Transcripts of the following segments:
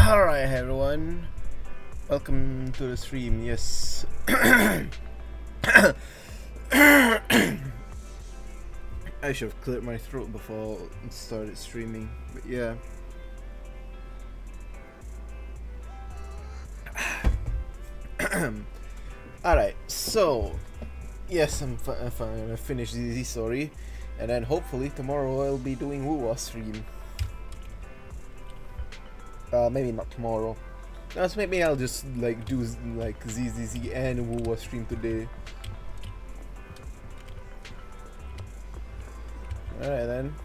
Alright everyone, welcome to the stream. Yes. I should have cleared my throat before I started streaming, but yeah. Alright, so yes, I'm gonna finish ZZZ story, and then hopefully tomorrow I'll be doing Wuwa stream. Maybe not tomorrow. So maybe I'll just like do like ZZZ and Wuwa stream today. Alright then.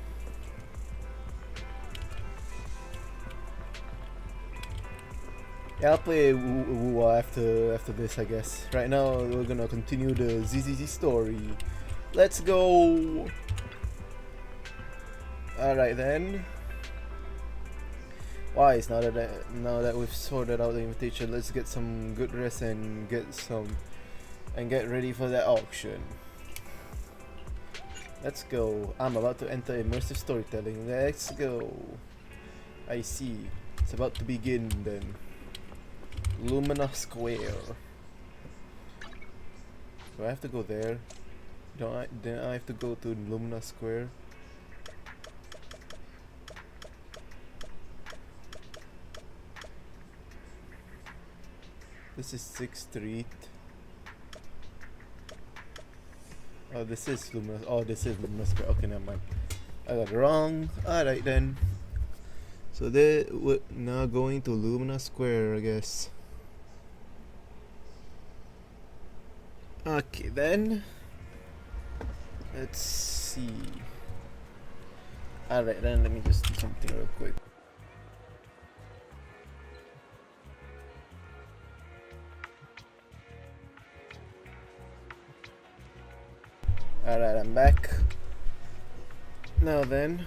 Yeah, I'll play Wuwa after this, I guess. Right now we're gonna continue the ZZZ story. Let's go. Alright then. Wise, now that we've sorted out the invitation, let's get some good rest and get ready for that auction. Let's go. I'm about to enter immersive storytelling. Let's go. I see. It's about to begin then. Lumina Square. Do I have to go there? Then I have to go to Lumina Square? This is 6th Street. Oh, this is Lumina. Oh, this is Lumina Square. Okay, never mind. I got it wrong. Alright then. So we're now going to Lumina Square, I guess. Okay then. Let's see. Alright then, let me just do something real quick. Alright, I'm back. Now then.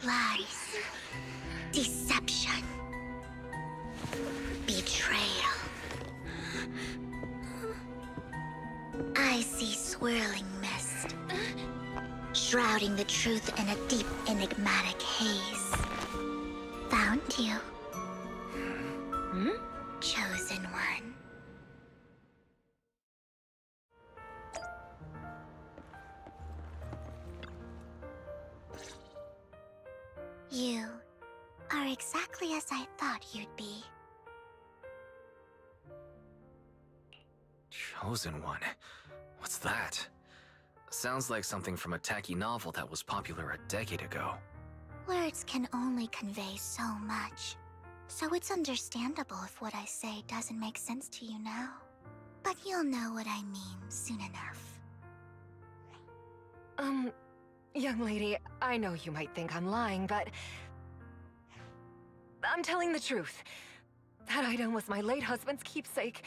Lies, deception, betrayal. I see swirling mist, shrouding the truth in a deep, enigmatic haze. Found you. Chosen one. You are exactly as I thought you'd be. Chosen one? What's that? Sounds like something from a tacky novel that was popular a decade ago. Words can only convey so much, so it's understandable if what I say doesn't make sense to you now. But you'll know what I mean soon enough. Young lady, I know you might think I'm lying, but I'm telling the truth. That item was my late husband's keepsake,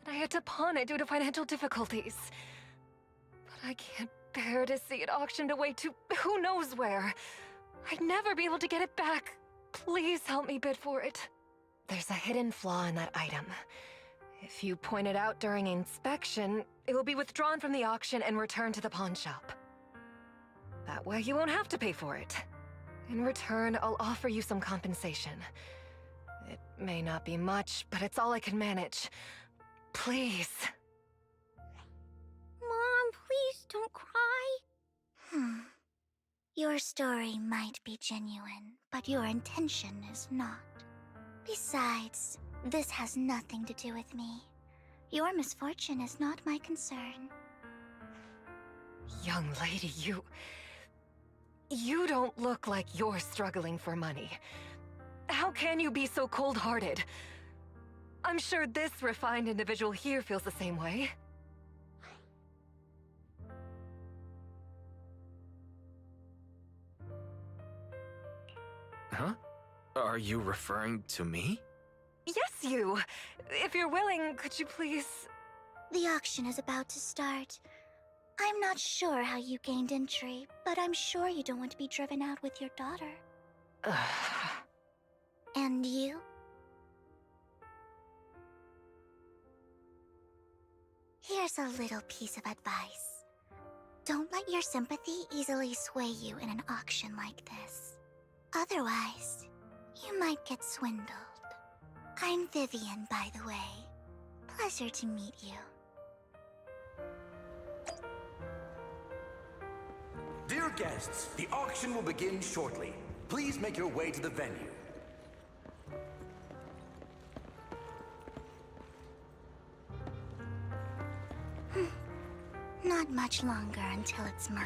and I had to pawn it due to financial difficulties. But I can't bear to see it auctioned away to who knows where. I'd never be able to get it back. Please help me bid for it. There's a hidden flaw in that item. If you point it out during inspection, it will be withdrawn from the auction and returned to the pawn shop. That way you won't have to pay for it. In return, I'll offer you some compensation. It may not be much, but it's all I can manage. Please. Mom, please don't cry. Your story might be genuine, but your intention is not. Besides, this has nothing to do with me. Your misfortune is not my concern. Young lady, you don't look like you're struggling for money. How can you be so cold-hearted? I'm sure this refined individual here feels the same way. Huh? Are you referring to me? Yes, you! If you're willing, could you please... The auction is about to start. I'm not sure how you gained entry, but I'm sure you don't want to be driven out with your daughter. And you? Here's a little piece of advice. Don't let your sympathy easily sway you in an auction like this. Otherwise, you might get swindled. I'm Vivian, by the way. Pleasure to meet you. Dear guests, the auction will begin shortly. Please make your way to the venue. Not much longer until it's mine.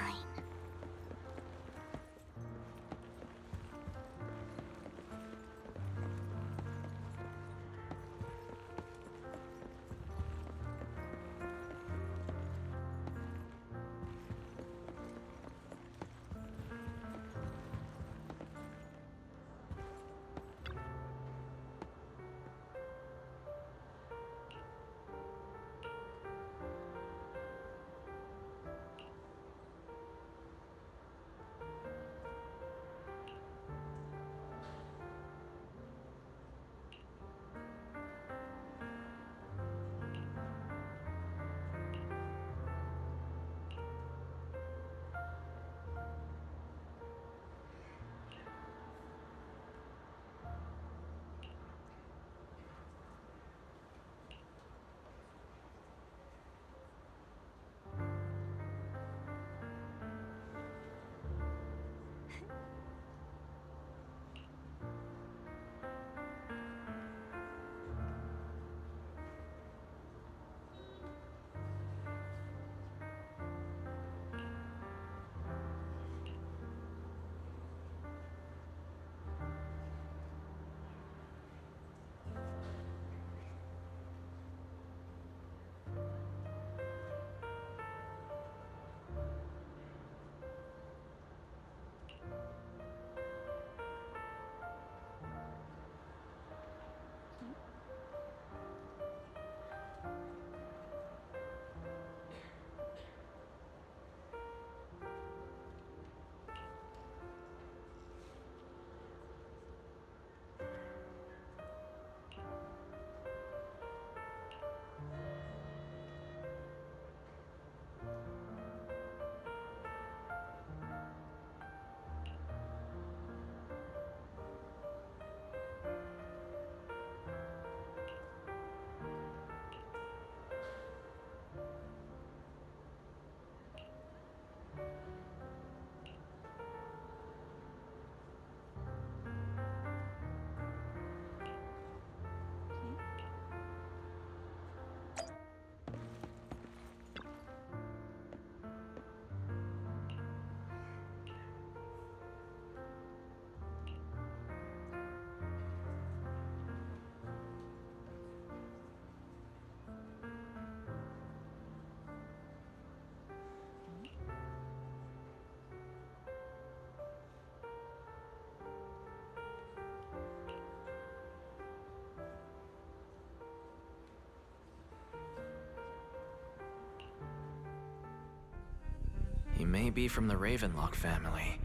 He may be from the Ravenlock family,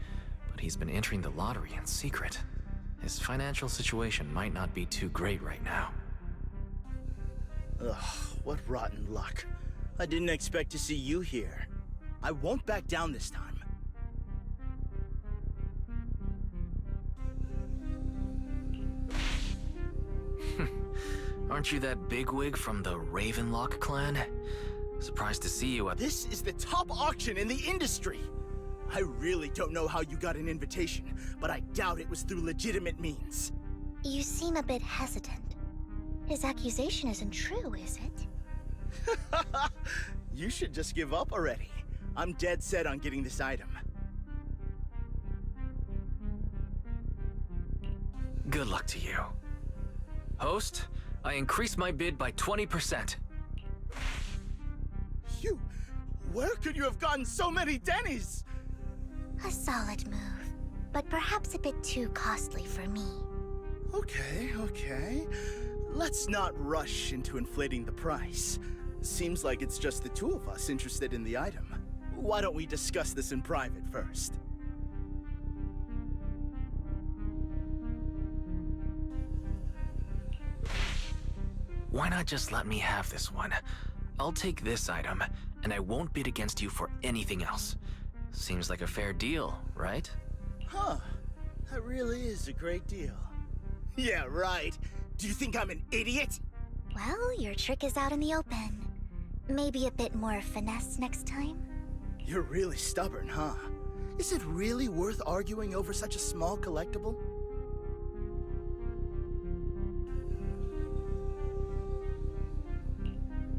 but he's been entering the lottery in secret. His financial situation might not be too great right now. Ugh, what rotten luck. I didn't expect to see you here. I won't back down this time. Aren't you that bigwig from the Ravenlock clan? Surprised to see you at— This is the top auction in the industry. I really don't know how you got an invitation, but I doubt it was through legitimate means. You seem a bit hesitant. His accusation isn't true, is it? You should just give up already. I'm dead set on getting this item. Good luck to you. Host, I increased my bid by 20%. Where could you have gotten so many Denny's? A solid move, but perhaps a bit too costly for me. Okay. Let's not rush into inflating the price. Seems like it's just the two of us interested in the item. Why don't we discuss this in private first? Why not just let me have this one? I'll take this item, and I won't bid against you for anything else. Seems like a fair deal, right? Huh. That really is a great deal. Yeah, right. Do you think I'm an idiot? Well, your trick is out in the open. Maybe a bit more finesse next time? You're really stubborn, huh? Is it really worth arguing over such a small collectible?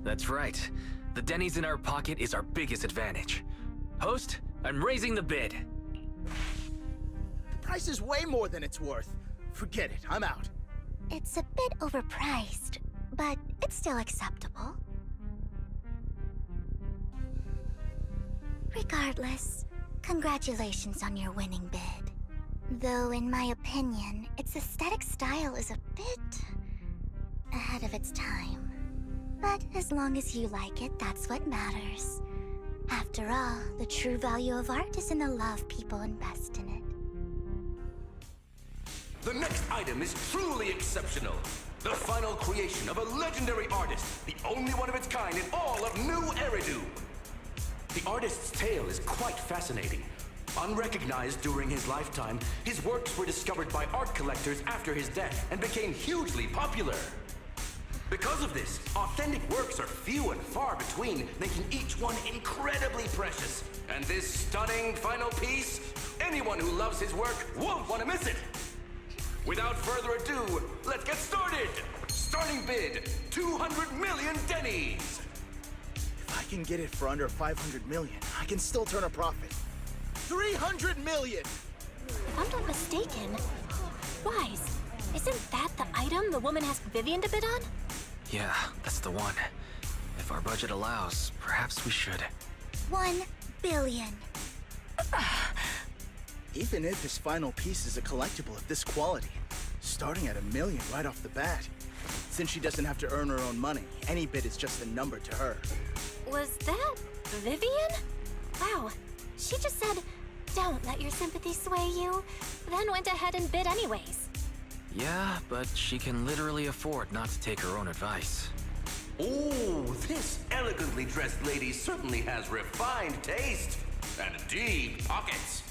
That's right. The Denny's in our pocket is our biggest advantage. Host, I'm raising the bid. The price is way more than it's worth. Forget it, I'm out. It's a bit overpriced, but it's still acceptable. Regardless, congratulations on your winning bid. Though, in my opinion, its aesthetic style is a bit ahead of its time. But as long as you like it, that's what matters. After all, the true value of art is in the love people invest in it. The next item is truly exceptional. The final creation of a legendary artist, the only one of its kind in all of New Eridu. The artist's tale is quite fascinating. Unrecognized during his lifetime, his works were discovered by art collectors after his death and became hugely popular. Because of this, authentic works are few and far between, making each one incredibly precious. And this stunning final piece, anyone who loves his work won't want to miss it. Without further ado, let's get started! Starting bid, 200 million Denny's! If I can get it for under 500 million, I can still turn a profit. 300 million! If I'm not mistaken, Wise, isn't that the item the woman asked Vivian to bid on? Yeah, that's the one. If our budget allows, perhaps we should. 1 billion. Even if his final piece is a collectible of this quality, starting at $1 million right off the bat. Since she doesn't have to earn her own money, any bid is just a number to her. Was that Vivian? Wow, she just said, "Don't let your sympathy sway you," then went ahead and bid anyways. Yeah, but she can literally afford not to take her own advice. Oh, this elegantly dressed lady certainly has refined taste and deep pockets.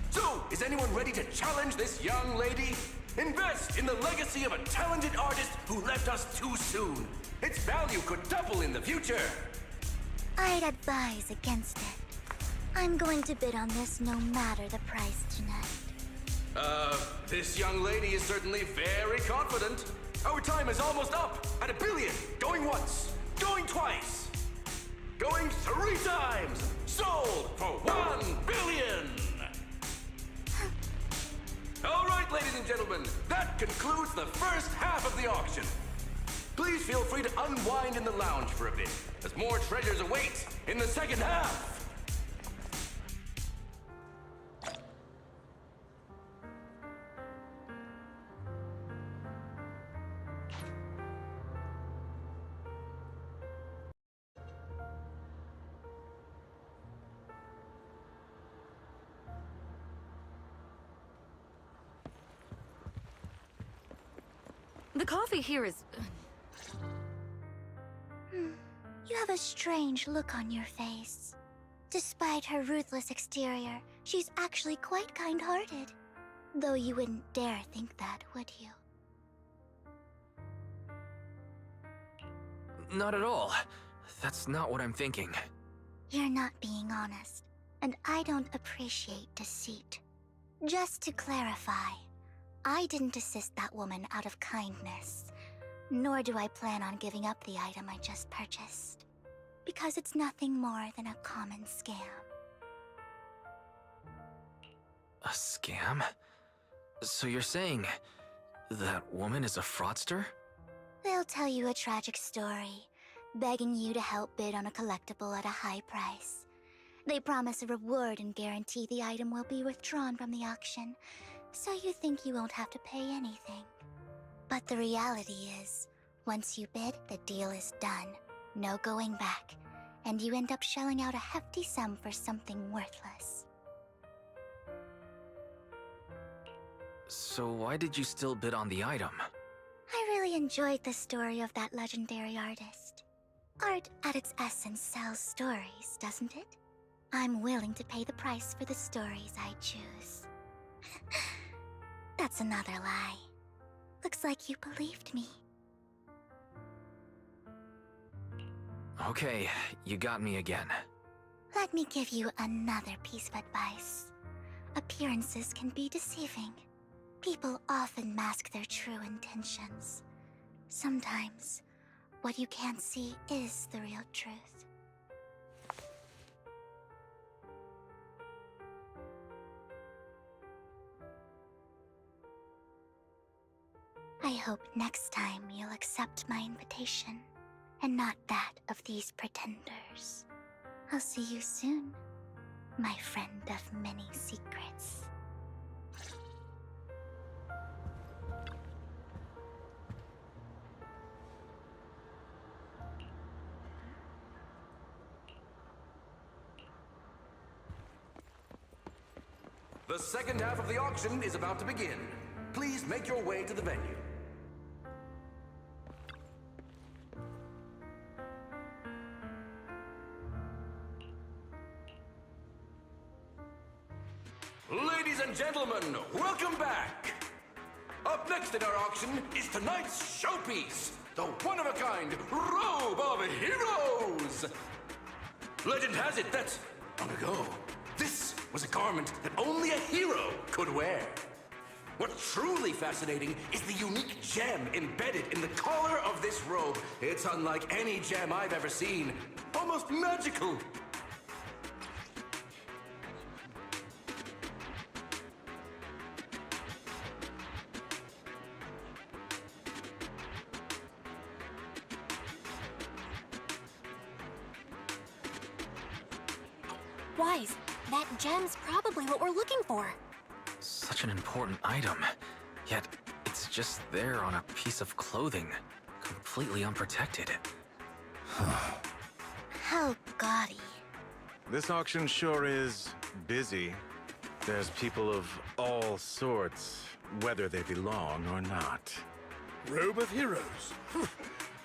So, is anyone ready to challenge this young lady? Invest in the legacy of a talented artist who left us too soon. Its value could double in the future. I'd advise against it. I'm going to bid on this no matter the price tonight. This young lady is certainly very confident. Our time is almost up at $1 billion. Going once, going twice, going 3 times. Sold for $1 billion. All right, ladies and gentlemen, that concludes the first half of the auction. Please feel free to unwind in the lounge for a bit, as more treasures await in the second half. The coffee here is... You have a strange look on your face. Despite her ruthless exterior, she's actually quite kind-hearted. Though you wouldn't dare think that, would you? Not at all. That's not what I'm thinking. You're not being honest. and I don't appreciate deceit. Just to clarify, I didn't assist that woman out of kindness, nor do I plan on giving up the item I just purchased, because it's nothing more than a common scam. A scam? So you're saying that woman is a fraudster? They'll tell you a tragic story, begging you to help bid on a collectible at a high price. They promise a reward and guarantee the item will be withdrawn from the auction, so you think you won't have to pay anything. But the reality is, once you bid, the deal is done. No going back, and you end up shelling out a hefty sum for something worthless. So why did you still bid on the item? I really enjoyed the story of that legendary artist. Art, at its essence, sells stories, doesn't it? I'm willing to pay the price for the stories I choose. That's another lie. Looks like you believed me. Okay, you got me again. Let me give you another piece of advice. Appearances can be deceiving. People often mask their true intentions. Sometimes, what you can't see is the real truth. I hope next time you'll accept my invitation, and not that of these pretenders. I'll see you soon, my friend of many secrets. The second half of the auction is about to begin. Please make your way to the venue. Ladies and gentlemen, welcome back! Up next in our auction is tonight's showpiece, the one-of-a-kind Robe of Heroes! Legend has it that, long ago, this was a garment that only a hero could wear. What's truly fascinating is the unique gem embedded in the collar of this robe. It's unlike any gem I've ever seen. Almost magical. Wise, that gem's probably what we're looking for. Such an important item, yet it's just there on a piece of clothing, completely unprotected. How gaudy. This auction sure is busy. There's people of all sorts, whether they belong or not. Robe of Heroes.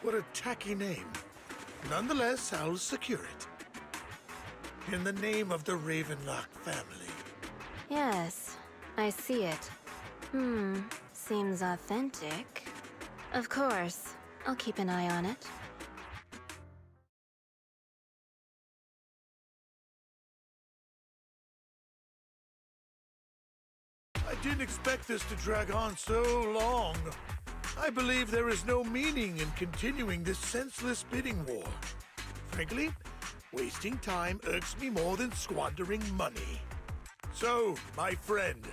What a tacky name. Nonetheless, I'll secure it. In the name of the Ravenlock family. Yes, I see it. Seems authentic. Of course, I'll keep an eye on it. I didn't expect this to drag on so long. I believe there is no meaning in continuing this senseless bidding war. Frankly, wasting time irks me more than squandering money. So, my friend,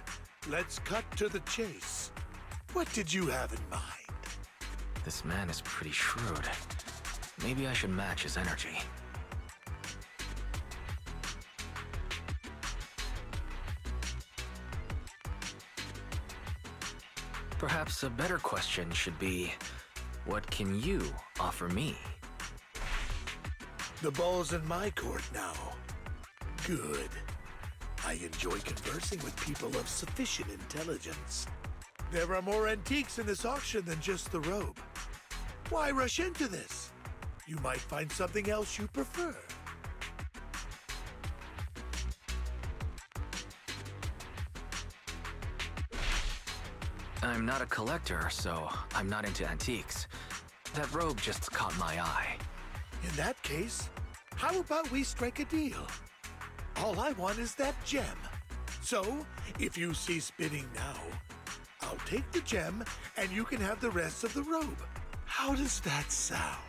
let's cut to the chase. What did you have in mind? This man is pretty shrewd. Maybe I should match his energy. Perhaps a better question should be, what can you offer me? The ball's in my court now. Good. I enjoy conversing with people of sufficient intelligence. There are more antiques in this auction than just the robe. Why rush into this? You might find something else you prefer. I'm not a collector, so I'm not into antiques. That robe just caught my eye. In that case, how about we strike a deal? All I want is that gem. So, if you cease bidding now, I'll take the gem and you can have the rest of the robe. How does that sound?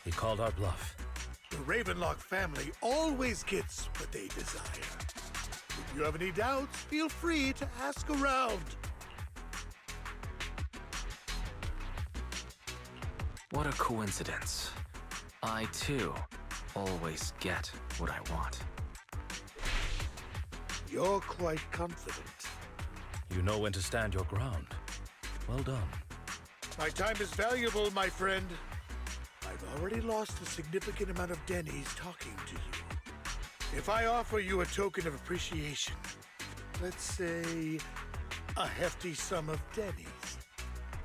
He called our bluff. The Ravenlock family always gets what they desire. If you have any doubts, feel free to ask around. What a coincidence. I, too, always get what I want. You're quite confident. You know when to stand your ground. Well done. My time is valuable, my friend. I've already lost a significant amount of Denny's talking to you. If I offer you a token of appreciation, let's say a hefty sum of Denny's,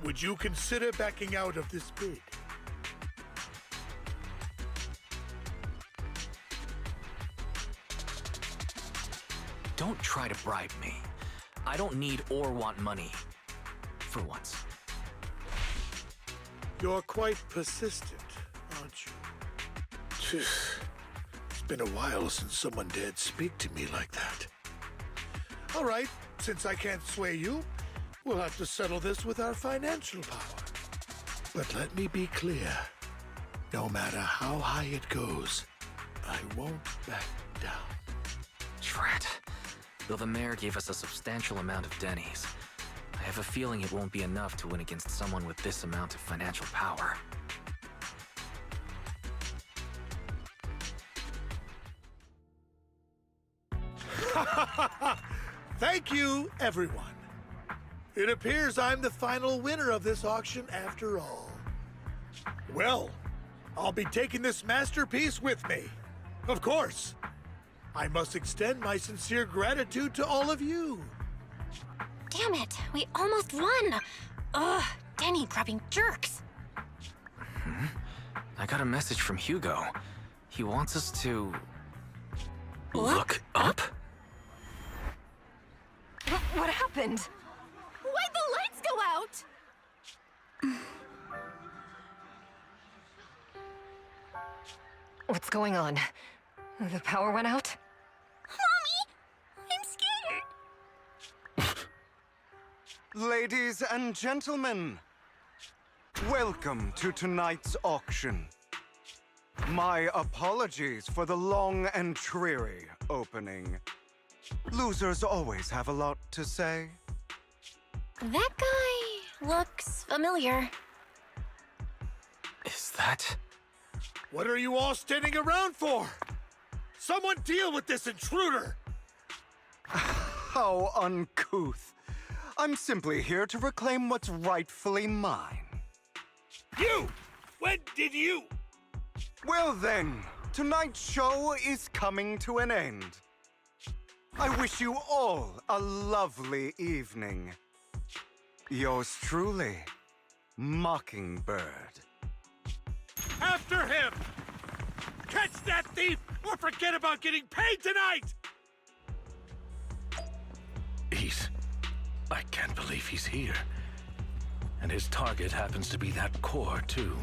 would you consider backing out of this bid? Don't try to bribe me. I don't need or want money. For once. You're quite persistent, aren't you? It's been a while since someone dared speak to me like that. All right, since I can't sway you, we'll have to settle this with our financial power. But let me be clear. No matter how high it goes, I won't back down. Drat. Though the mayor gave us a substantial amount of Denny's, I have a feeling it won't be enough to win against someone with this amount of financial power. Thank you, everyone. It appears I'm the final winner of this auction after all. Well, I'll be taking this masterpiece with me. Of course. I must extend my sincere gratitude to all of you. Damn it, we almost won! Ugh, Denny grabbing jerks! I got a message from Hugo. He wants us to... What? Look up? What happened? Why'd the lights go out? What's going on? The power went out? Mommy! I'm scared! Ladies and gentlemen, welcome to tonight's auction. My apologies for the long and dreary opening. Losers always have a lot to say. That guy looks familiar. Is that... What are you all standing around for? Someone deal with this intruder! How uncouth. I'm simply here to reclaim what's rightfully mine. You! When did you? Well then, tonight's show is coming to an end. I wish you all a lovely evening. Yours truly, Mockingbird. After him! Catch that thief or forget about getting paid tonight! I can't believe he's here. And his target happens to be that core, too.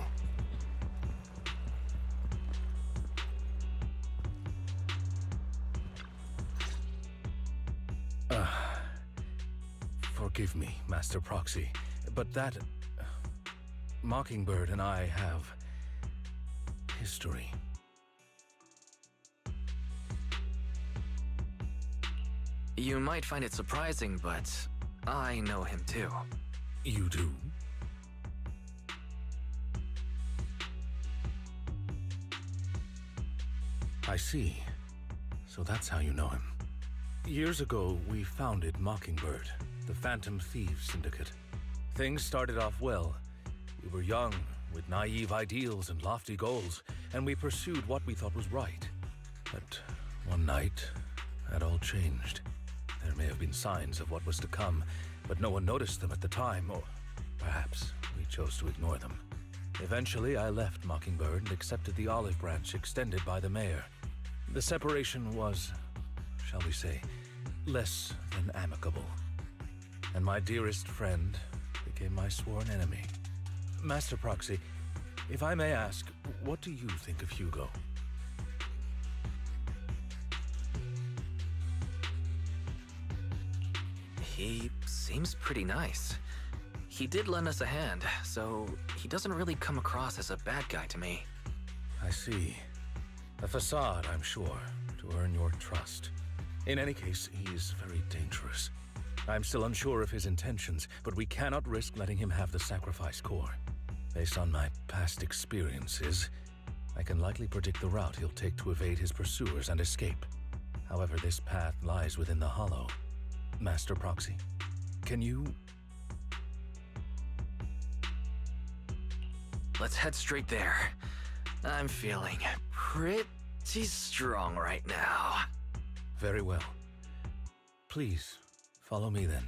Forgive me, Master Proxy, but that... Mockingbird and I have... history. You might find it surprising, but I know him too. You do? I see. So that's how you know him. Years ago, we founded Mockingbird, the Phantom Thieves Syndicate. Things started off well. We were young, with naive ideals and lofty goals, and we pursued what we thought was right. But one night, that all changed. There may have been signs of what was to come, but no one noticed them at the time, or perhaps we chose to ignore them. Eventually, I left Mockingbird and accepted the olive branch extended by the mayor. The separation was, shall we say, less than amicable. And my dearest friend became my sworn enemy. Master Proxy, if I may ask, what do you think of Hugo? He seems pretty nice. He did lend us a hand, so he doesn't really come across as a bad guy to me. I see. A facade, I'm sure, to earn your trust. In any case, he's very dangerous. I'm still unsure of his intentions, but we cannot risk letting him have the sacrifice core. Based on my past experiences, I can likely predict the route he'll take to evade his pursuers and escape. However, this path lies within the Hollow. Master Proxy, can you... Let's head straight there. I'm feeling pretty strong right now. Very well. Please, follow me then.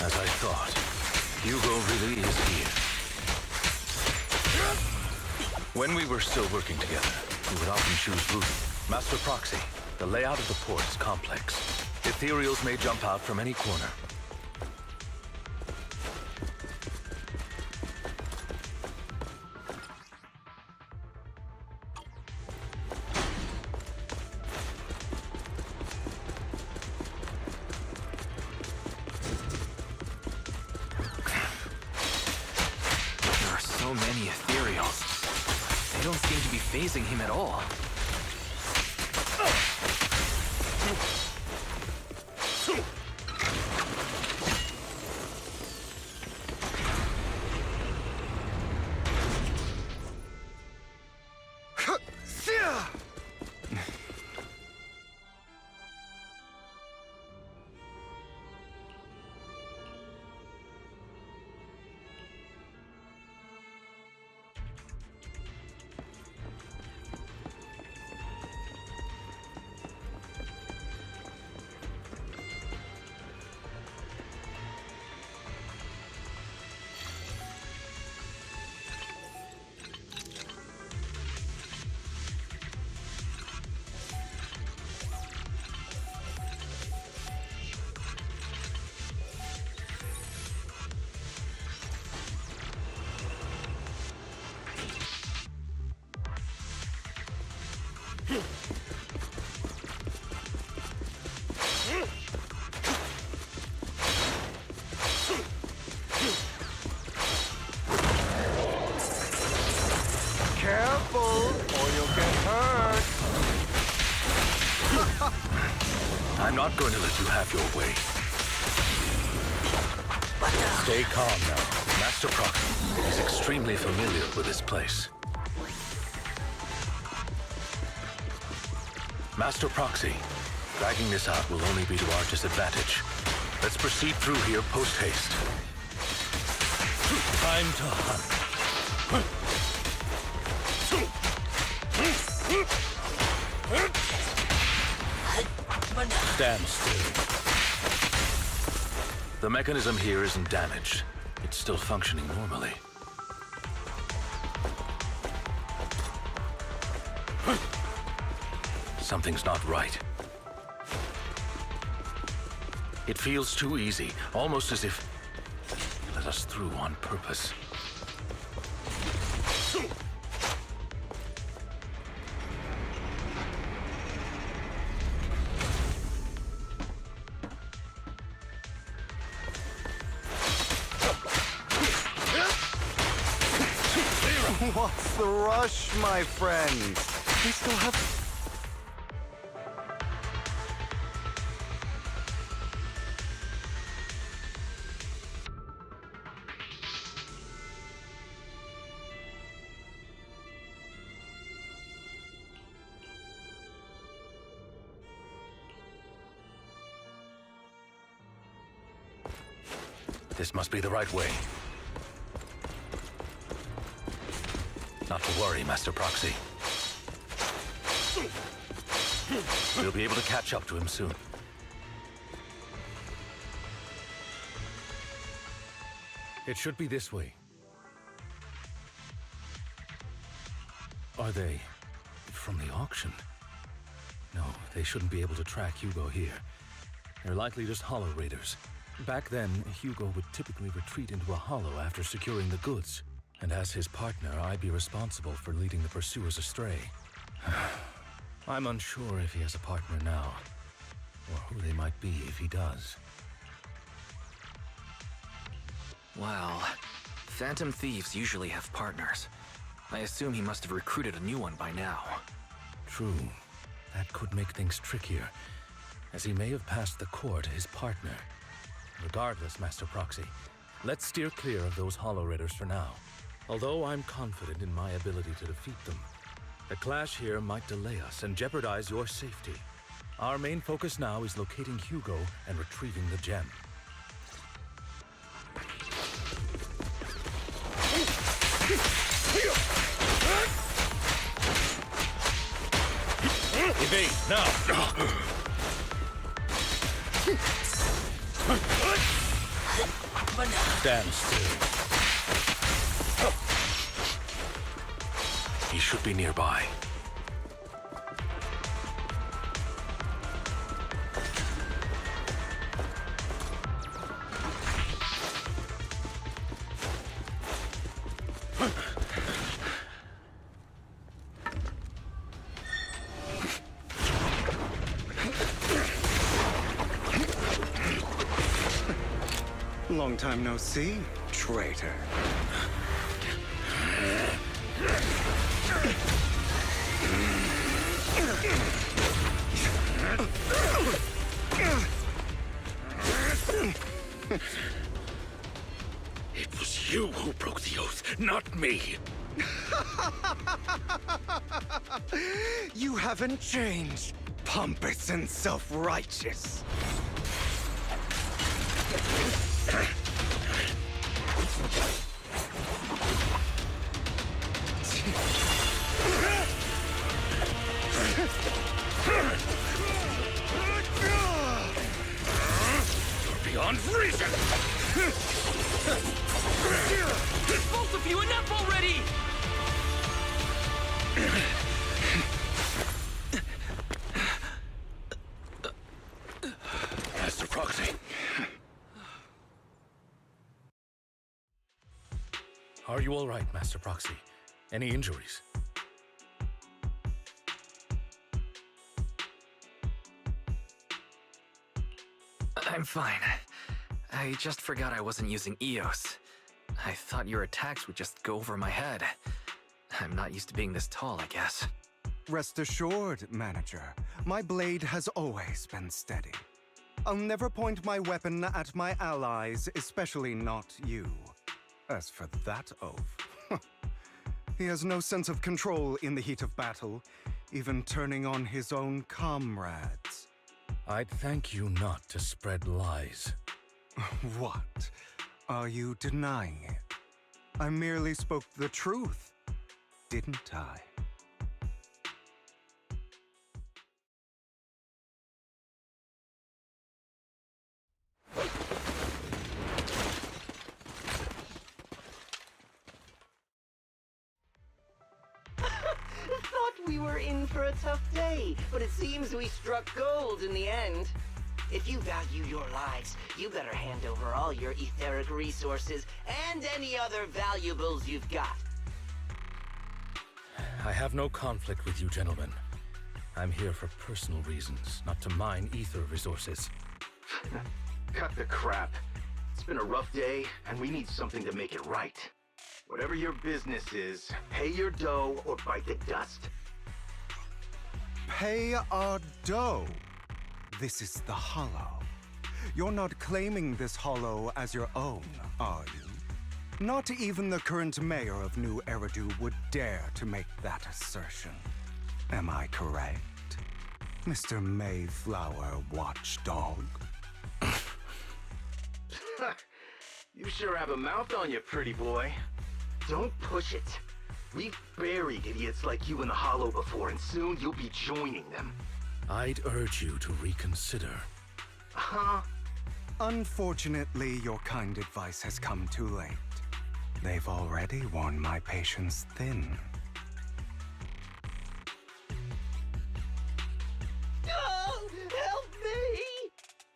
As I thought, Hugo really is here. When we were still working together, we would often choose route. Master Proxy, the layout of the port is complex. Ethereals may jump out from any corner. So many ethereals. They don't seem to be phasing him at all. Careful, or you'll get hurt. I'm not going to let you have your way. Stay calm now. Master Proxy is extremely familiar with this place. Master Proxy, dragging this out will only be to our disadvantage. Let's proceed through here post-haste. Time to hunt. Stand still. The mechanism here isn't damaged. It's still functioning normally. Something's not right. It feels too easy, almost as if it let us through on purpose. What's the rush, my friend? We still have... This must be the right way. Not to worry, Master Proxy. We'll be able to catch up to him soon. It should be this way. Are they from the auction? No, they shouldn't be able to track Hugo here. They're likely just hollow raiders. Back then, Hugo would typically retreat into a hollow after securing the goods. And as his partner, I'd be responsible for leading the pursuers astray. I'm unsure if he has a partner now, or who they might be if he does. Well, Phantom Thieves usually have partners. I assume he must have recruited a new one by now. True. That could make things trickier, as he may have passed the core to his partner. Regardless, Master Proxy, let's steer clear of those Hollow Raiders for now. Although I'm confident in my ability to defeat them, the clash here might delay us and jeopardize your safety. Our main focus now is locating Hugo and retrieving the gem. Evade, now! Stand still. He should be nearby. Long time no see, traitor. It was you who broke the oath, not me. You haven't changed, pompous and self-righteous. You're beyond reason! Both of you, enough already! Master Proxy. Are you all right, Master Proxy? Any injuries? I'm fine. I just forgot I wasn't using EOS. I thought your attacks would just go over my head. I'm not used to being this tall, I guess. Rest assured, Manager, my blade has always been steady. I'll never point my weapon at my allies, especially not you. As for that oaf, he has no sense of control in the heat of battle, even turning on his own comrades. I'd thank you not to spread lies. What? Are you denying it? I merely spoke the truth, didn't I? Thought we were in for a tough day, but it seems we struck gold in the end. If you value your lives, you better hand over all your etheric resources and any other valuables you've got. I have no conflict with you, gentlemen. I'm here for personal reasons, not to mine ether resources. Cut the crap. It's been a rough day, and we need something to make it right. Whatever your business is, pay your dough or bite the dust. Pay our dough. This is the Hollow. You're not claiming this Hollow as your own, are you? Not even the current mayor of New Eridu would dare to make that assertion. Am I correct, Mr. Mayflower Watchdog? You sure have a mouth on you, pretty boy. Don't push it. We've buried idiots like you in the Hollow before, and soon you'll be joining them. I'd urge you to reconsider. Huh? Unfortunately, your kind advice has come too late. They've already worn my patience thin. Oh, help me!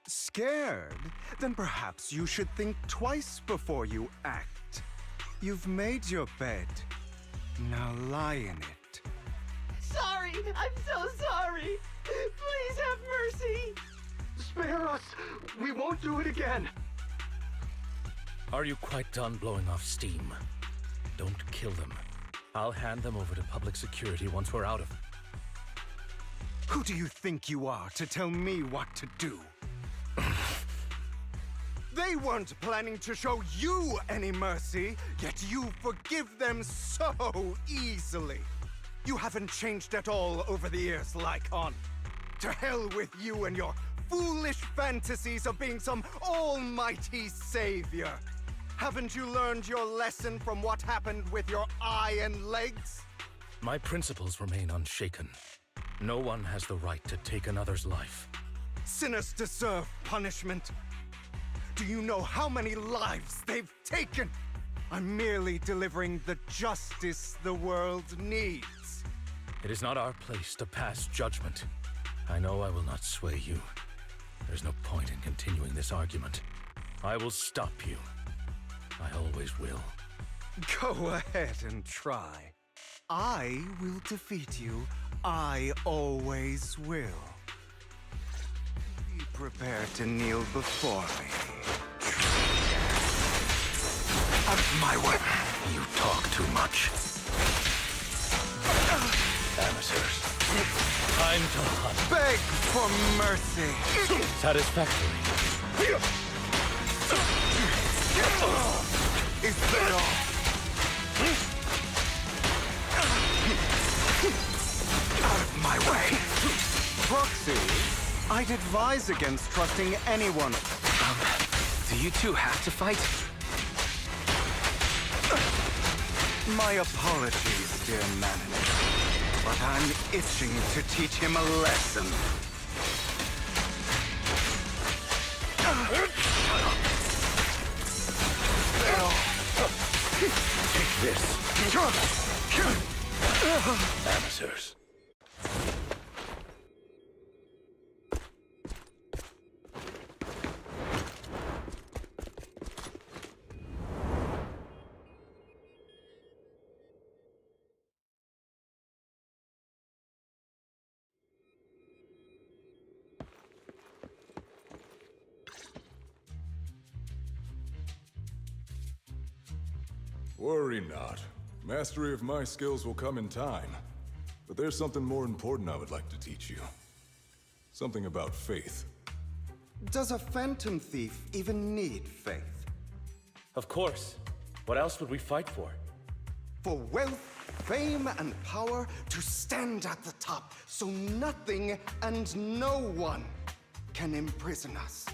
Scared? Then perhaps you should think twice before you act. You've made your bed. Now lie in it. Sorry, I'm so sorry. Please have mercy. Spare us! We won't do it again! Are you quite done blowing off steam? Don't kill them. I'll hand them over to public security once we're out of... Who do you think you are to tell me what to do? They weren't planning to show you any mercy, yet you forgive them so easily. You haven't changed at all over the years, Lycon. To hell with you and your foolish fantasies of being some almighty savior. Haven't you learned your lesson from what happened with your eye and legs? My principles remain unshaken. No one has the right to take another's life. Sinners deserve punishment. Do you know how many lives they've taken? I'm merely delivering the justice the world needs. It is not our place to pass judgment. I know I will not sway you. There's no point in continuing this argument. I will stop you. I always will. Go ahead and try. I will defeat you. I always will. Be prepared to kneel before me. Out of my way. You talk too much. Amateurs. Time to hunt. Beg for mercy. Satisfactory. Is that all? Out of my way. Proxy, I'd advise against trusting anyone. Do you two have to fight? My apologies, dear manager, but I'm itching to teach him a lesson. Take this. Amateurs. Worry not. Mastery of my skills will come in time. But there's something more important I would like to teach you. Something about faith. Does a phantom thief even need faith? Of course. What else would we fight for? For wealth, fame, and power to stand at the top so nothing and no one can imprison us.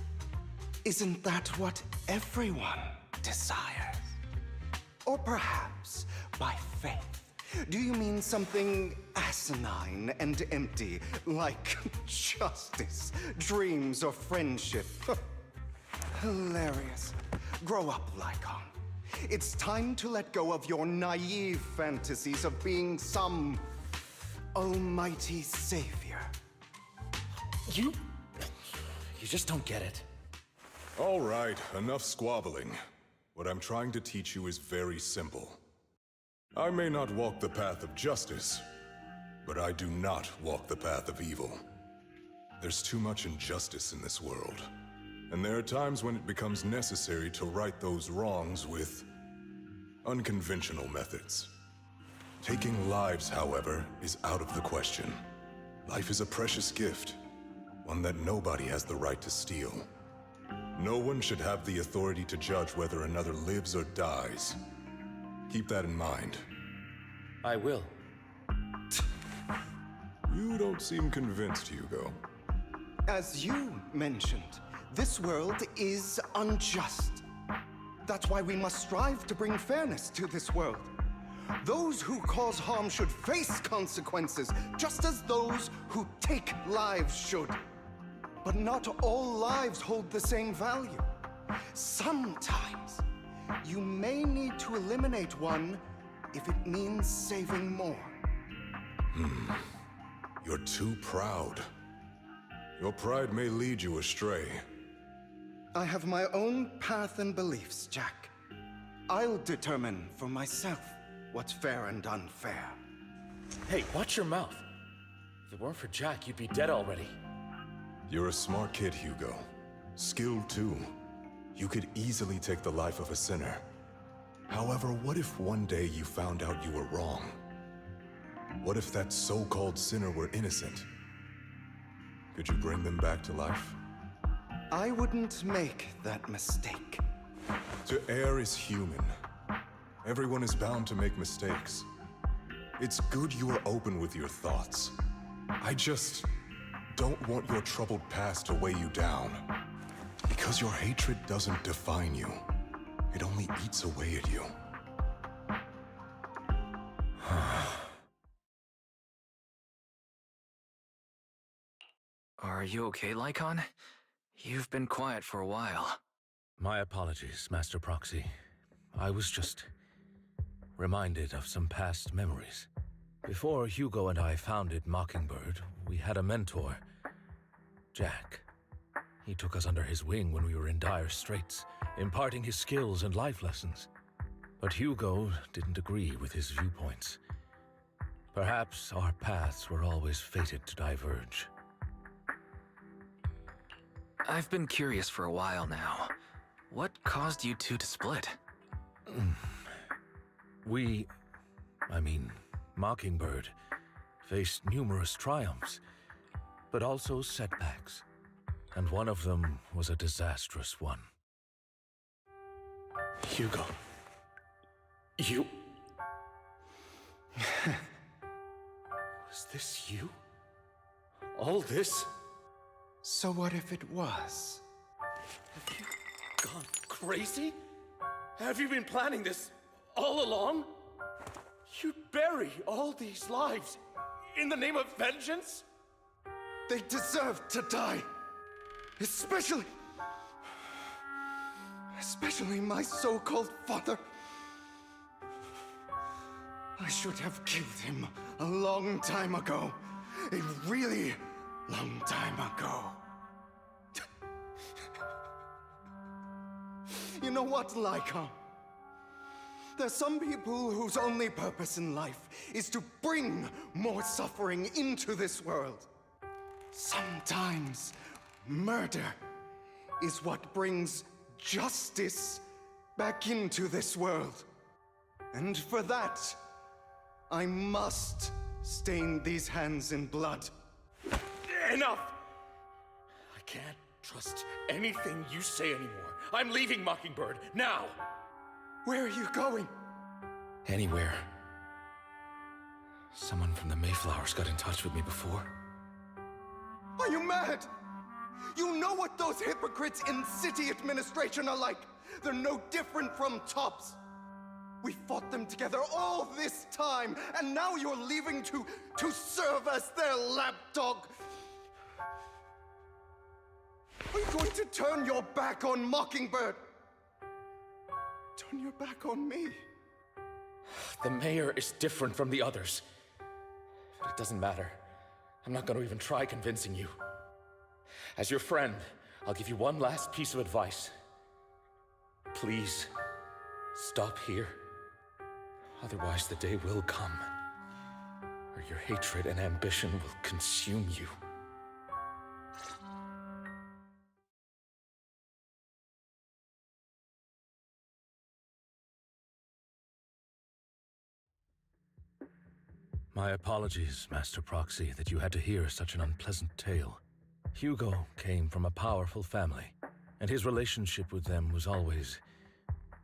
Isn't that what everyone desires? Or perhaps by faith, do you mean something asinine and empty, like justice, dreams, or friendship? Hilarious. Grow up, Lycon. It's time to let go of your naive fantasies of being some almighty savior. You just don't get it. All right, enough squabbling. What I'm trying to teach you is very simple. I may not walk the path of justice, but I do not walk the path of evil. There's too much injustice in this world, and there are times when it becomes necessary to right those wrongs with unconventional methods. Taking lives, however, is out of the question. Life is a precious gift, one that nobody has the right to steal. No one should have the authority to judge whether another lives or dies. Keep that in mind. I will. You don't seem convinced, Hugo. As you mentioned, this world is unjust. That's why we must strive to bring fairness to this world. Those who cause harm should face consequences, just as those who take lives should. But not all lives hold the same value. Sometimes, you may need to eliminate one if it means saving more. You're too proud. Your pride may lead you astray. I have my own path and beliefs, Jack. I'll determine for myself what's fair and unfair. Hey, watch your mouth. If it weren't for Jack, you'd be dead already. You're a smart kid, Hugo. Skilled too. You could easily take the life of a sinner. However, what if one day you found out you were wrong? What if that so-called sinner were innocent? Could you bring them back to life? I wouldn't make that mistake. To err is human. Everyone is bound to make mistakes. It's good you are open with your thoughts. I just don't want your troubled past to weigh you down. Because your hatred doesn't define you. It only eats away at you. Are you okay, Lycon? You've been quiet for a while. My apologies, Master Proxy. I was just reminded of some past memories. Before Hugo and I founded Mockingbird, we had a mentor, Jack. He took us under his wing when we were in dire straits, imparting his skills and life lessons. But Hugo didn't agree with his viewpoints. Perhaps our paths were always fated to diverge. I've been curious for a while now. What caused you two to split? Mockingbird, faced numerous triumphs, but also setbacks. And one of them was a disastrous one. Hugo. You... Was this you? All this? So what if it was? Have you gone crazy? Have you been planning this all along? You'd bury all these lives in the name of vengeance? They deserve to die. Especially my so-called father. I should have killed him a long time ago. A really long time ago. You know what, Lycon? There's some people whose only purpose in life is to bring more suffering into this world. Sometimes murder is what brings justice back into this world. And for that, I must stain these hands in blood. Enough! I can't trust anything you say anymore. I'm leaving Mockingbird, now! Where are you going? Anywhere. Someone from the Mayflowers got in touch with me before. Are you mad? You know what those hypocrites in city administration are like. They're no different from tops. We fought them together all this time, and now you're leaving to serve as their lapdog. Are you going to turn your back on Mockingbird? Turn your back on me? The mayor is different from the others. But it doesn't matter. I'm not going to even try convincing you. As your friend, I'll give you one last piece of advice. Please, stop here. Otherwise, the day will come where your hatred and ambition will consume you. My apologies, Master Proxy, that you had to hear such an unpleasant tale. Hugo came from a powerful family, and his relationship with them was always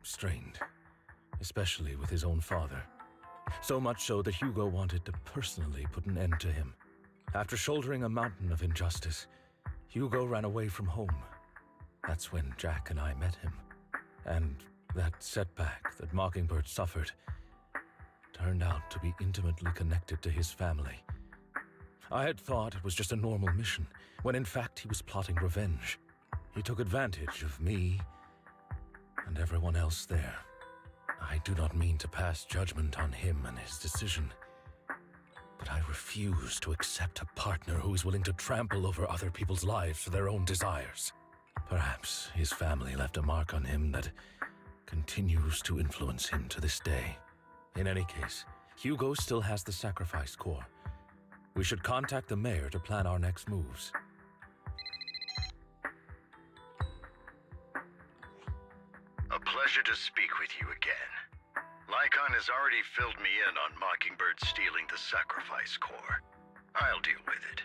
strained, especially with his own father. So much so that Hugo wanted to personally put an end to him. After shouldering a mountain of injustice, Hugo ran away from home. That's when Jack and I met him. And That setback that Mockingbird suffered turned out to be intimately connected to his family. I had thought it was just a normal mission, when in fact he was plotting revenge. He took advantage of me and everyone else there. I do not mean to pass judgment on him and his decision, but I refuse to accept a partner who is willing to trample over other people's lives for their own desires. Perhaps his family left a mark on him that continues to influence him to this day. In any case, Hugo still has the sacrifice core. We should contact the mayor to plan our next moves. A pleasure to speak with you again. Lycon has already filled me in on Mockingbird stealing the sacrifice core. I'll deal with it.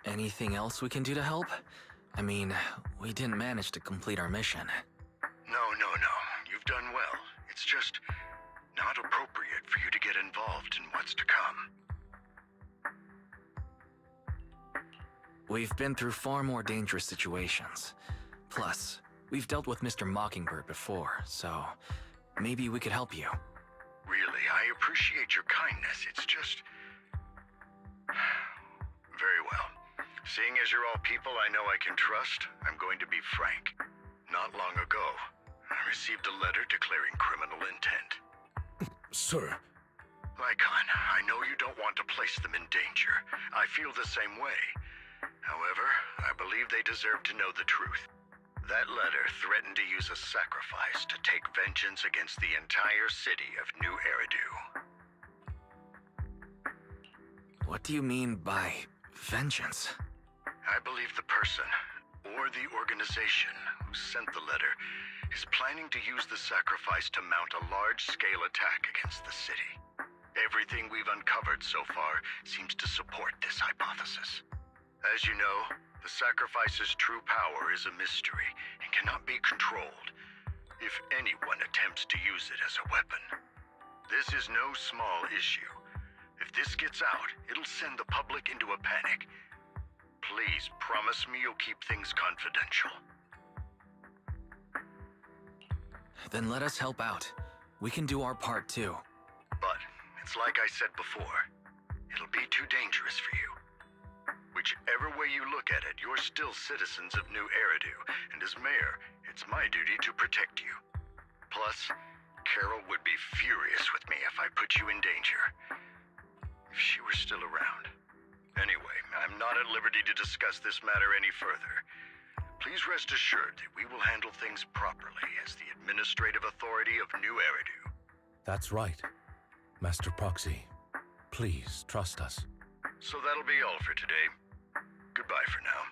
Anything else we can do to help? I mean, we didn't manage to complete our mission. No. You've done well. It's just not appropriate for you to get involved in what's to come. We've been through far more dangerous situations. Plus, we've dealt with Mr. Mockingbird before, so maybe we could help you. Really, I appreciate your kindness. It's just... Very well. Seeing as you're all people I know I can trust, I'm going to be frank. Not long ago, I received a letter declaring criminal intent. Sir. Lycon, I know you don't want to place them in danger. I feel the same way. However, I believe they deserve to know the truth. That letter threatened to use a sacrifice to take vengeance against the entire city of New Eridu. What do you mean by vengeance? I believe the person, or the organization, who sent the letter is planning to use the sacrifice to mount a large-scale attack against the city. Everything we've uncovered so far seems to support this hypothesis. As you know, the sacrifice's true power is a mystery and cannot be controlled if anyone attempts to use it as a weapon. This is no small issue. If this gets out, it'll send the public into a panic. Please promise me you'll keep things confidential. Then let us help out. We can do our part too. But it's like I said before, it'll be too dangerous for you. Whichever way you look at it, you're still citizens of New Eridu, and as mayor, it's my duty to protect you. Plus, Carol would be furious with me if I put you in danger. If she were still around. Anyway, I'm not at liberty to discuss this matter any further. Please rest assured that we will handle things properly as the administrative authority of New Eridu. That's right. Master Proxy, please trust us. So that'll be all for today. Goodbye for now.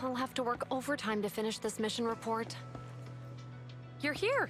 I'll have to work overtime to finish this mission report. You're here!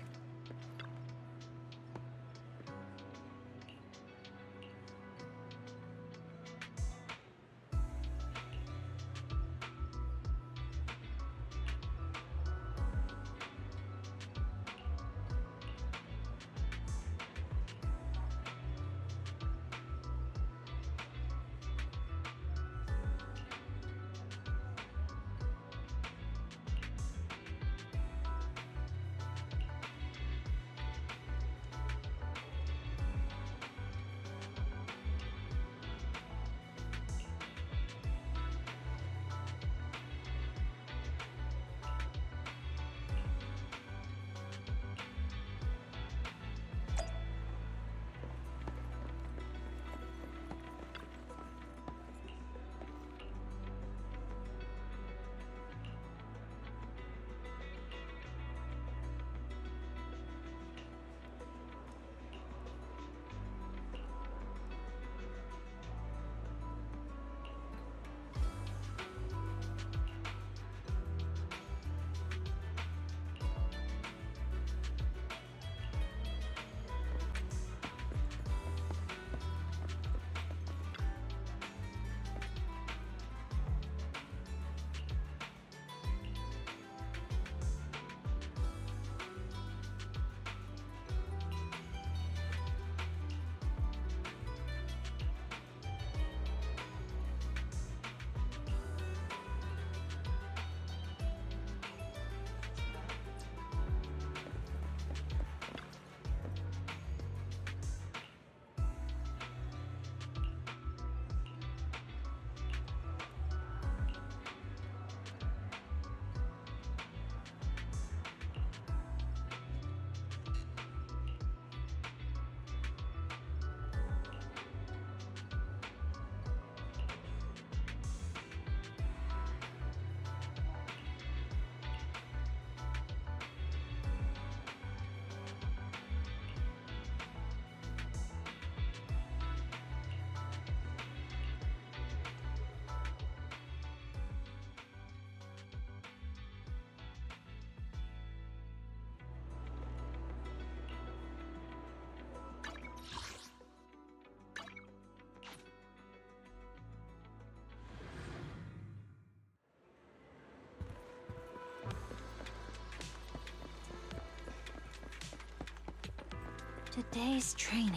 The day's training.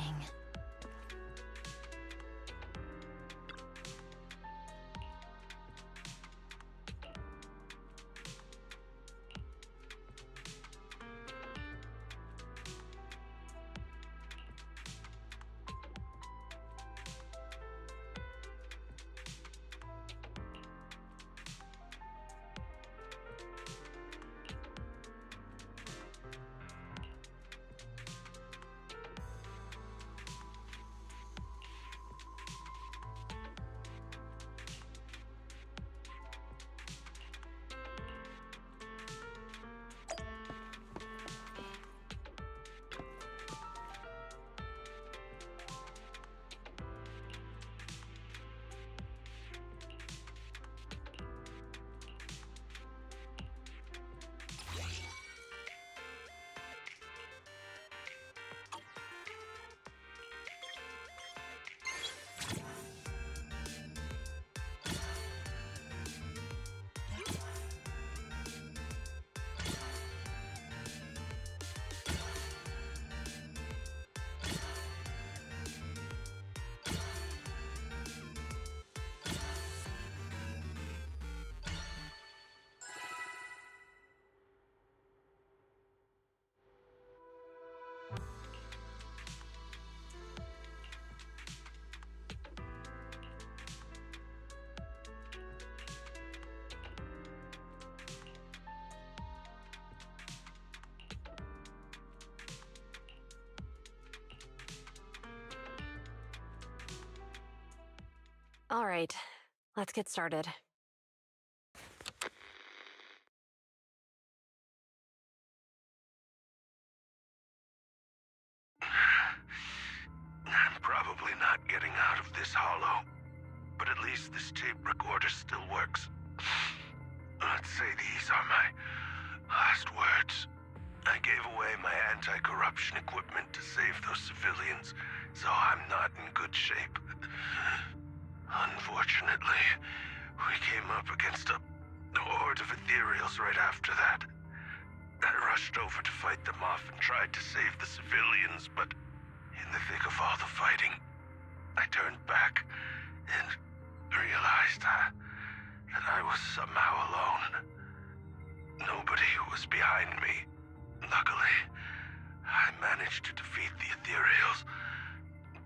All right, let's get started. I'm probably not getting out of this hollow, but at least this tape recorder still works. Let's say these are my last words. I gave away my anti-corruption equipment to save those civilians, so I'm not in good shape. Unfortunately, we came up against a horde of ethereals right after that. I rushed over to fight them off and tried to save the civilians, but in the thick of all the fighting, I turned back and realized that I was somehow alone. Nobody was behind me. Luckily, I managed to defeat the ethereals,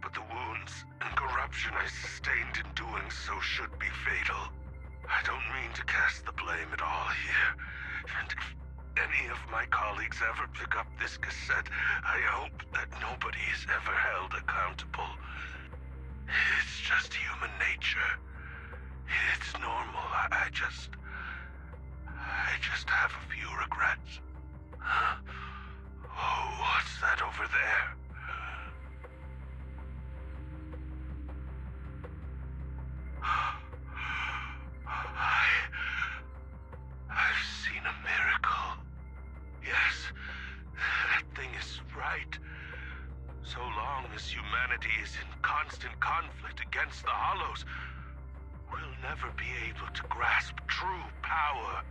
but the wounds and corruption I sustained in doing so should be fatal. I don't mean to cast the blame at all here, and if any of my colleagues ever pick up this cassette, I hope that nobody is ever held accountable. It's just human nature. It's normal. I just have a few regrets. Oh, what's that over there? I've seen a miracle. Yes, that thing is right. So long as humanity is in constant conflict against the Hollows, we'll never be able to grasp true power.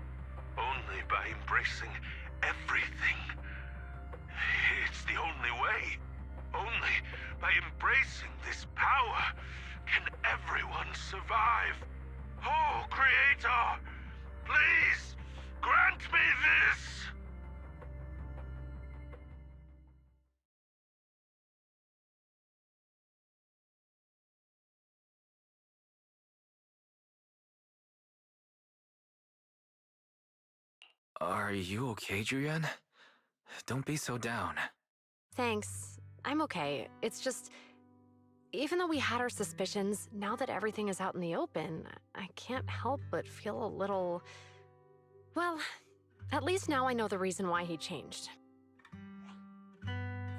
Only by embracing everything. It's the only way. Only by embracing this power can everyone survive. Oh, Creator, please grant me this! Are you okay, Julian? Don't be so down. Thanks. I'm okay. It's just, even though we had our suspicions, now that everything is out in the open, I can't help but feel a little... Well, at least now I know the reason why he changed.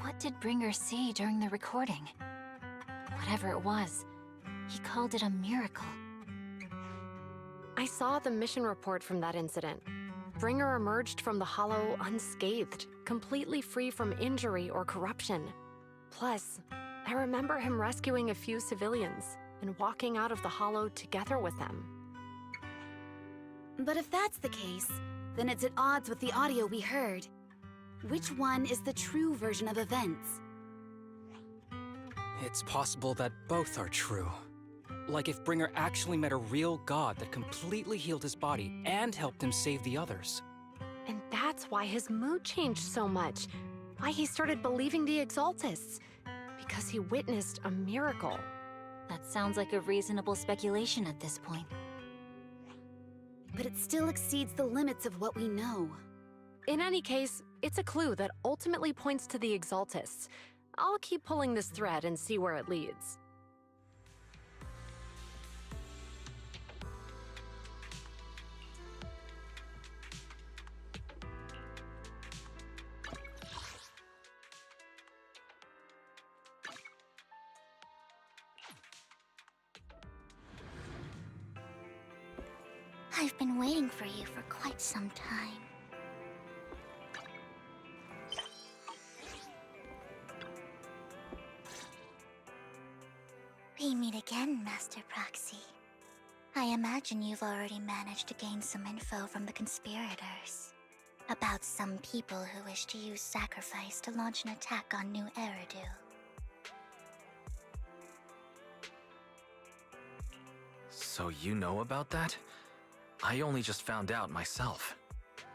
What did Bringer see during the recording? Whatever it was, he called it a miracle. I saw the mission report from that incident. Bringer emerged from the Hollow unscathed, completely free from injury or corruption. Plus, I remember him rescuing a few civilians and walking out of the Hollow together with them. But if that's the case, then it's at odds with the audio we heard. Which one is the true version of events? It's possible that both are true. Like if Bringer actually met a real god that completely healed his body and helped him save the others. And that's why his mood changed so much. Why he started believing the Exaltists. Because he witnessed a miracle. That sounds like a reasonable speculation at this point. But it still exceeds the limits of what we know. In any case, it's a clue that ultimately points to the Exaltists. I'll keep pulling this thread and see where it leads. I've been waiting for you for quite some time. We meet again, Master Proxy. I imagine you've already managed to gain some info from the conspirators. About some people who wish to use sacrifice to launch an attack on New Eridu. So you know about that? I only just found out myself.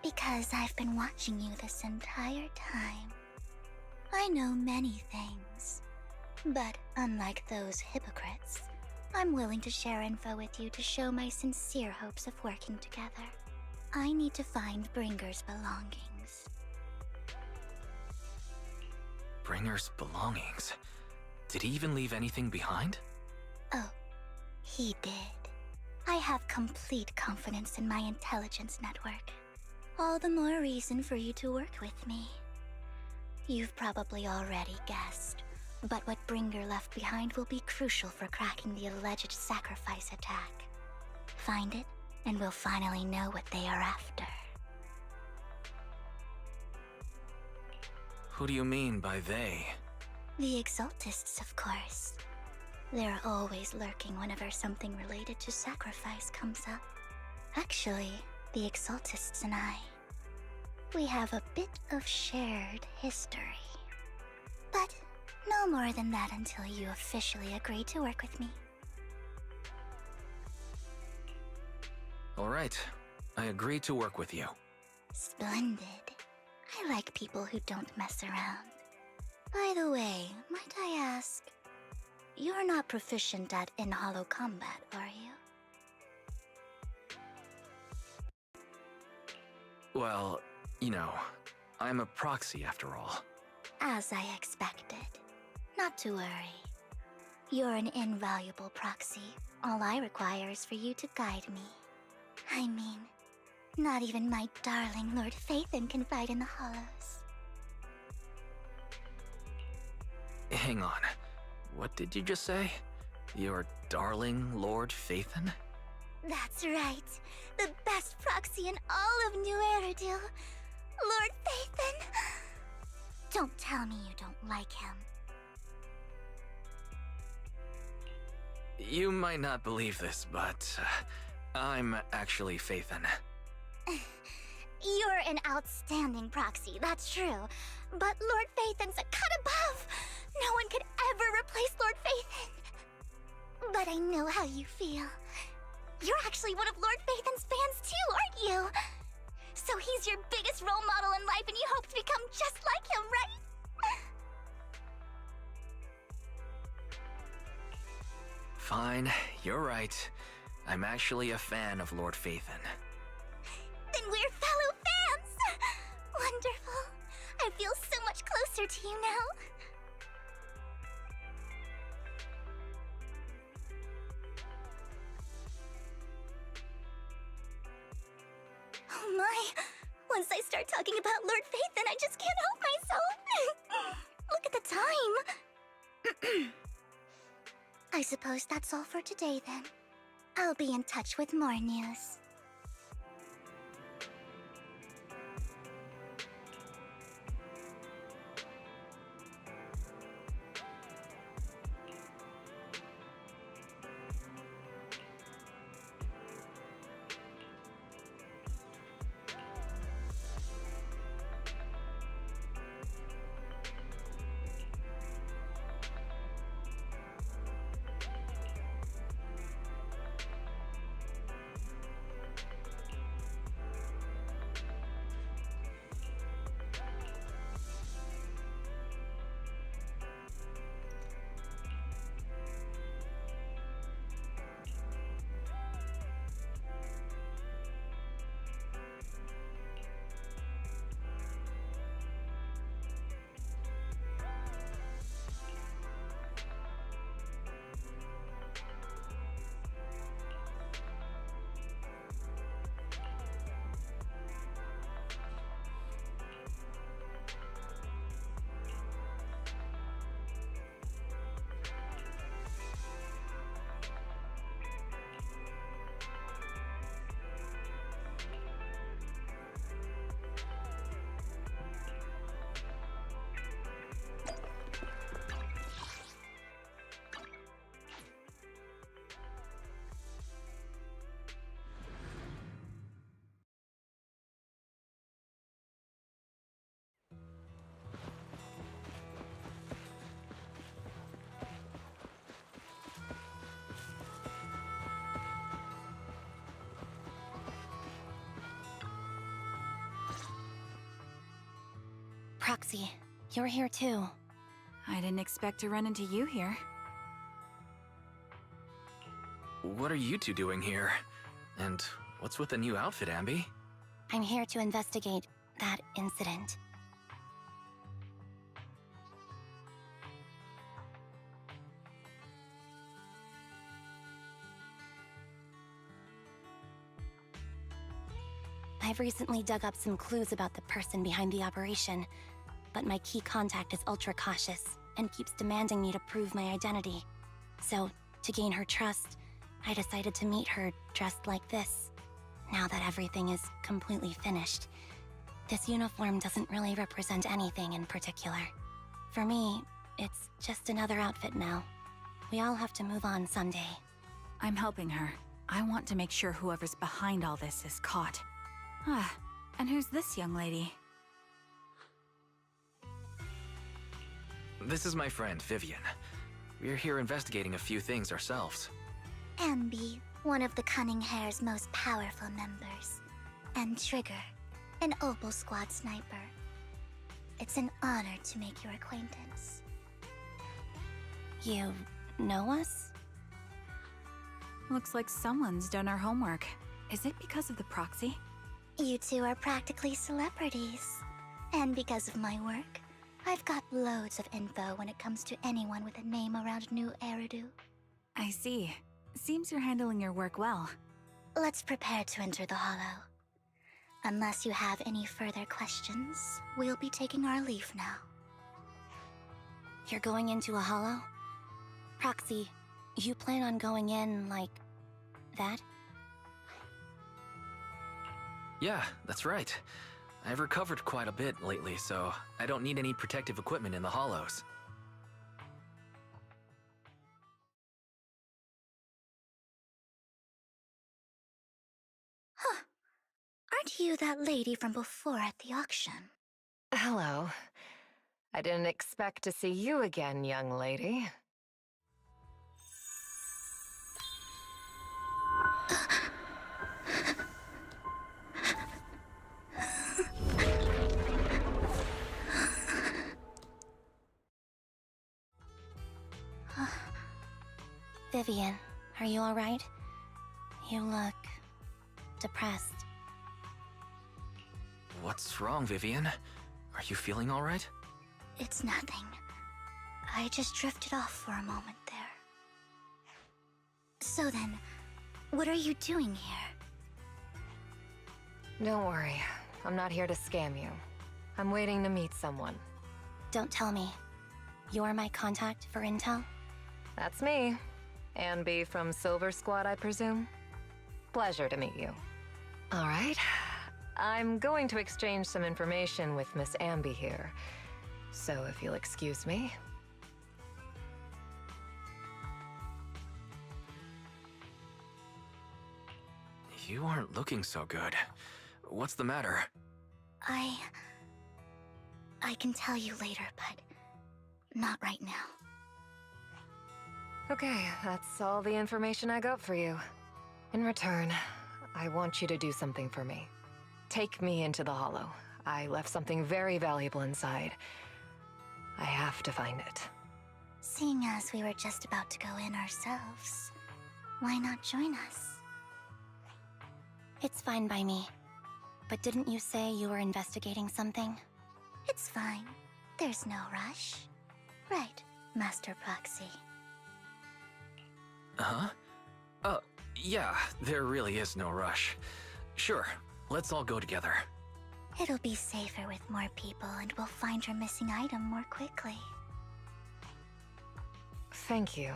Because I've been watching you this entire time. I know many things. But unlike those hypocrites, I'm willing to share info with you to show my sincere hopes of working together. I need to find Bringer's belongings. Bringer's belongings? Did he even leave anything behind? Oh, he did. I have complete confidence in my intelligence network. All the more reason for you to work with me. You've probably already guessed, but what Bringer left behind will be crucial for cracking the alleged sacrifice attack. Find it, and we'll finally know what they are after. Who do you mean by they? The Exaltists, of course. They're always lurking whenever something related to sacrifice comes up. Actually, the Exaltists and I, we have a bit of shared history. But no more than that until you officially agree to work with me. All right, I agree to work with you. Splendid. I like people who don't mess around. By the way, might I ask, you're not proficient at in-hollow combat, are you? Well, you know, I'm a proxy after all. As I expected. Not to worry. You're an invaluable proxy. All I require is for you to guide me. I mean, not even my darling Lord Phaethon can fight in the hollows. Hang on. What did you just say? Your darling Lord Phaethon? That's right. The best proxy in all of New Eridu. Lord Phaethon. Don't tell me you don't like him. You might not believe this, but I'm actually Phaethon. You're an outstanding proxy, that's true. But Lord Phaethon's a cut above. No one could ever replace Lord Phaethon. But I know how you feel. You're actually one of Lord Phaethon's fans too, aren't you? So he's your biggest role model in life and you hope to become just like him, right? Fine, you're right. I'm actually a fan of Lord Phaethon. Then we're fellow fans! Wonderful. I feel so much closer to you now. Oh my! Once I start talking about Lord Phaethon, I just can't help myself! Look at the time! I suppose that's all for today then. I'll be in touch with more news. Proxy, you're here too. I didn't expect to run into you here. What are you two doing here? And what's with the new outfit, Ambi? I'm here to investigate that incident. I've recently dug up some clues about the person behind the operation, but my key contact is ultra cautious and keeps demanding me to prove my identity. So, to gain her trust, I decided to meet her dressed like this. Now that everything is completely finished, this uniform doesn't really represent anything in particular. For me, it's just another outfit now. We all have to move on someday. I'm helping her. I want to make sure whoever's behind all this is caught. Ah, and who's this young lady? This is my friend, Vivian. We're here investigating a few things ourselves. Ambi, one of the Cunning Hair's most powerful members. And Trigger, an Opal Squad sniper. It's an honor to make your acquaintance. You know us? Looks like someone's done our homework. Is it because of the proxy? You two are practically celebrities. And because of my work, I've got loads of info when it comes to anyone with a name around New Eridu. I see. Seems you're handling your work well. Let's prepare to enter the Hollow. Unless you have any further questions, we'll be taking our leave now. You're going into a hollow? Proxy, you plan on going in like that? Yeah, that's right. I've recovered quite a bit lately, so I don't need any protective equipment in the hollows. Huh. Aren't you that lady from before at the auction? Hello. I didn't expect to see you again, young lady. Vivian, are you alright? You look depressed. What's wrong, Vivian? Are you feeling all right? It's nothing. I just drifted off for a moment there. So then, what are you doing here? Don't worry. I'm not here to scam you. I'm waiting to meet someone. Don't tell me. You're my contact for intel? That's me. Ambi from Silver Squad, I presume? Pleasure to meet you. All right. I'm going to exchange some information with Miss Ambi here. So if you'll excuse me. You aren't looking so good. What's the matter? I can tell you later, but not right now. Okay, that's all the information I got for you. In return, I want you to do something for me. Take me into the Hollow. I left something very valuable inside. I have to find it. Seeing as we were just about to go in ourselves, why not join us? It's fine by me. But didn't you say you were investigating something? It's fine. There's no rush. Right, Master Proxy. Huh? Yeah, there really is no rush. Sure, let's all go together. It'll be safer with more people and we'll find your missing item more quickly. Thank you.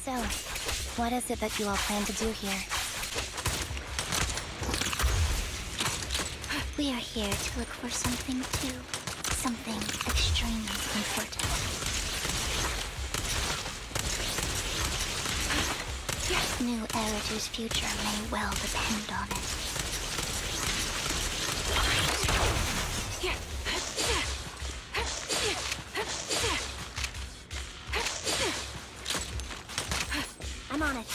So, what is it that you all plan to do here? We are here to look for something too. Something extremely important. New Eridu's future may well depend on it. I'm on it.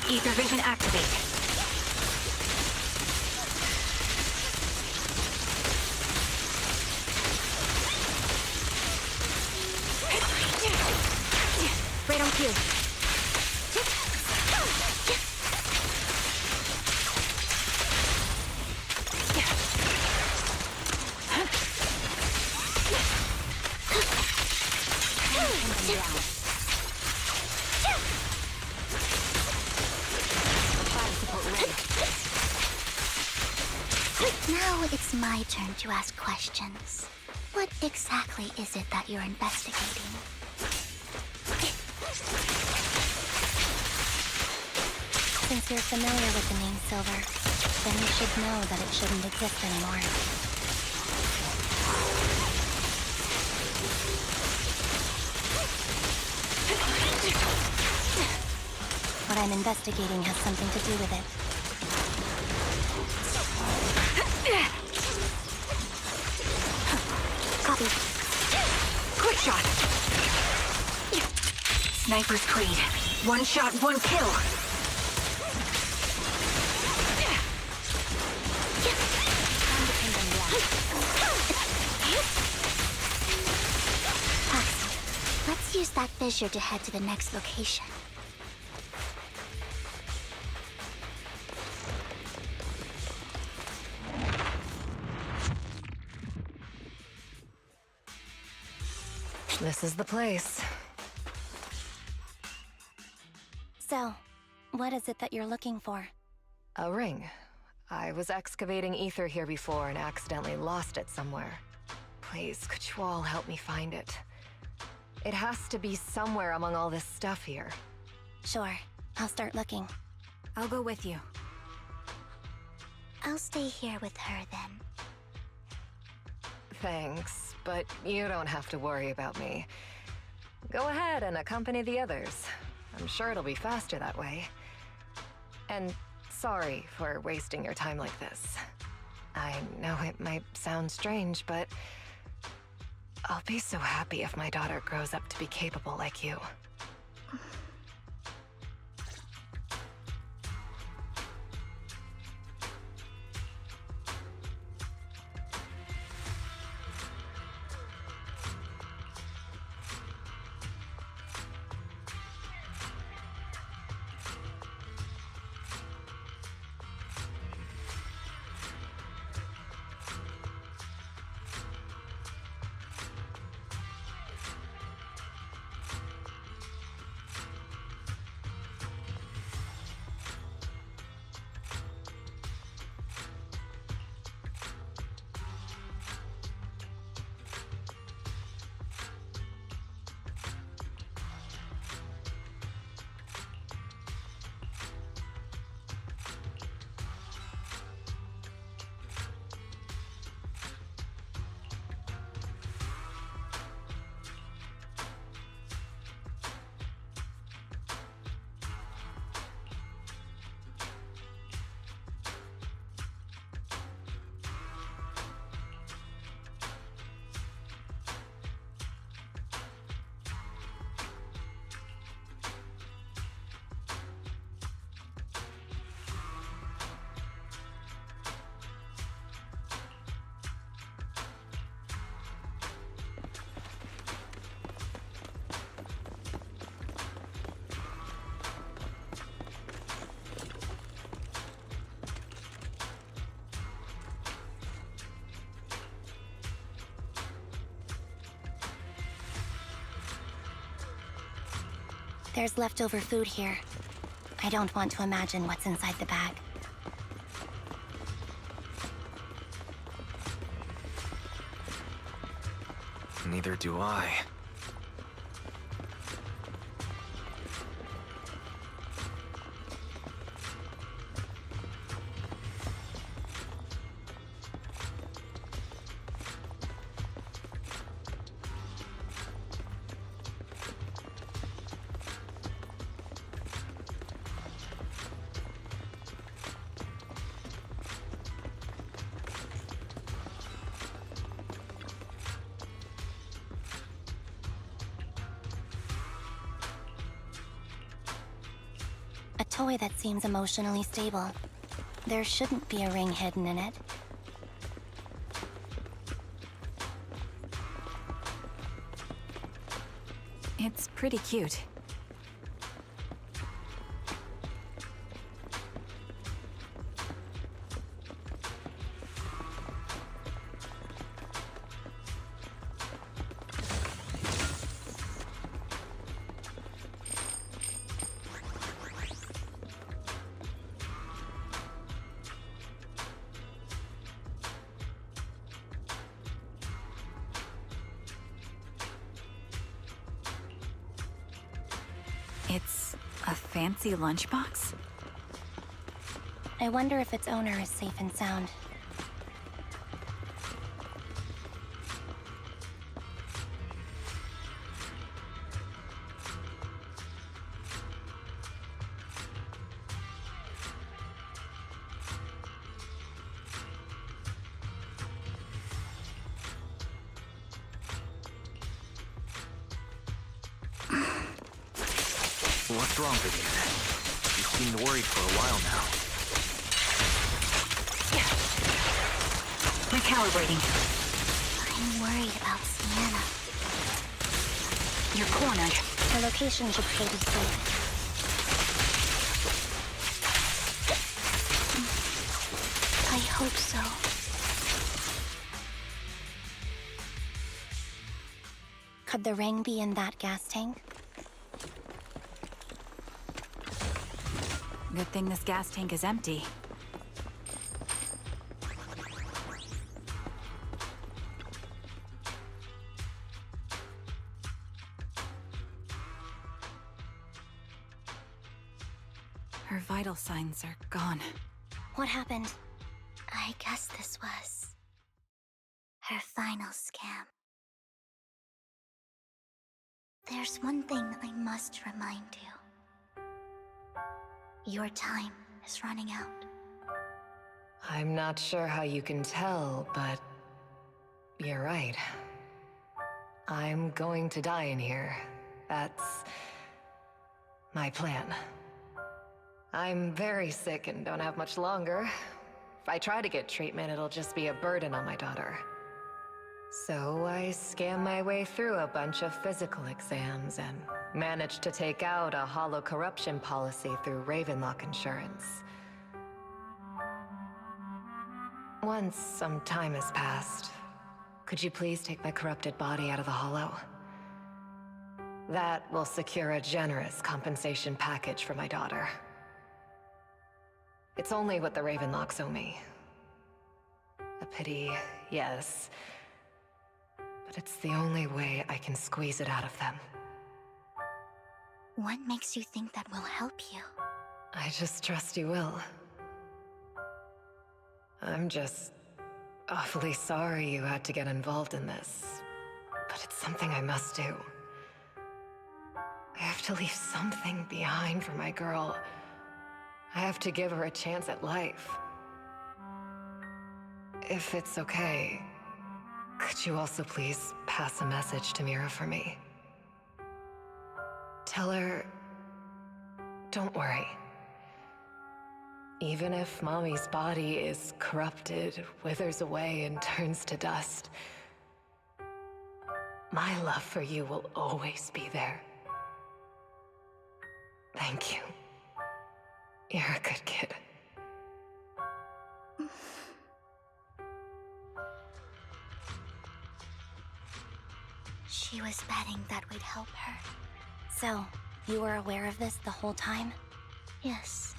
Ether vision activate. Right on cue. Now it's my turn to ask questions. What exactly is it that you're investigating? Since you're familiar with the name Silver, then you should know that it shouldn't exist anymore. What I'm investigating has something to do with it. Copy. Quick shot. Sniper's Creed. One shot, one kill. Paxton, let's use that fissure to head to the next location. This is the place. So, what is it that you're looking for? A ring. I was excavating ether here before and accidentally lost it somewhere. Please, could you all help me find it? It has to be somewhere among all this stuff here. Sure, I'll start looking. I'll go with you. I'll stay here with her then. Thanks, but you don't have to worry about me. Go ahead and accompany the others. I'm sure it'll be faster that way. And sorry for wasting your time like this. I know it might sound strange, but I'll be so happy if my daughter grows up to be capable like you. There's leftover food here. I don't want to imagine what's inside the bag. Neither do I. A toy that seems emotionally stable. There shouldn't be a ring hidden in it. It's pretty cute. It's a fancy lunchbox? I wonder if its owner is safe and sound. What's wrong, Vivian? You seemed worried for a while now. Recalibrating. I'm worried about Sienna. You're cornered. Her location should still be safe. I hope so. Could the ring be in that gas tank? Good thing this gas tank is empty. Her vital signs are gone. What happened? I guess this was her final scam. There's one thing I must remind you. Your time is running out. I'm not sure how you can tell, but you're right. I'm going to die in here. That's my plan. I'm very sick and don't have much longer. If I try to get treatment, it'll just be a burden on my daughter. So I scam my way through a bunch of physical exams and managed to take out a hollow corruption policy through Ravenlock Insurance. Once some time has passed, could you please take my corrupted body out of the hollow? That will secure a generous compensation package for my daughter. It's only what the Ravenlocks owe me. A pity, yes. But it's the only way I can squeeze it out of them. What makes you think that will help you? I just trust you will. I'm just awfully sorry you had to get involved in this. But it's something I must do. I have to leave something behind for my girl. I have to give her a chance at life. If it's okay, could you also please pass a message to Mira for me? Tell her, don't worry. Even if Mommy's body is corrupted, withers away, and turns to dust, my love for you will always be there. Thank you. You're a good kid. She was betting that we'd help her. So, You were aware of this the whole time? Yes.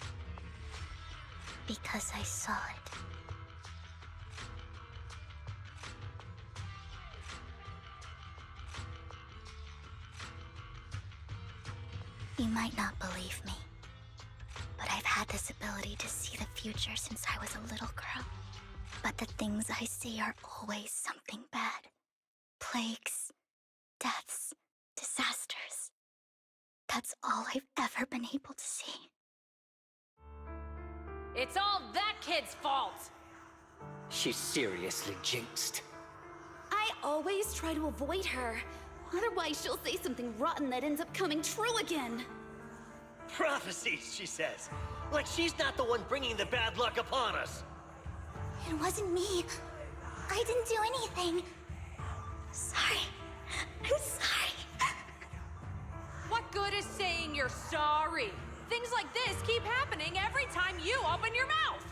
Because I saw it. You might not believe me, but I've had this ability to see the future since I was a little girl. But the things I see are always something bad. Plagues, deaths, disasters. That's all I've ever been able to see. It's all that kid's fault! She's seriously jinxed. I always try to avoid her. Otherwise, she'll say something rotten that ends up coming true again. Prophecies, she says. Like she's not the one bringing the bad luck upon us. It wasn't me. I didn't do anything. Sorry. I'm sorry. What good is saying you're sorry? Things like this keep happening every time you open your mouth!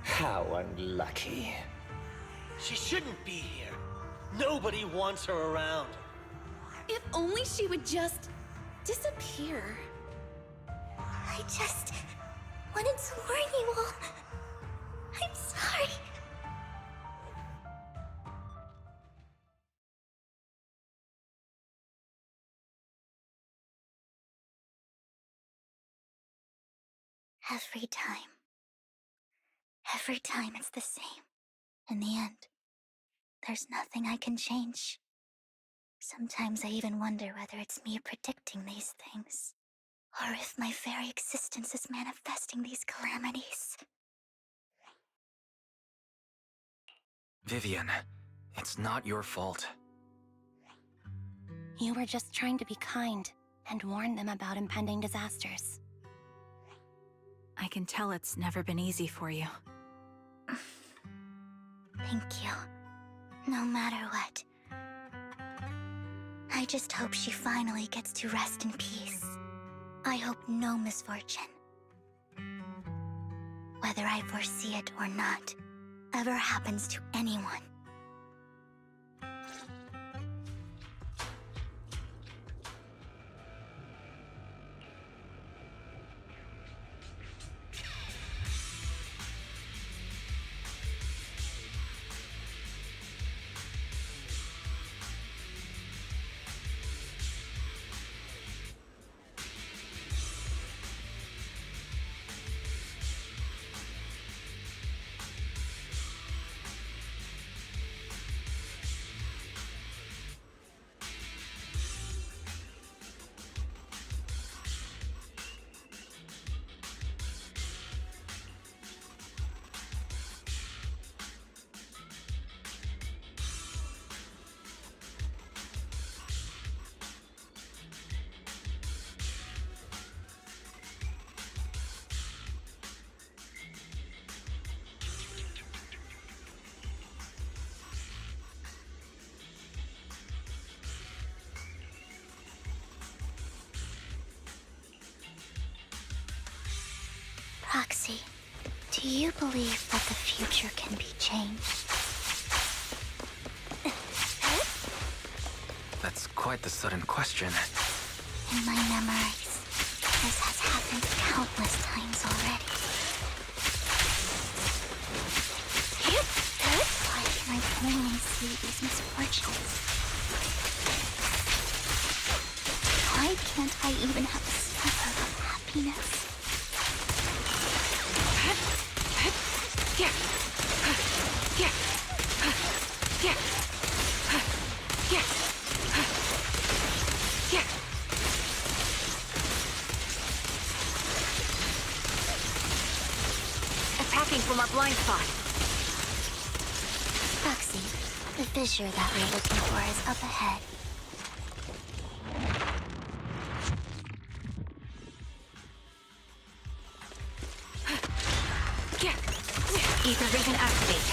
How unlucky. She shouldn't be here. Nobody wants her around. If only she would just disappear. I just wanted to warn you all. I'm sorry. Every time it's the same. In the end, there's nothing I can change. Sometimes I even wonder whether it's me predicting these things, or if my very existence is manifesting these calamities. Vivian, it's not your fault. You were just trying to be kind and warn them about impending disasters. I can tell it's never been easy for you. Thank you. No matter what. I just hope she finally gets to rest in peace. I hope no misfortune, whether I foresee it or not, ever happens to anyone. Roxy, do you believe that the future can be changed? That's quite the sudden question. In my memories, this has happened countless times already. Why can I only see these misfortunes? Why can't I even have a sliver of happiness? Attacking from our blind spot. Roxy, the fissure that we're looking for is up ahead. Ether vision activate.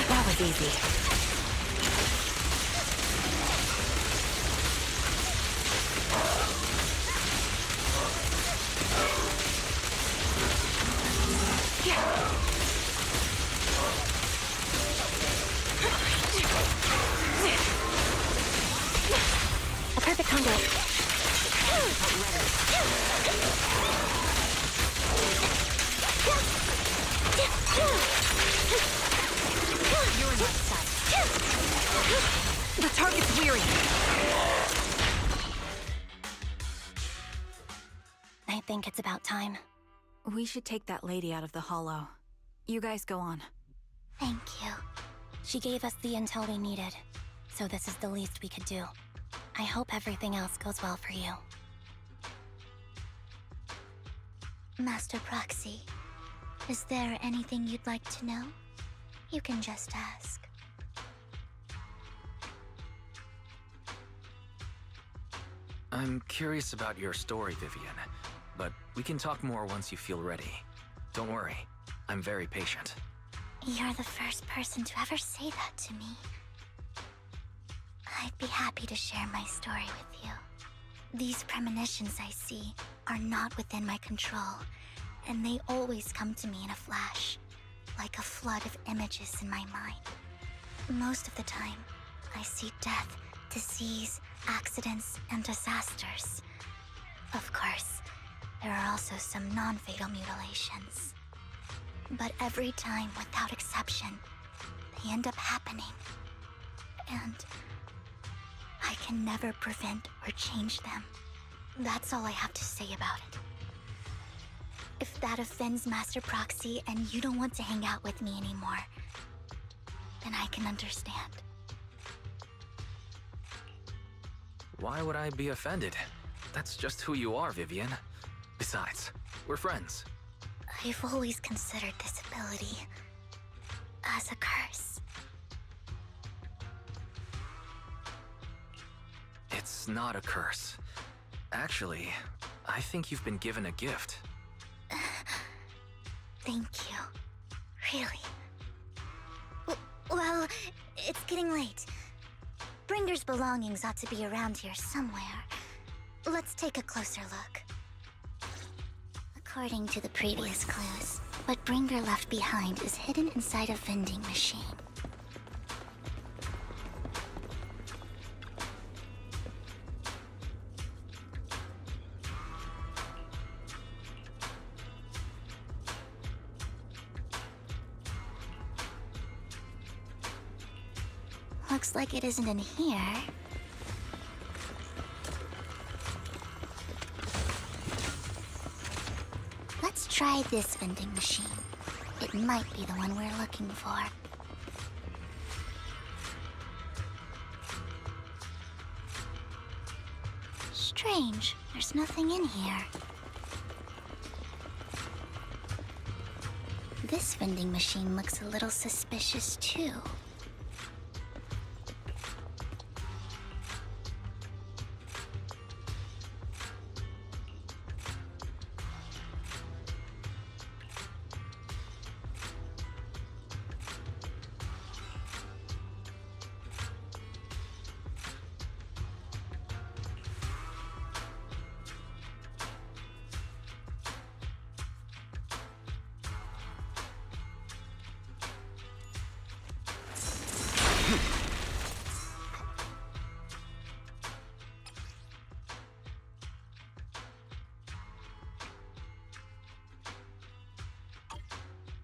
That was easy. You're in my sight. The target's weary. I think it's about time. We should take that lady out of the hollow. You guys go on. Thank you. She gave us the intel we needed, so this is the least we could do. I hope everything else goes well for you. Master Proxy, is there anything you'd like to know? You can just ask. I'm curious about your story, Vivian, but we can talk more once you feel ready. Don't worry, I'm very patient. You're the first person to ever say that to me. I'd be happy to share my story with you. These premonitions I see are not within my control, and they always come to me in a flash, like a flood of images in my mind. Most of the time, I see death, disease, accidents, and disasters. Of course, there are also some non-fatal mutilations. But every time, without exception, they end up happening. And I can never prevent or change them. That's all I have to say about it. If that offends Master Proxy and you don't want to hang out with me anymore, then I can understand. Why would I be offended? That's just who you are, Vivian. Besides, we're friends. I've always considered this ability as a curse. It's not a curse. Actually, I think you've been given a gift. Thank you. Really. Well, it's getting late. Bringer's belongings ought to be around here somewhere. Let's take a closer look. According to the previous clues, what Bringer left behind is hidden inside a vending machine. Looks like it isn't in here. Let's try this vending machine. It might be the one we're looking for. Strange, there's nothing in here. This vending machine looks a little suspicious too.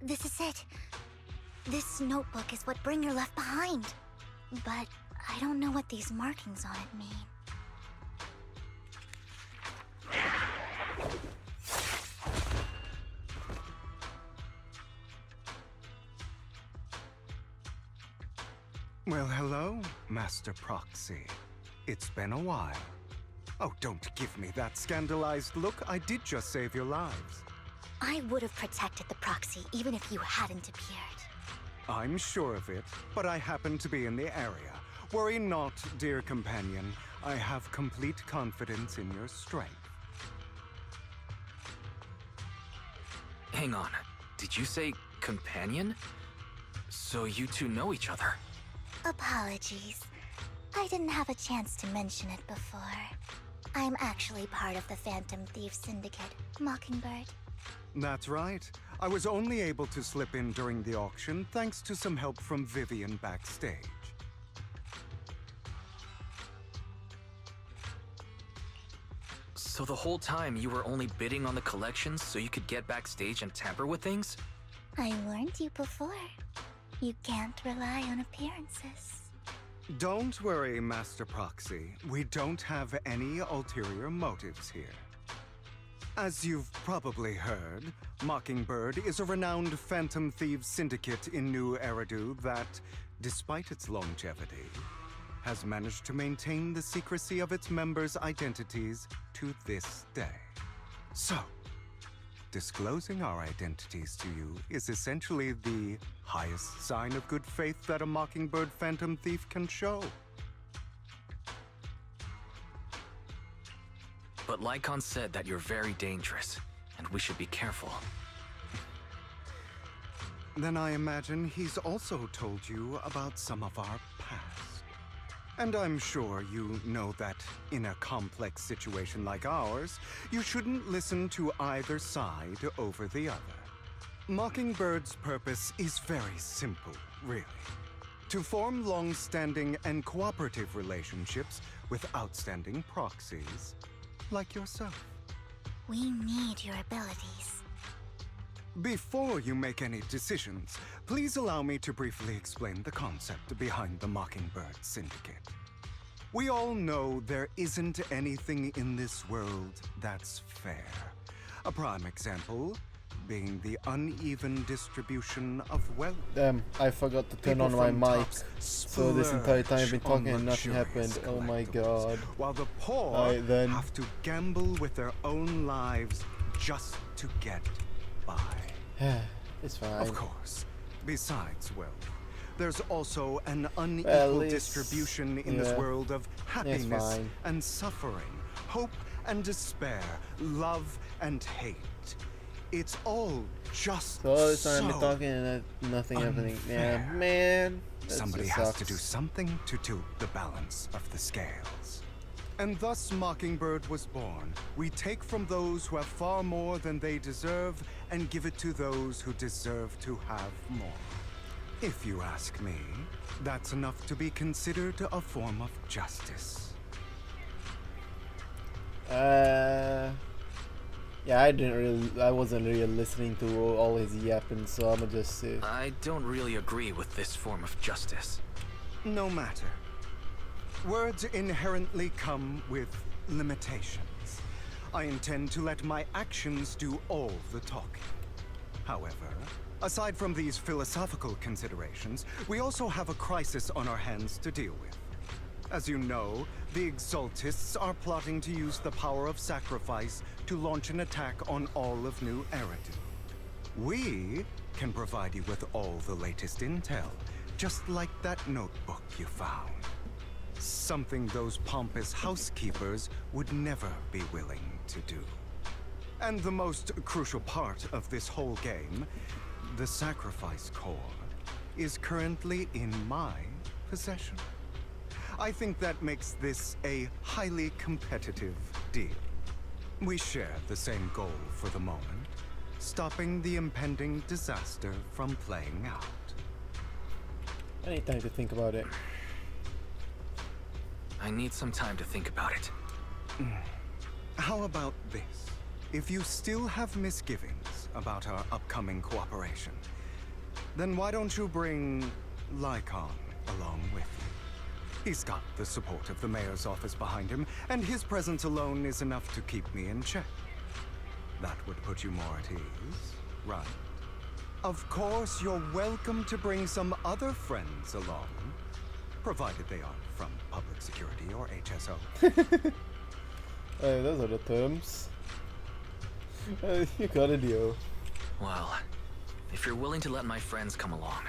This is it. This notebook is what Bringer left behind. But I don't know what these markings on it mean. Well, hello, Master Proxy. It's been a while. Oh, don't give me that scandalized look. I did just save your lives. I would have protected the Proxy even if you hadn't appeared. I'm sure of it, but I happen to be in the area. Worry not, dear companion. I have complete confidence in your strength. Hang on. Did you say companion? So you two know each other? Apologies. I didn't have a chance to mention it before. I'm actually part of the Phantom Thief Syndicate, Mockingbird. That's right. I was only able to slip in during the auction thanks to some help from Vivian backstage. So the whole time you were only bidding on the collections so you could get backstage and tamper with things? I warned you before. You can't rely on appearances. Don't worry, Master Proxy. We don't have any ulterior motives here. As you've probably heard, Mockingbird is a renowned phantom thieves syndicate in New Eridu that, despite its longevity, has managed to maintain the secrecy of its members' identities to this day. So, disclosing our identities to you is essentially the highest sign of good faith that a Mockingbird phantom thief can show. But Lycon said that you're very dangerous, and we should be careful. Then I imagine he's also told you about some of our past. And I'm sure you know that in a complex situation like ours, you shouldn't listen to either side over the other. Mockingbird's purpose is very simple, really. To form long-standing and cooperative relationships with outstanding proxies like yourself. We need your abilities. Before you make any decisions, please allow me to briefly explain the concept behind the Mockingbird Syndicate. We all know there isn't anything in this world that's fair. A prime example being the uneven distribution of wealth. Damn, I forgot to turn on my mic. So this entire time I've been talking and nothing happened. Oh my god. While the poor have to gamble with their own lives just to get by. It's fine. Of course. Besides wealth, there's also an unequal distribution in this world of happiness and suffering, hope and despair, love and hate. It's all just so all this time I've been talking and nothing happening. Yeah, man. Somebody has to do something to tilt the balance of the scales. And thus Mockingbird was born. We take from those who have far more than they deserve and give it to those who deserve to have more. If you ask me, that's enough to be considered a form of justice. Yeah, I wasn't really listening to all his yapping, so I'ma just say. I don't really agree with this form of justice. No matter. Words inherently come with limitations. I intend to let my actions do all the talking. However, aside from these philosophical considerations, we also have a crisis on our hands to deal with. As you know, the Exaltists are plotting to use the power of sacrifice to launch an attack on all of New Eridu. We can provide you with all the latest intel, just like that notebook you found. Something those pompous housekeepers would never be willing to do. And the most crucial part of this whole game, the sacrifice core, is currently in my possession. I think that makes this a highly competitive deal. We share the same goal for the moment, stopping the impending disaster from playing out. I need time to think about it. I need some time to think about it. How about this? If you still have misgivings about our upcoming cooperation, then why don't you bring Lycon along with you? He's got the support of the mayor's office behind him, and his presence alone is enough to keep me in check. That would put you more at ease, right? Of course, you're welcome to bring some other friends along, provided they aren't from public security or HSO. Those are the terms. You got it, yo. Well, if you're willing to let my friends come along,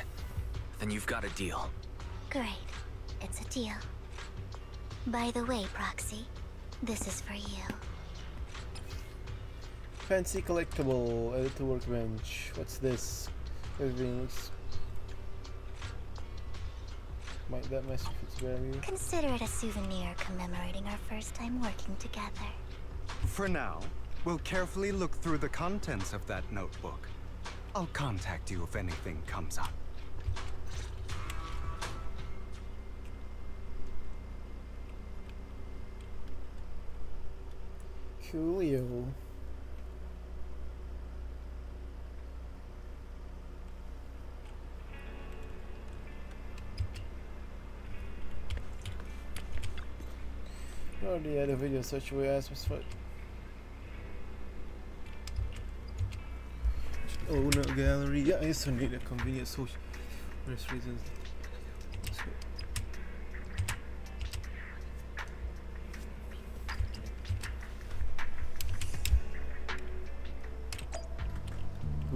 then you've got a deal. Great. It's a deal. By the way, Proxy, this is for you. Fancy collectible, editor workbench. What's this? Might that mess with its value? Consider it a souvenir commemorating our first time working together. For now, we'll carefully look through the contents of that notebook. I'll contact you if anything comes up. Coolio. Oh, the other video such a way as was fun. Oh no, gallery. Yeah, I also need a convenient social reasons.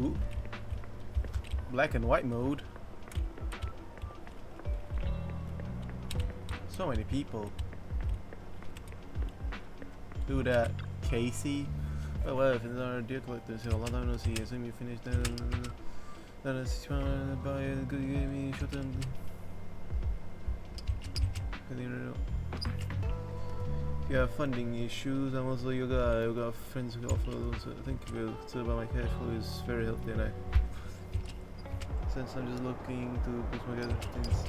Ooh. Black and white mode. So many people. Do that, Casey. Oh well, if it's our dear collectors, a lot of them see as soon as you finish then it's fine by a good game, shut them. If you have funding issues, and also you got friends who offer those. I think you will consider about my cash flow is very healthy, and since I'm just looking to boost my other things.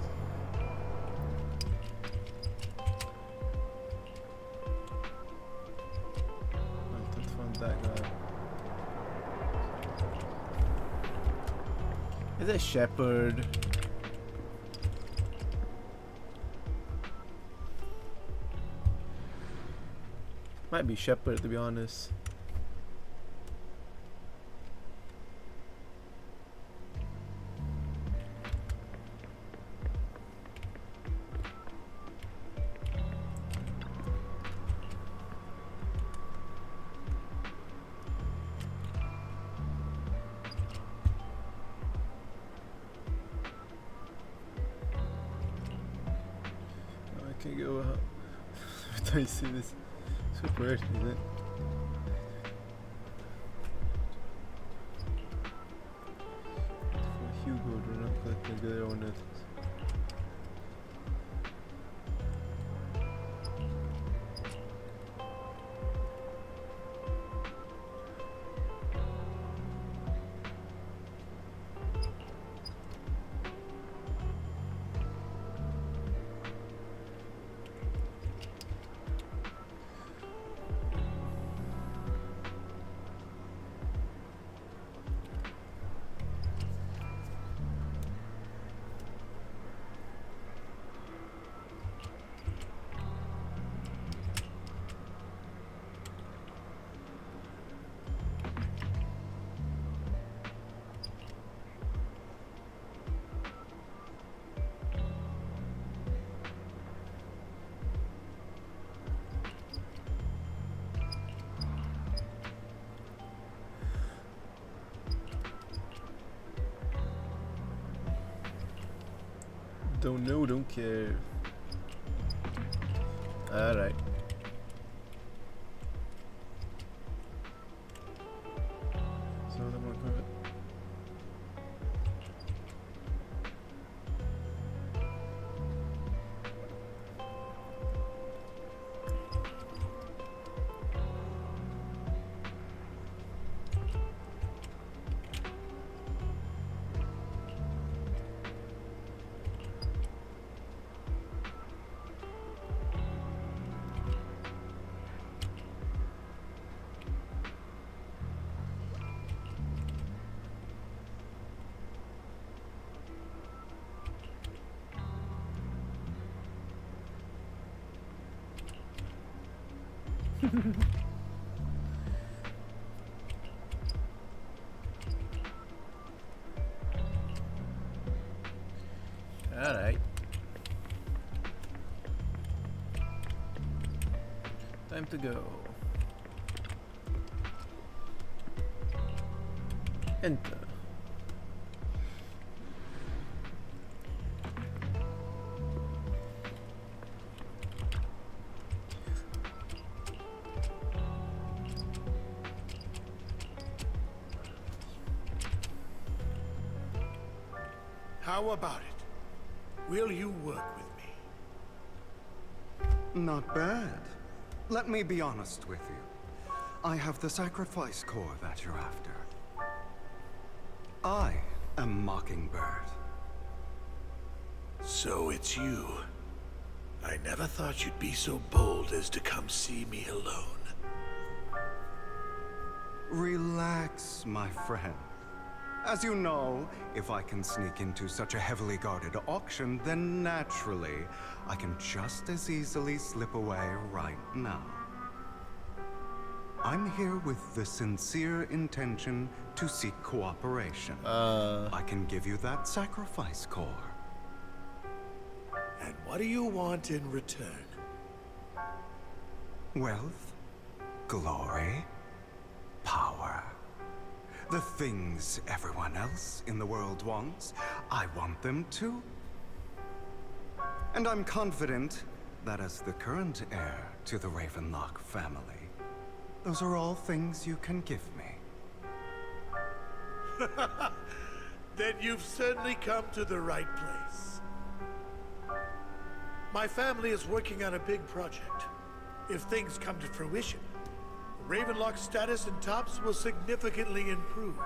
That guy. Is a shepherd. Might be shepherd, to be honest. Can go out. Every time you see this, super weird, isn't it? For Hugo, they're not collecting their own net. Don't know, don't care. Alright. So I'm gonna go ahead. Alright. Time to go. Enter. How about it? Will you work with me? Not bad. Let me be honest with you. I have the sacrifice core that you're after. I am Mockingbird. So it's you. I never thought you'd be so bold as to come see me alone. Relax, my friend. As you know, if I can sneak into such a heavily guarded auction, then naturally, I can just as easily slip away right now. I'm here with the sincere intention to seek cooperation. I can give you that sacrifice core. And what do you want in return? Wealth, glory, power. The things everyone else in the world wants, I want them too. And I'm confident that as the current heir to the Ravenlock family, those are all things you can give me. Then you've certainly come to the right place. My family is working on a big project. If things come to fruition, Ravenlock's status in Tops will significantly improve.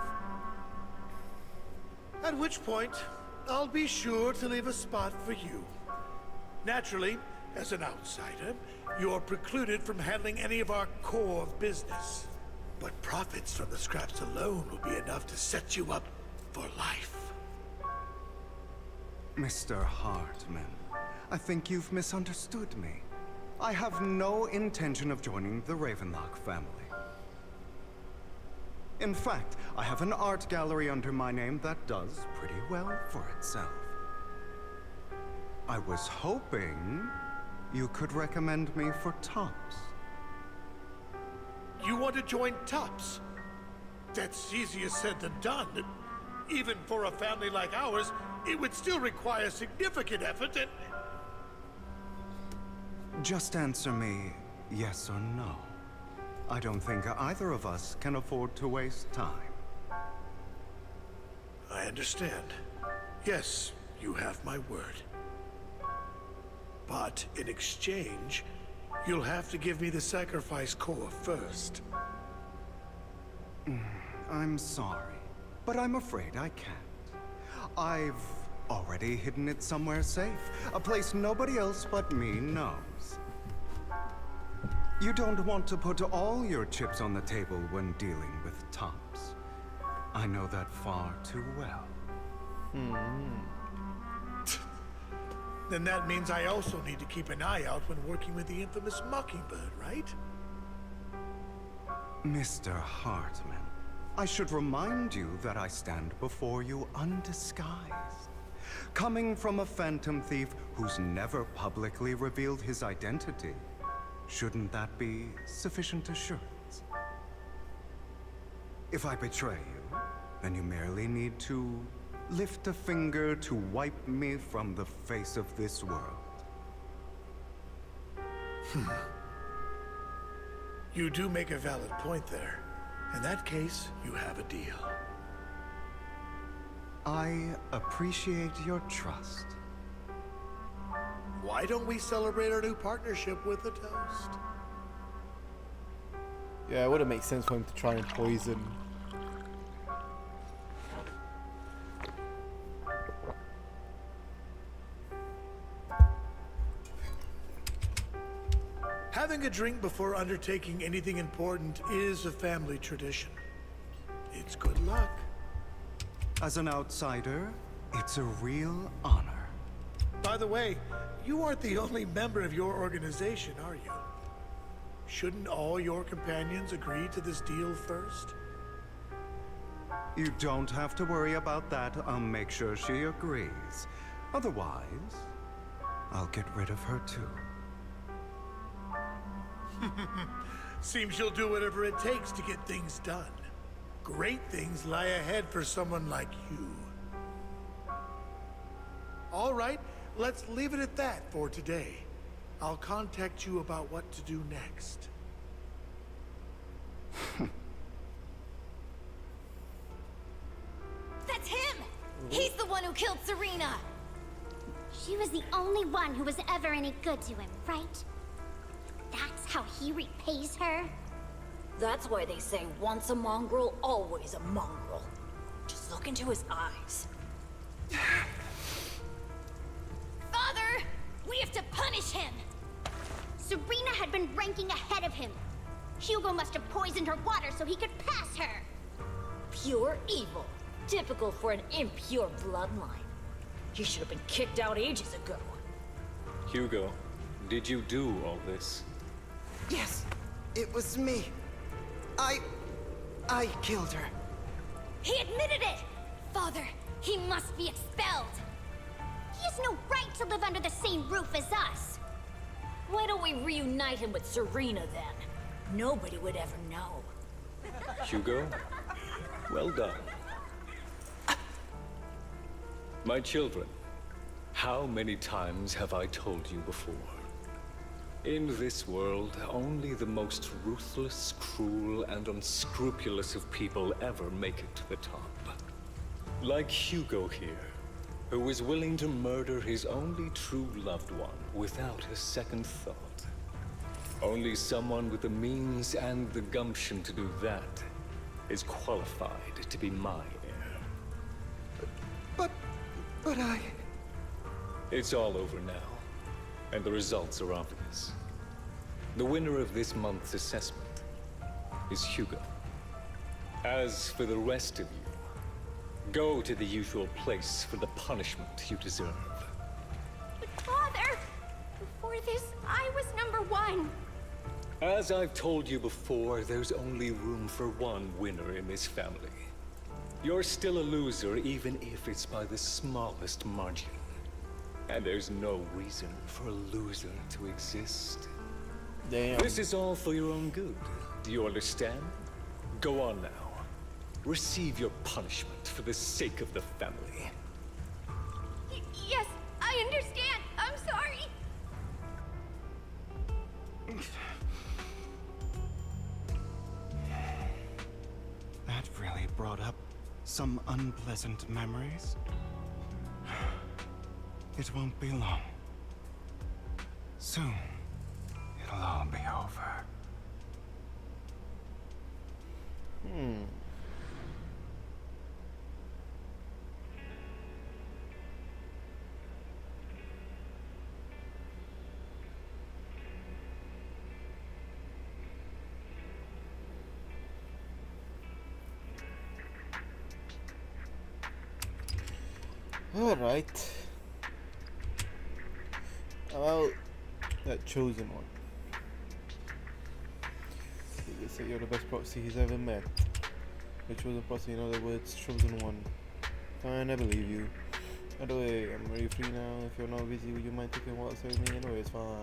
At which point, I'll be sure to leave a spot for you. Naturally, as an outsider, you're precluded from handling any of our core business. But profits from the scraps alone will be enough to set you up for life. Mr. Hartman, I think you've misunderstood me. I have no intention of joining the Ravenlock family. In fact, I have an art gallery under my name that does pretty well for itself. I was hoping you could recommend me for Tops. You want to join Tops? That's easier said than done. Even for a family like ours, it would still require significant effort and... Just answer me yes or no. I don't think either of us can afford to waste time. I understand. Yes, you have my word. But in exchange, you'll have to give me the sacrifice core first. I'm sorry, but I'm afraid I can't. I've already hidden it somewhere safe, a place nobody else but me knows. You don't want to put all your chips on the table when dealing with Tops. I know that far too well. Then that means I also need to keep an eye out when working with the infamous Mockingbird, right? Mr. Hartman, I should remind you that I stand before you undisguised. Coming from a phantom thief who's never publicly revealed his identity, shouldn't that be sufficient assurance? If I betray you, then you merely need to lift a finger to wipe me from the face of this world. You do make a valid point there. In that case, you have a deal. I appreciate your trust. Why don't we celebrate our new partnership with a toast? Yeah, it wouldn't make sense for him to try and poison. Having a drink before undertaking anything important is a family tradition. It's good luck. As an outsider, it's a real honor. By the way, you aren't the only member of your organization, are you? Shouldn't all your companions agree to this deal first? You don't have to worry about that. I'll make sure she agrees. Otherwise, I'll get rid of her too. Seems you'll do whatever it takes to get things done. Great things lie ahead for someone like you. All right, let's leave it at that for today. I'll contact you about what to do next. That's him! He's the one who killed Serena! She was the only one who was ever any good to him, right? That's how he repays her? That's why they say once a mongrel, always a mongrel. Just look into his eyes. Father! We have to punish him! Serena had been ranking ahead of him. Hugo must have poisoned her water so he could pass her. Pure evil. Typical for an impure bloodline. He should have been kicked out ages ago. Hugo, did you do all this? Yes, it was me. I killed her. He admitted it! Father, he must be expelled. He has no right to live under the same roof as us. Why don't we reunite him with Serena then? Nobody would ever know. Hugo, well done. My children, how many times have I told you before? In this world, only the most ruthless, cruel, and unscrupulous of people ever make it to the top. Like Hugo here, who was willing to murder his only true loved one without a second thought. Only someone with the means and the gumption to do that is qualified to be my heir. But I... It's all over now, and the results are obvious. The winner of this month's assessment is Hugo. As for the rest of you, go to the usual place for the punishment you deserve. But Father, before this, I was #1. As I've told you before, there's only room for one winner in this family. You're still a loser, even if it's by the smallest margin. And there's no reason for a loser to exist. Damn. This is all for your own good. Do you understand? Go on now. Receive your punishment for the sake of the family. Yes, I understand. I'm sorry. That really brought up some unpleasant memories. It won't be long. Soon, it'll all be over. Alright. Well, that chosen one. They say you're the best proxy he's ever met. The chosen proxy, in other words, chosen one. Fine, I believe you. By the way, I'm very free now. If you're not busy, would you mind taking walks with me? Anyway, it's fine.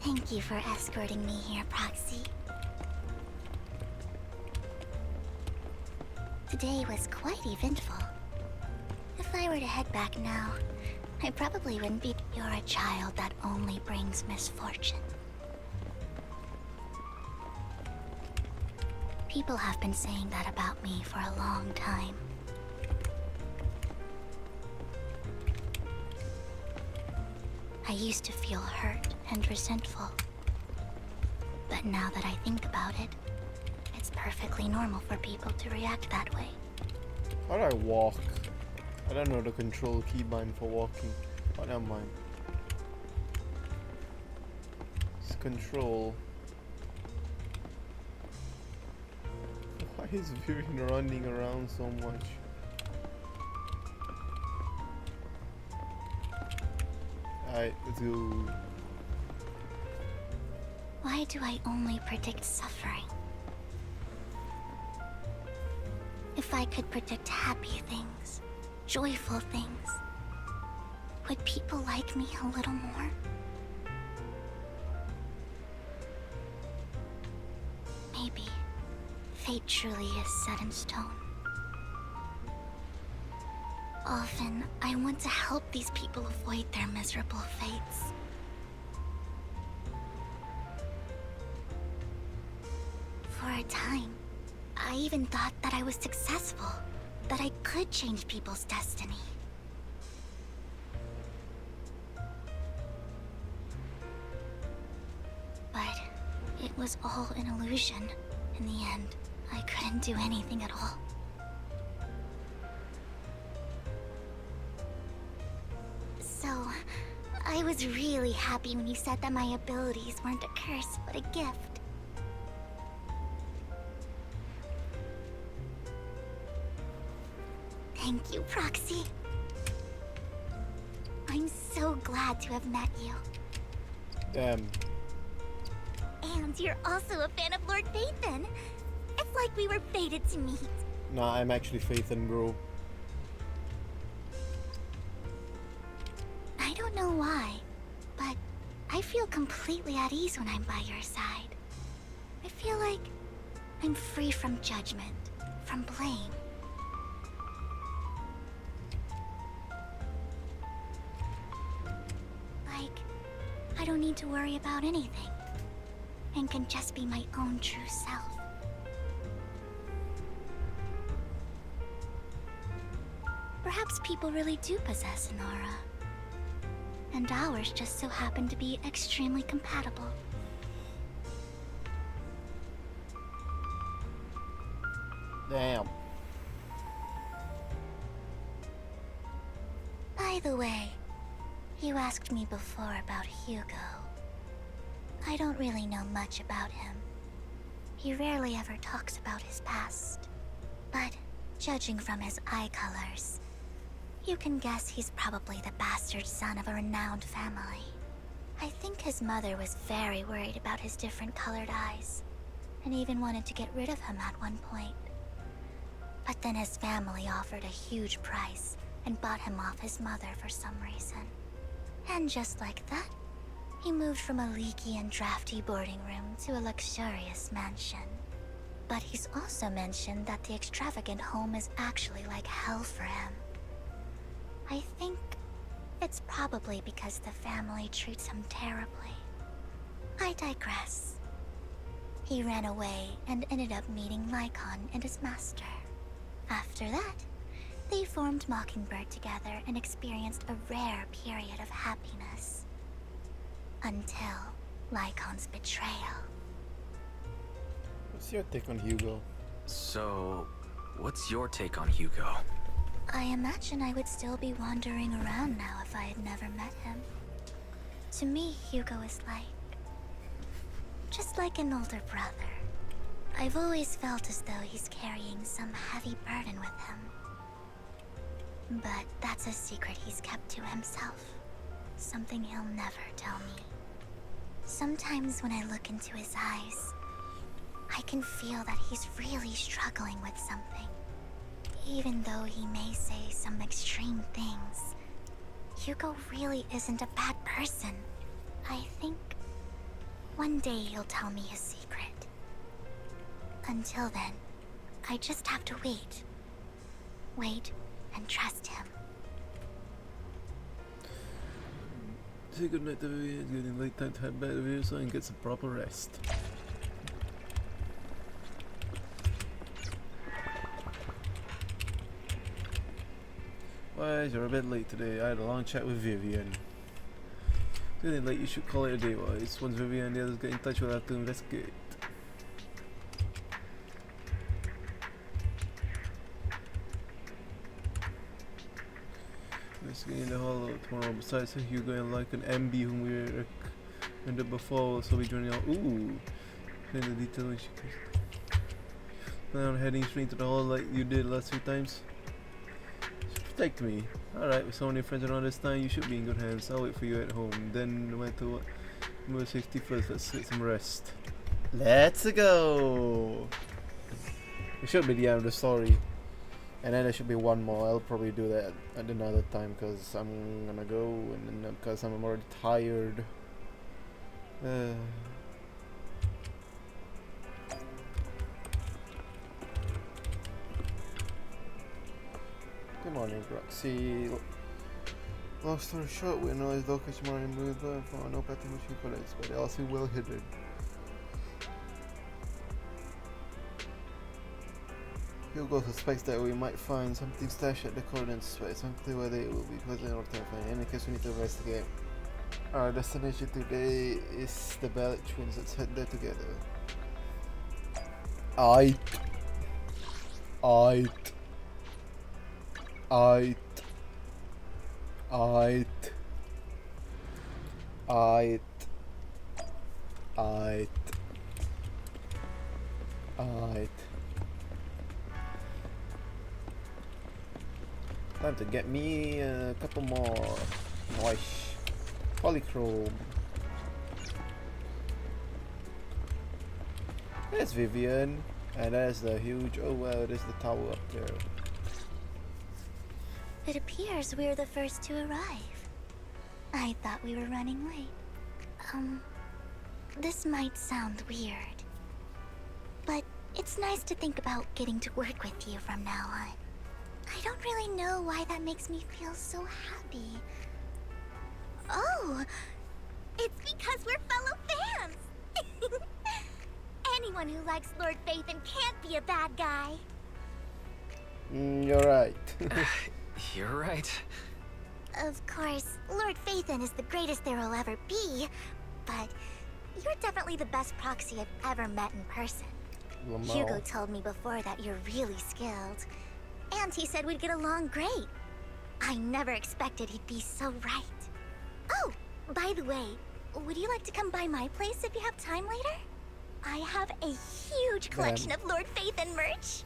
Thank you for escorting me here, Proxy. Today was quite eventful. If I were to head back now, I probably wouldn't be. You're a child that only brings misfortune. People have been saying that about me for a long time. I used to feel hurt and resentful. But now that I think about it, it's perfectly normal for people to react that way. How do I walk? I don't know the control keybind for walking. Oh, never mind. It's control. Why is Vivian running around so much? Alright, let's go. Why do I only predict suffering? If I could predict happy things, joyful things, would people like me a little more? Maybe fate truly is set in stone. Often, I want to help these people avoid their miserable fates. For a time, I even thought that I was successful, that I could change people's destiny. But it was all an illusion. In the end, I couldn't do anything at all. I was really happy when you said that my abilities weren't a curse, but a gift. Thank you, Proxy. I'm so glad to have met you. Damn. And you're also a fan of Lord Phaethon. It's like we were fated to meet. Nah, I'm actually Phaethon, bro. I don't know why, but I feel completely at ease when I'm by your side. I feel like I'm free from judgment, from blame. Like, I don't need to worry about anything, and can just be my own true self. Perhaps people really do possess an aura. And ours just so happen to be extremely compatible. Damn. By the way, you asked me before about Hugo. I don't really know much about him. He rarely ever talks about his past. But judging from his eye colors, you can guess he's probably the bastard son of a renowned family. I think his mother was very worried about his different colored eyes, and even wanted to get rid of him at one point. But then his family offered a huge price and bought him off his mother for some reason. And just like that, he moved from a leaky and drafty boarding room to a luxurious mansion. But he's also mentioned that the extravagant home is actually like hell for him. I think it's probably because the family treats him terribly. I digress. He ran away and ended up meeting Lycon and his master. After that, they formed Mockingbird together and experienced a rare period of happiness. Until Lycon's betrayal. What's your take on Hugo? So, what's your take on Hugo? I imagine I would still be wandering around now if I had never met him. To me, Hugo is just like an older brother. I've always felt as though he's carrying some heavy burden with him. But that's a secret he's kept to himself. Something he'll never tell me. Sometimes when I look into his eyes, I can feel that he's really struggling with something. Even though he may say some extreme things, Hugo really isn't a bad person. I think one day he'll tell me his secret. Until then, I just have to wait. Wait and trust him. Say goodnight to Vivian. It's getting late, time to head back to Vivian so I can get some proper rest. Wise, you're a bit late today. I had a long chat with Vivian. It's getting late, you should call it a day, Wise. Once Vivian and the others get in touch, we'll have to investigate. Investigating the hollow tomorrow. Besides Hugo and Lycon, MB, whom we recommended before, will also be joining our. Ooh! Then the detail when she comes. Plan on heading straight to the hall like you did last few times. Protect me. Alright, with so many friends around this time, you should be in good hands. I'll wait for you at home. Then, no matter what, move safety first. Let's get some rest. Let's go! It should be the end of the story. And then there should be one more. I'll probably do that at another time because I'm gonna go and then because I'm already tired. Good morning, Roxy. Long story short, we know his location morning mood, but for no better machine collects, but also well hidden. Hugo suspects that we might find something stashed at the coordinates, but it's unclear whether it will be pleasant or terrifying. In any case, we need to investigate. Our destination today is the Ballet Twins. Let's head there together. Aight. Aight. Time to get me a couple more. Nice. Polychrome. There's Vivian. And there's the huge... Oh wow, there's the tower up there. It appears we're the first to arrive. I thought we were running late. This might sound weird, but it's nice to think about getting to work with you from now on. I don't really know why that makes me feel so happy. Oh, it's because we're fellow fans! Anyone who likes Lord Phaethon can't be a bad guy. You're right. You're right. Of course, Lord Phaethon is the greatest there will ever be, but you're definitely the best proxy I've ever met in person. Lamau. Hugo told me before that you're really skilled, and he said we'd get along great. I never expected he'd be so right. Oh, by the way, would you like to come by my place if you have time later? I have a huge collection of Lord Phaethon merch.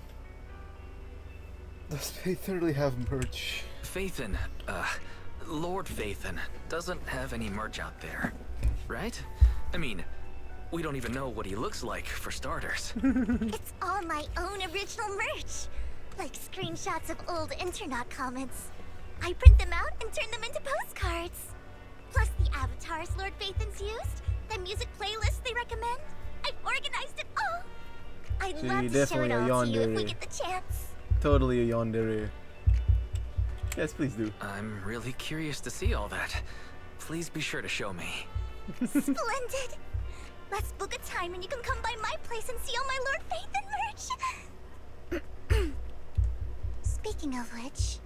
Does Phaethon really have merch? Phaethon, Lord Phaethon doesn't have any merch out there, right? I mean, we don't even know what he looks like, for starters. It's all my own original merch, like screenshots of old internet comments. I print them out and turn them into postcards. Plus the avatars Lord Phaethon's used, the music playlists they recommend. I've organized it all. I'd So love you're to show it definitely a all to you if we yandere. get the chance. Totally a yandere. Yes, please do. I'm really curious to see all that. Please be sure to show me. Splendid. Let's book a time and you can come by my place and see all my Lord Phaethon merch. Speaking of which,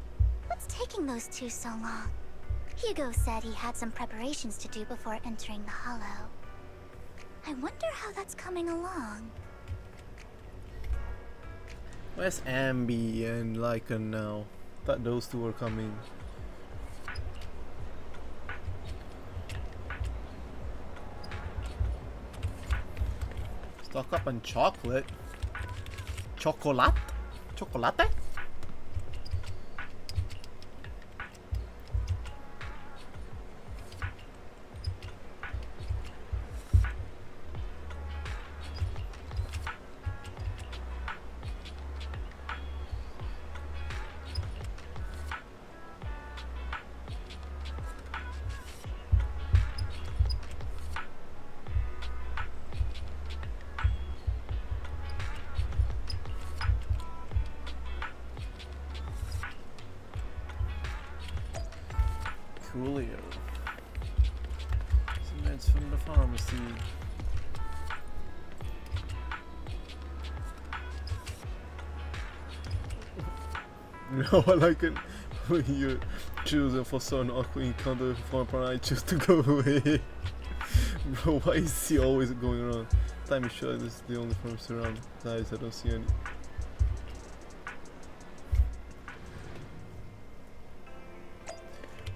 what's taking those two so long? Hugo said he had some preparations to do before entering the Hollow. I wonder how that's coming along. Where's Ambi and Lycan now? Thought those two were coming. Stock up on chocolate. Chocolate? Chocolate? Coolio. Some meds from the pharmacy. No, I like it when you're choosing for some awkward encounter for I choose to go away. Bro, why is he always going around? Time is short, this is the only pharmacy around. Guys, I don't see any.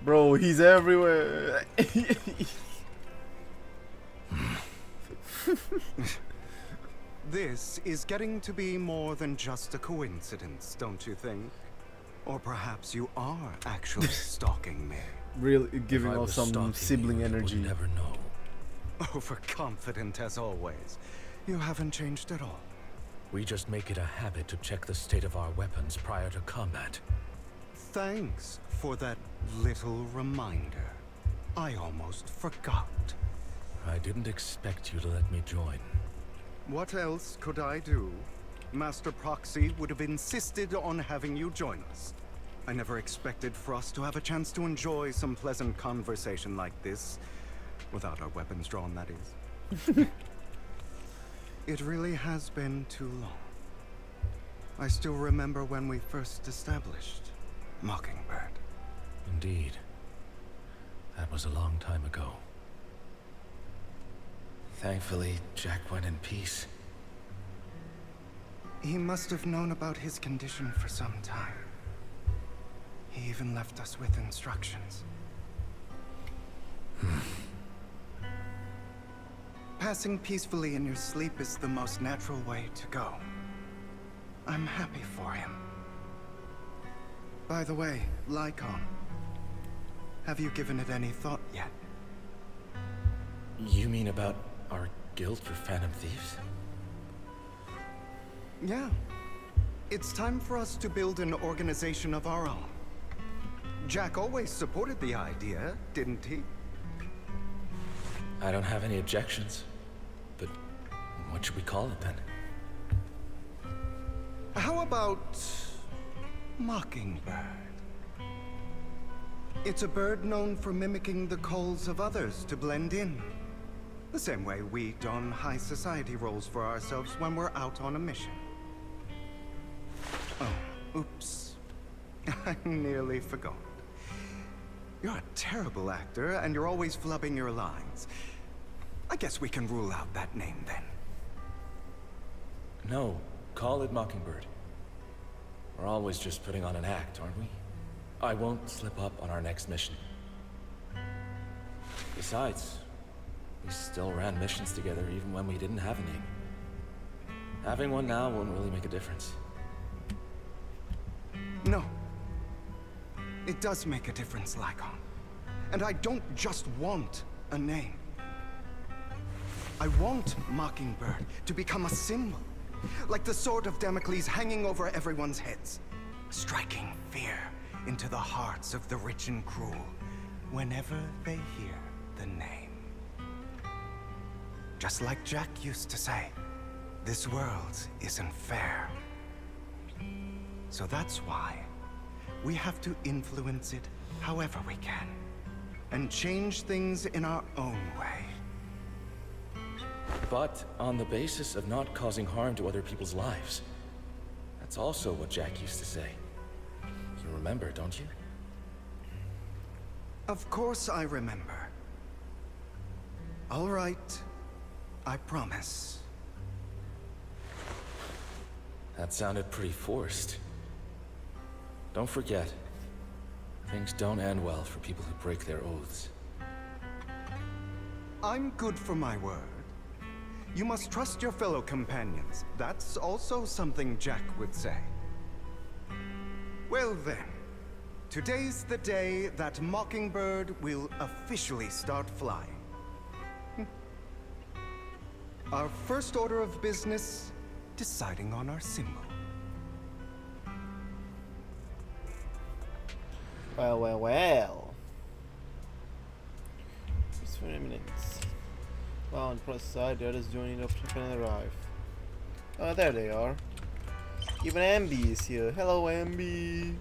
Bro, he's everywhere. This is getting to be more than just a coincidence, don't you think? Or perhaps you are actually stalking me. Really giving If I off was some stalking sibling you, you energy. would never know. Overconfident as always. You haven't changed at all. We just make it a habit to check the state of our weapons prior to combat. Thanks for that little reminder. I almost forgot. I didn't expect you to let me join. What else could I do? Master Proxy would have insisted on having you join us. I never expected for us to have a chance to enjoy some pleasant conversation like this. Without our weapons drawn, that is. It really has been too long. I still remember when we first established Mockingbird. Indeed. That was a long time ago. Thankfully, Jack went in peace. He must have known about his condition for some time. He even left us with instructions. passing peacefully in your sleep is the most natural way to go. I'm happy for him. By the way, Lycon, have you given it any thought yet? You mean about our guild for Phantom Thieves? Yeah. It's time for us to build an organization of our own. Jack always supported the idea, didn't he? I don't have any objections. But what should we call it then? How about Mockingbird? It's a bird known for mimicking the calls of others to blend in. The same way we don high society roles for ourselves when we're out on a mission. Oh, oops. I nearly forgot. You're a terrible actor, and you're always flubbing your lines. I guess we can rule out that name then. No, call it Mockingbird. We're always just putting on an act, aren't we? I won't slip up on our next mission. Besides, we still ran missions together even when we didn't have a name. Having one now won't really make a difference. No. It does make a difference, Lycon. And I don't just want a name. I want Mockingbird to become a symbol. Like the sword of Damocles hanging over everyone's heads. Striking fear into the hearts of the rich and cruel whenever they hear the name. Just like Jack used to say, this world isn't fair. So that's why we have to influence it however we can, and change things in our own way. But on the basis of not causing harm to other people's lives. That's also what Jack used to say. You remember, don't you? Of course I remember. All right, I promise. That sounded pretty forced. Don't forget, things don't end well for people who break their oaths. I'm good for my word. You must trust your fellow companions. That's also something Jack would say. Well then, today's the day that Mockingbird will officially start flying. Our first order of business, deciding on our symbol. Well. Just 20 minutes. Well, on the plus side, the others joining up to arrive. Oh, there they are. Even Ambi is here. Hello, Ambi.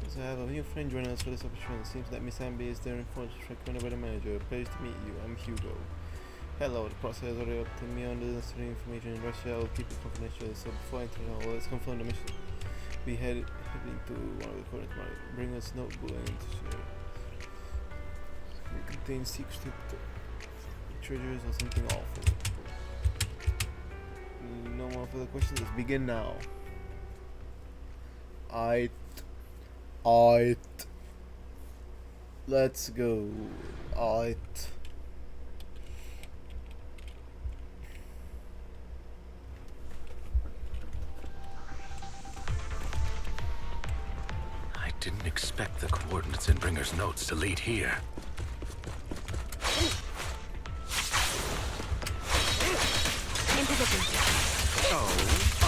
So I have a new friend joining us for this opportunity. It seems that Miss Ambi is there in front, recommended by the manager. Pleased to meet you. I'm Hugo. Hello, the process has already obtained me on the necessary information in Russia. I'll keep it confidential. So before I enter the hall, let's confirm the mission. We heading to one of the current market. Bring us notebook and to share. It contains secret treasures or something awful. No more further questions. Let's begin now. Let's go. I didn't expect the coordinates in Bringer's notes to lead here. Oh,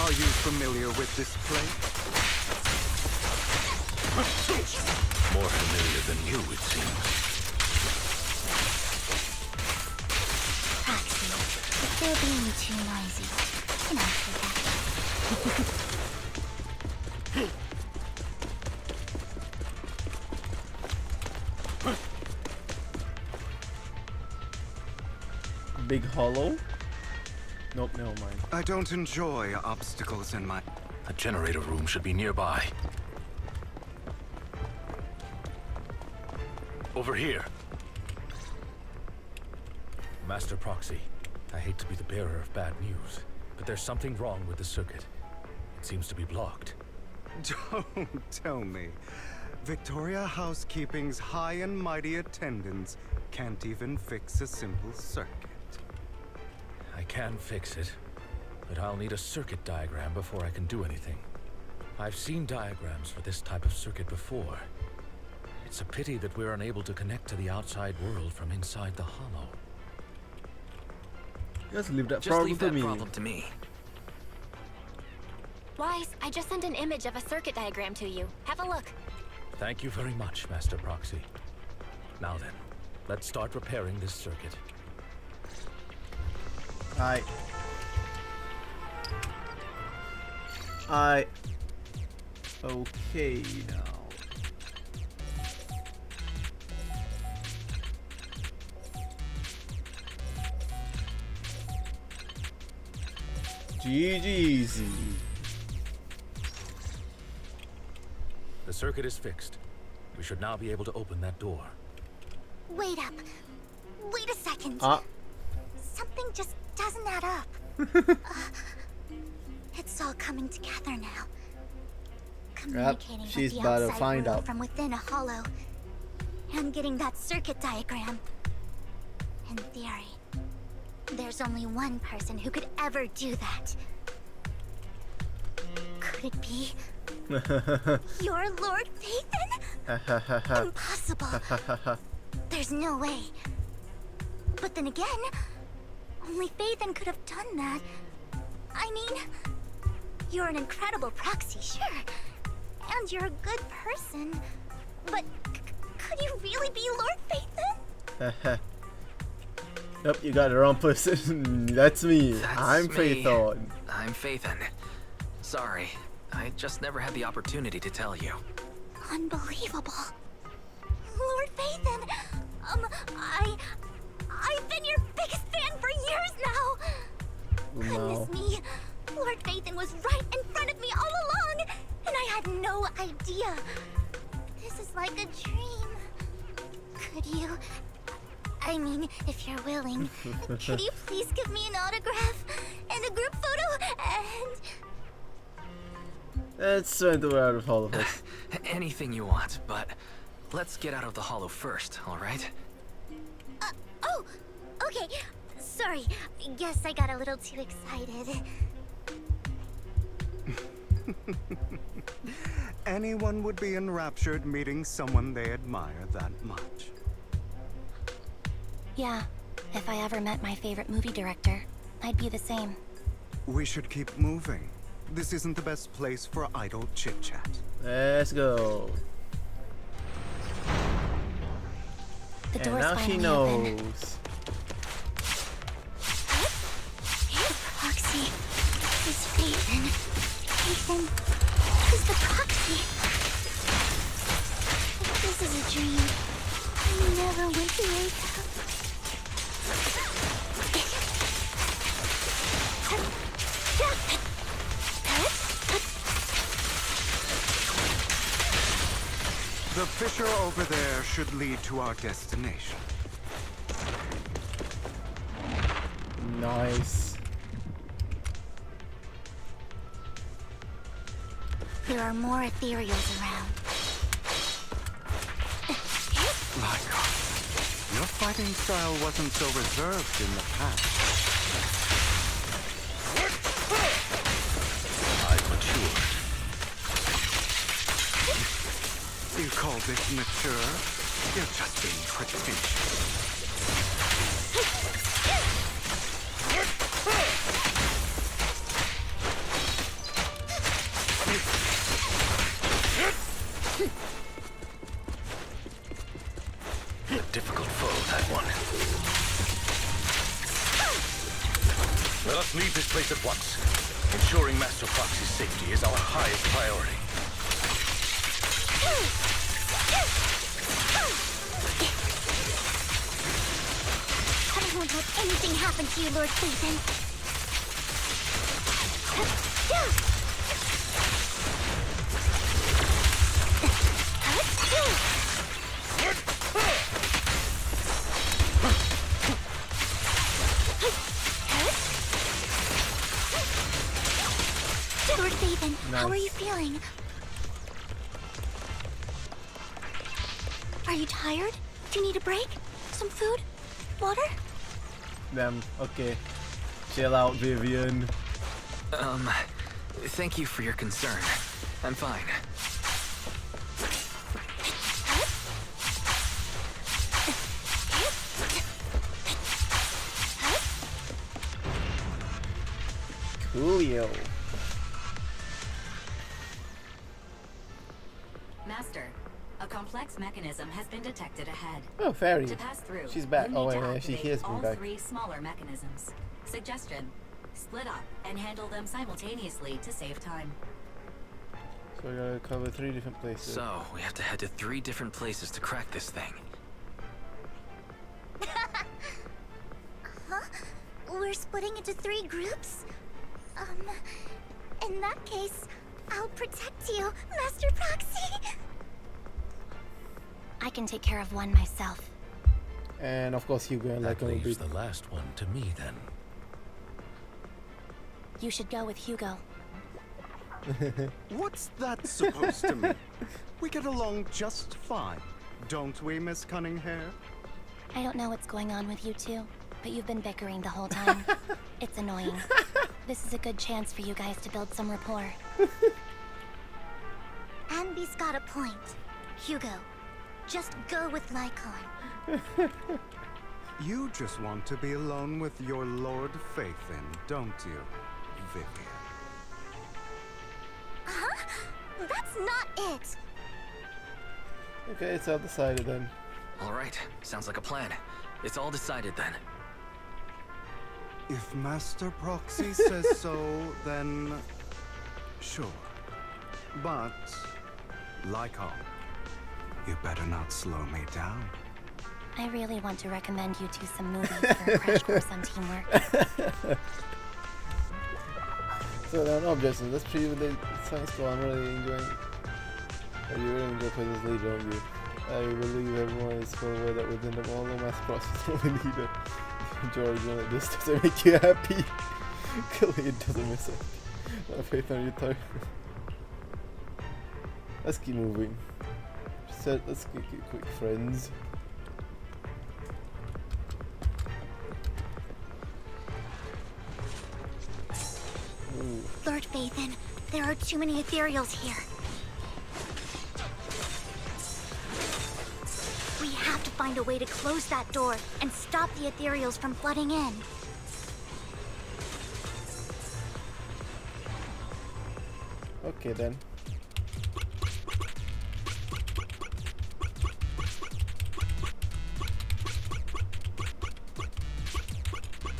are you familiar with this place? More familiar than you, it seems. Patsy, if they're being too noisy, can I take that? Big hollow? Nope, never mind. I don't enjoy obstacles in my... A generator room should be nearby. Over here. Master Proxy, I hate to be the bearer of bad news, but there's something wrong with the circuit. It seems to be blocked. Don't tell me. Victoria Housekeeping's high and mighty attendants can't even fix a simple circuit. I can fix it, but I'll need a circuit diagram before I can do anything. I've seen diagrams for this type of circuit before. It's a pity that we're unable to connect to the outside world from inside the hollow. Just leave that problem to me. Wise, I just sent an image of a circuit diagram to you. Have a look. Thank you very much, Master Proxy. Now then, let's start repairing this circuit. Okay now. GG's. The circuit is fixed. We should now be able to open that door. Wait up. Wait a second. Something just doesn't add up. It's all coming together now. Communicating she's with the about to outside find world out. from within a hollow. And getting that circuit diagram. In theory, there's only one person who could ever do that. Could it be your Lord Phaethon? Impossible. There's no way. But then again, only Phaethon could have done that. I mean, you're an incredible proxy, sure. And you're a good person. But could you really be Lord Phaethon? Nope, you got the wrong person. That's me. I'm Phaethon. I'm Phaethon. Sorry, I just never had the opportunity to tell you. Unbelievable. Lord Phaethon, I've been your biggest fan for years now. Goodness me, Lord Phaethon was right in front of me all along, and I had no idea. This is like a dream. Could you, I mean, if you're willing, could you please give me an autograph and a group photo and... Let's try to out of all of us. Anything you want, but let's get out of the hollow first, alright? Oh, okay. Sorry, guess I got a little too excited. Anyone would be enraptured meeting someone they admire that much. Yeah, if I ever met my favorite movie director, I'd be the same. We should keep moving. This isn't the best place for idle chit-chat. Let's go. The And door's now she finally open. knows. Proxy is Phaethon. Phaethon is the proxy. If this is a dream, I never went to wake up. The fissure over there should lead to our destination. Nice. There are more ethereals around. My God, your fighting style wasn't so reserved in the past. I've matured. You call this mature? You're just being pretentious. A difficult foe, that one. Let us leave this place at once. Ensuring Master Proxy's safety is our highest priority. I won't let anything happen to you, Lord Phaethon. Lord Phaethon, how are you feeling? Are you tired? Do you need a break? Some food? Water? Damn, okay. Chill out, Vivian. Thank you for your concern. I'm fine. Coolio. Master, a complex mechanism has been detected ahead. Oh, fairy. To pass through, She's back. you Oh, need wait, to yeah, she activate hears me all back. 3 smaller mechanisms. Suggestion: split up and handle them simultaneously to save time. So we gotta cover 3 different places. So, we have to head to 3 different places to crack this thing. Huh? We're splitting into 3 groups? In that case, I'll protect you, Master Proxy! I can take care of one myself. And of course Hugo and That Leka will be... leaves the last one to me then. You should go with Hugo. What's that supposed to mean? We get along just fine, don't we, Miss Cunninghair? I don't know what's going on with you two, but you've been bickering the whole time. It's annoying. This is a good chance for you guys to build some rapport. Anby's got a point. Hugo, just go with Lycon. You just want to be alone with your Lord Faithin, don't you, Vivian? Huh? That's not it! Okay, it's all decided then. Alright, sounds like a plan. It's all decided then. If Master Proxy says so, then sure. But, Lycon, you better not slow me down. I really want to recommend you two some movies for a crash course on teamwork. So then, obviously, let's preview the science school. I'm really enjoying. You really enjoy playing this leader, don't you? I believe everyone is well aware that within them all, the mass process of a leader. George, like this doesn't make you happy. Clearly, it doesn't miss it. My faith on your time. Let's keep moving. Let's keep quick, friends. Ooh. Lord Faithin, there are too many ethereals here. We have to find a way to close that door and stop the ethereals from flooding in. Okay then.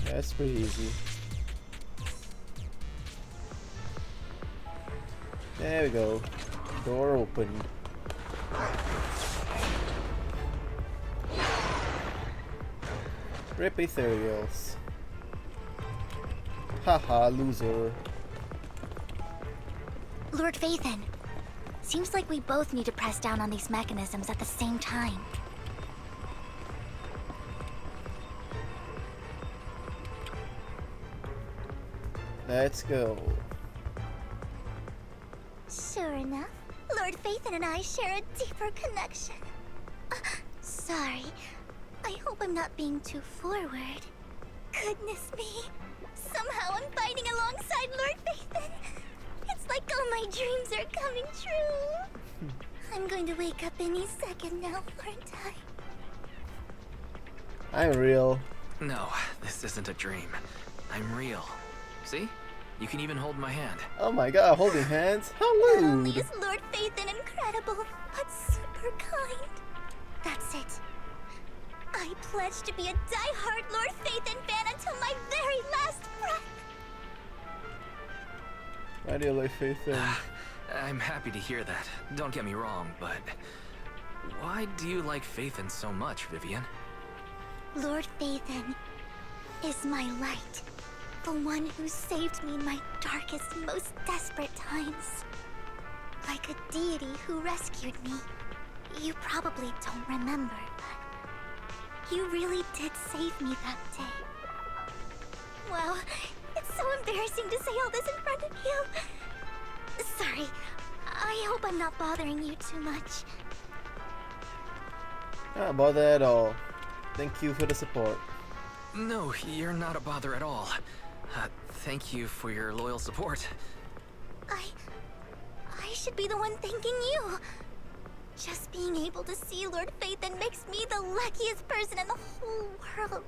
That's pretty easy. There we go. Door opened. Rip ethereals. Haha, loser. Lord Faithin, seems like we both need to press down on these mechanisms at the same time. Let's go. Sure enough, Lord Faithin and I share a deeper connection. Sorry, I hope I'm not being too forward. Goodness me, somehow I'm fighting alongside Lord Faithin. It's like all my dreams are coming true. I'm going to wake up any second now, aren't I? I'm real. No, this isn't a dream. I'm real. See? You can even hold my hand. Oh my god, holding hands? How Not only rude! is Lord Faithin incredible, but super kind. That's it. I pledge to be a die-hard Lord Faithin fan until my very last breath. Why do you like faith in? I'm happy to hear that. Don't get me wrong, but why do you like Faithin so much, Vivian? Lord Faithin is my light. The one who saved me in my darkest, most desperate times. Like a deity who rescued me. You probably don't remember, but you really did save me that day. Wow, it's so embarrassing to say all this in front of you. Sorry, I hope I'm not bothering you too much. Not bother at all. Thank you for the support. No, you're not a bother at all. Thank you for your loyal support. I should be the one thanking you. Just being able to see Lord Phaethon makes me the luckiest person in the whole world.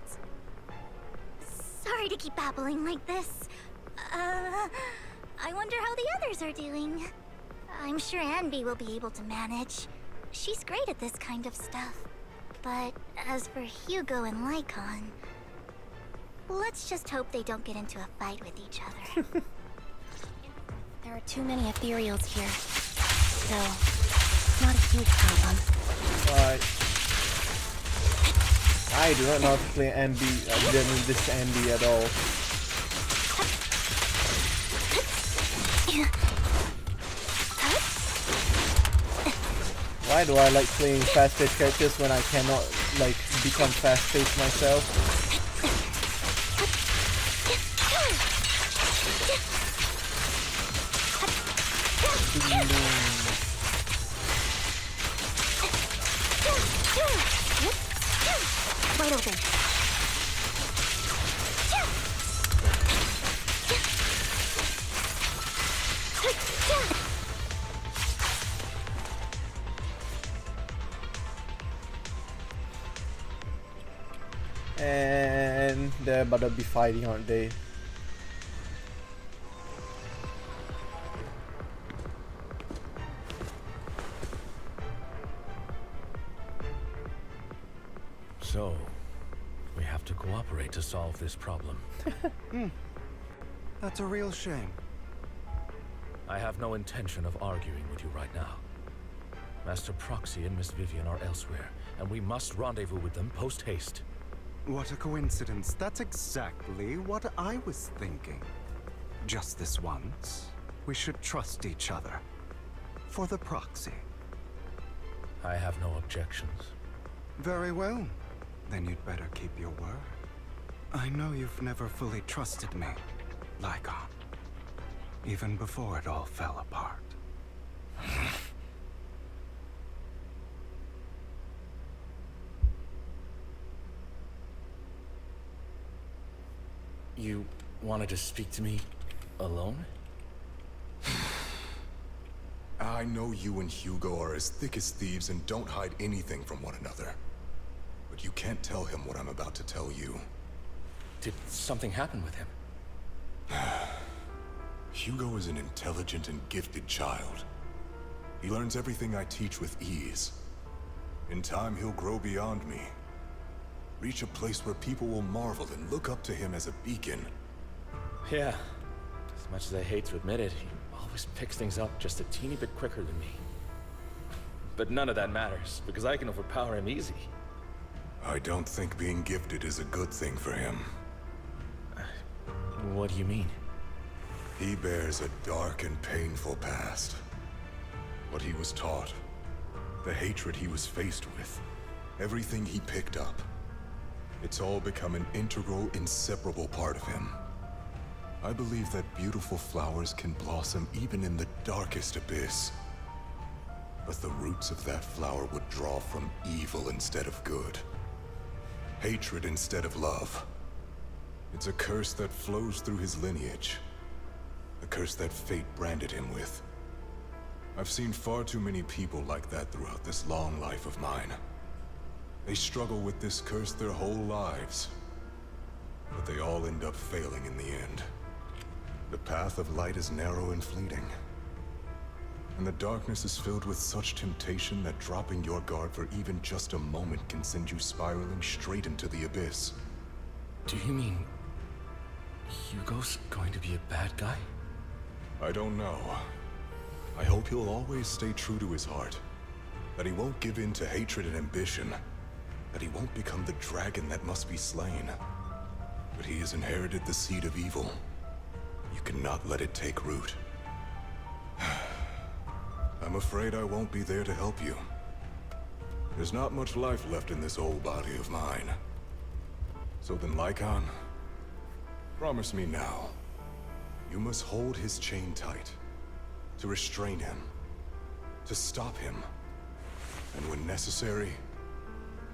Sorry to keep babbling like this. I wonder how the others are doing. I'm sure Anby will be able to manage. She's great at this kind of stuff. But as for Hugo and Lycon, let's just hope they don't get into a fight with each other. There are too many ethereals here, so it's not a huge problem. Alright. I do not know how to play Anby. I didn't mean this Anby at all. Why do I like playing fast-paced characters when I cannot like become fast-paced myself? Wide open. And they're about to be fighting, aren't they? So, we have to cooperate to solve this problem. That's a real shame. I have no intention of arguing with you right now. Master Proxy and Miss Vivian are elsewhere, and we must rendezvous with them post-haste. What a coincidence. That's exactly what I was thinking. Just this once, we should trust each other. For the Proxy. I have no objections. Very well. Then you'd better keep your word. I know you've never fully trusted me, Lycon. Even before it all fell apart. You wanted to speak to me alone? I know you and Hugo are as thick as thieves and don't hide anything from one another. But you can't tell him what I'm about to tell you. Did something happen with him? Hugo is an intelligent and gifted child. He learns everything I teach with ease. In time, he'll grow beyond me. Reach a place where people will marvel and look up to him as a beacon. Yeah. As much as I hate to admit it, he always picks things up just a teeny bit quicker than me. But none of that matters, because I can overpower him easy. I don't think being gifted is a good thing for him. What do you mean? He bears a dark and painful past. What he was taught, the hatred he was faced with, everything he picked up. It's all become an integral, inseparable part of him. I believe that beautiful flowers can blossom even in the darkest abyss. But the roots of that flower would draw from evil instead of good. Hatred instead of love. It's a curse that flows through his lineage. A curse that fate branded him with. I've seen far too many people like that throughout this long life of mine. They struggle with this curse their whole lives. But they all end up failing in the end. The path of light is narrow and fleeting. And the darkness is filled with such temptation that dropping your guard for even just a moment can send you spiraling straight into the abyss. Do you mean Hugo's going to be a bad guy? I don't know. I hope he'll always stay true to his heart. That he won't give in to hatred and ambition. That he won't become the dragon that must be slain. But he has inherited the seed of evil. You cannot let it take root. I'm afraid I won't be there to help you. There's not much life left in this old body of mine. So then, Lycon, promise me now. You must hold his chain tight. To restrain him. To stop him. And when necessary,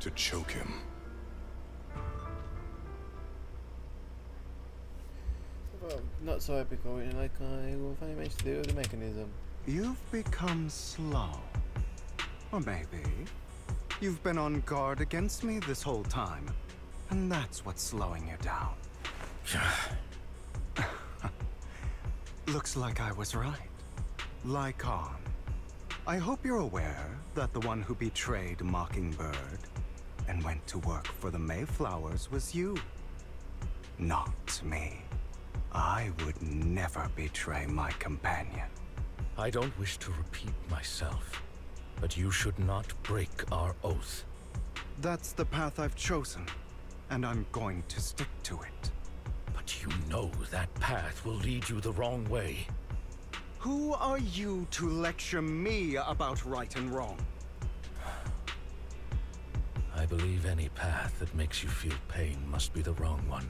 to choke him. Well, not so epic, like I will finally manage to do the mechanism. You've become slow. Or maybe you've been on guard against me this whole time, and that's what's slowing you down. Looks like I was right. Lycon. I hope you're aware that the one who betrayed Mockingbird and went to work for the Mayflowers was you. Not me. I would never betray my companion. I don't wish to repeat myself, but you should not break our oath. That's the path I've chosen, and I'm going to stick to it. But you know that path will lead you the wrong way. Who are you to lecture me about right and wrong? I believe any path that makes you feel pain must be the wrong one.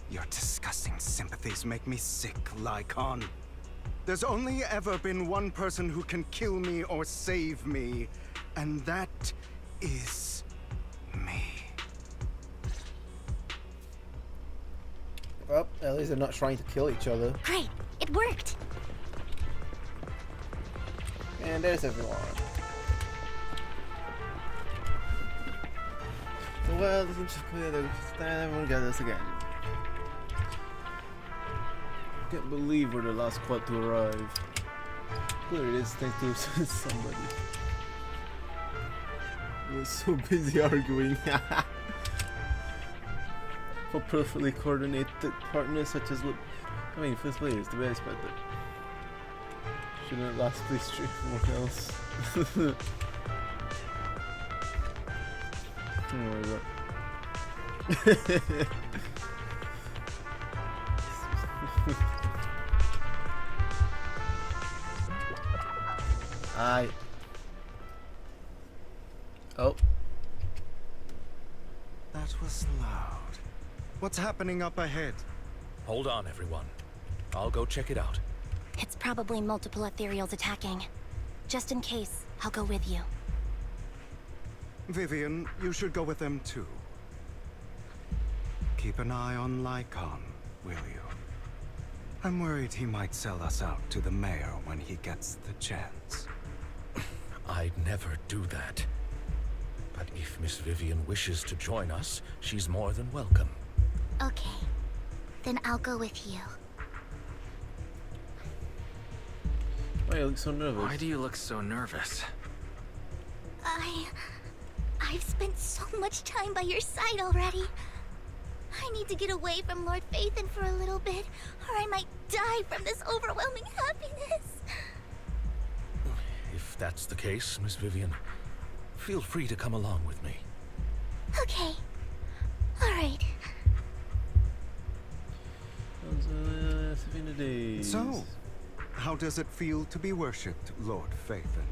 Your disgusting sympathies make me sick, Lycon. There's only ever been one person who can kill me or save me, and that is me. Well, at least they're not trying to kill each other. Great, it worked. And there's everyone. Well, it seems clear that we'll get this again. Can't believe we're the last squad to arrive. Clearly it is thanks to somebody. We're so busy arguing. For perfectly coordinated partners such as I mean, first place is the best, but shouldn't last place trick for what else. Oh my god. Oh. That was loud. What's happening up ahead? Hold on, everyone. I'll go check it out. It's probably multiple ethereals attacking. Just in case, I'll go with you. Vivian, you should go with them too. Keep an eye on Lycon, will you? I'm worried he might sell us out to the mayor when he gets the chance. I'd never do that. But if Miss Vivian wishes to join us, she's more than welcome. Okay, then I'll go with you. Why you look so nervous? Why do you look so nervous? I've spent so much time by your side already. I need to get away from Lord Phaethon for a little bit, or I might die from this overwhelming happiness. If that's the case, Miss Vivian, feel free to come along with me. Okay. Alright. So, how does it feel to be worshipped, Lord Phaethon?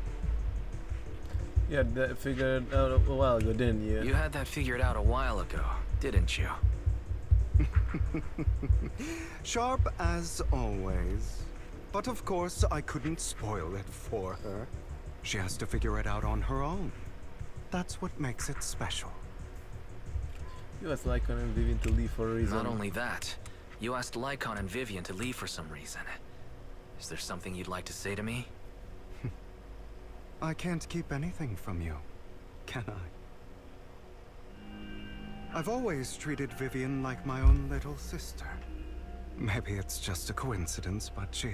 You had that figured out a while ago, didn't you? You had that figured out a while ago, didn't you? Sharp as always. But of course, I couldn't spoil it for her. She has to figure it out on her own. That's what makes it special. You asked Lycon and Vivian to leave for a reason. Not only that, you asked Lycon and Vivian to leave for some reason. Is there something you'd like to say to me? I can't keep anything from you, can I? I've always treated Vivian like my own little sister. Maybe it's just a coincidence, but she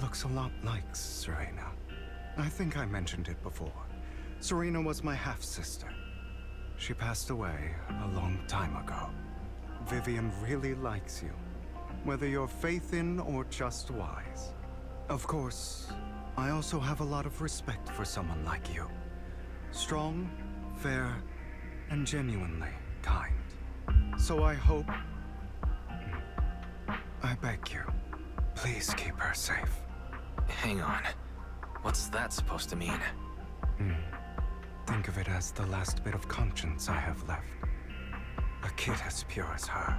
looks a lot like Serena. I think I mentioned it before. Serena was my half-sister. She passed away a long time ago. Vivian really likes you, whether you're Phaethon or just wise. Of course, I also have a lot of respect for someone like you. Strong, fair, and genuinely kind. So I hope... I beg you, please keep her safe. Hang on. What's that supposed to mean? Think of it as the last bit of conscience I have left. A kid as pure as her.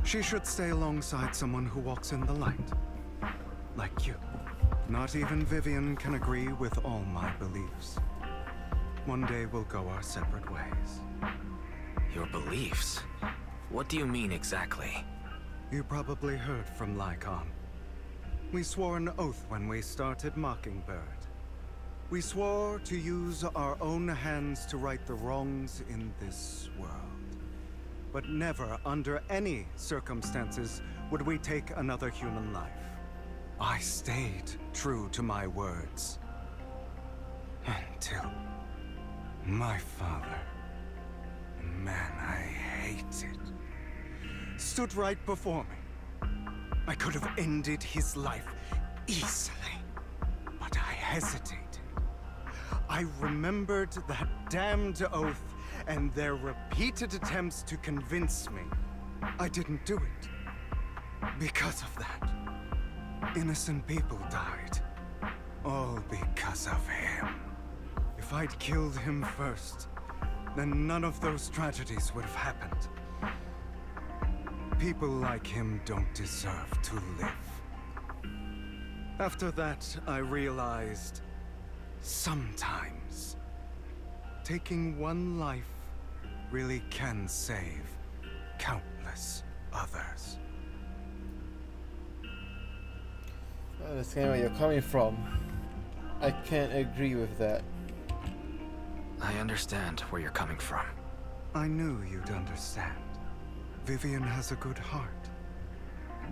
She should stay alongside someone who walks in the light. Like you. Not even Vivian can agree with all my beliefs. one day we'll go our separate ways. Your beliefs? What do you mean exactly? You probably heard from Lycon. We swore an oath when we started Mockingbird. We swore to use our own hands to right the wrongs in this world. But never, under any circumstances, would we take another human life. I stayed true to my words. Until my father, a man I hated, stood right before me. I could have ended his life easily, but I hesitated. I remembered that damned oath and their repeated attempts to convince me I didn't do it. Because of that, innocent people died. All because of him. If I'd killed him first, then none of those tragedies would have happened. People like him don't deserve to live. After that, I realized sometimes taking one life really can save countless others. I understand where you're coming from. I can't agree with that. I understand where you're coming from. I knew you'd understand. Vivian has a good heart.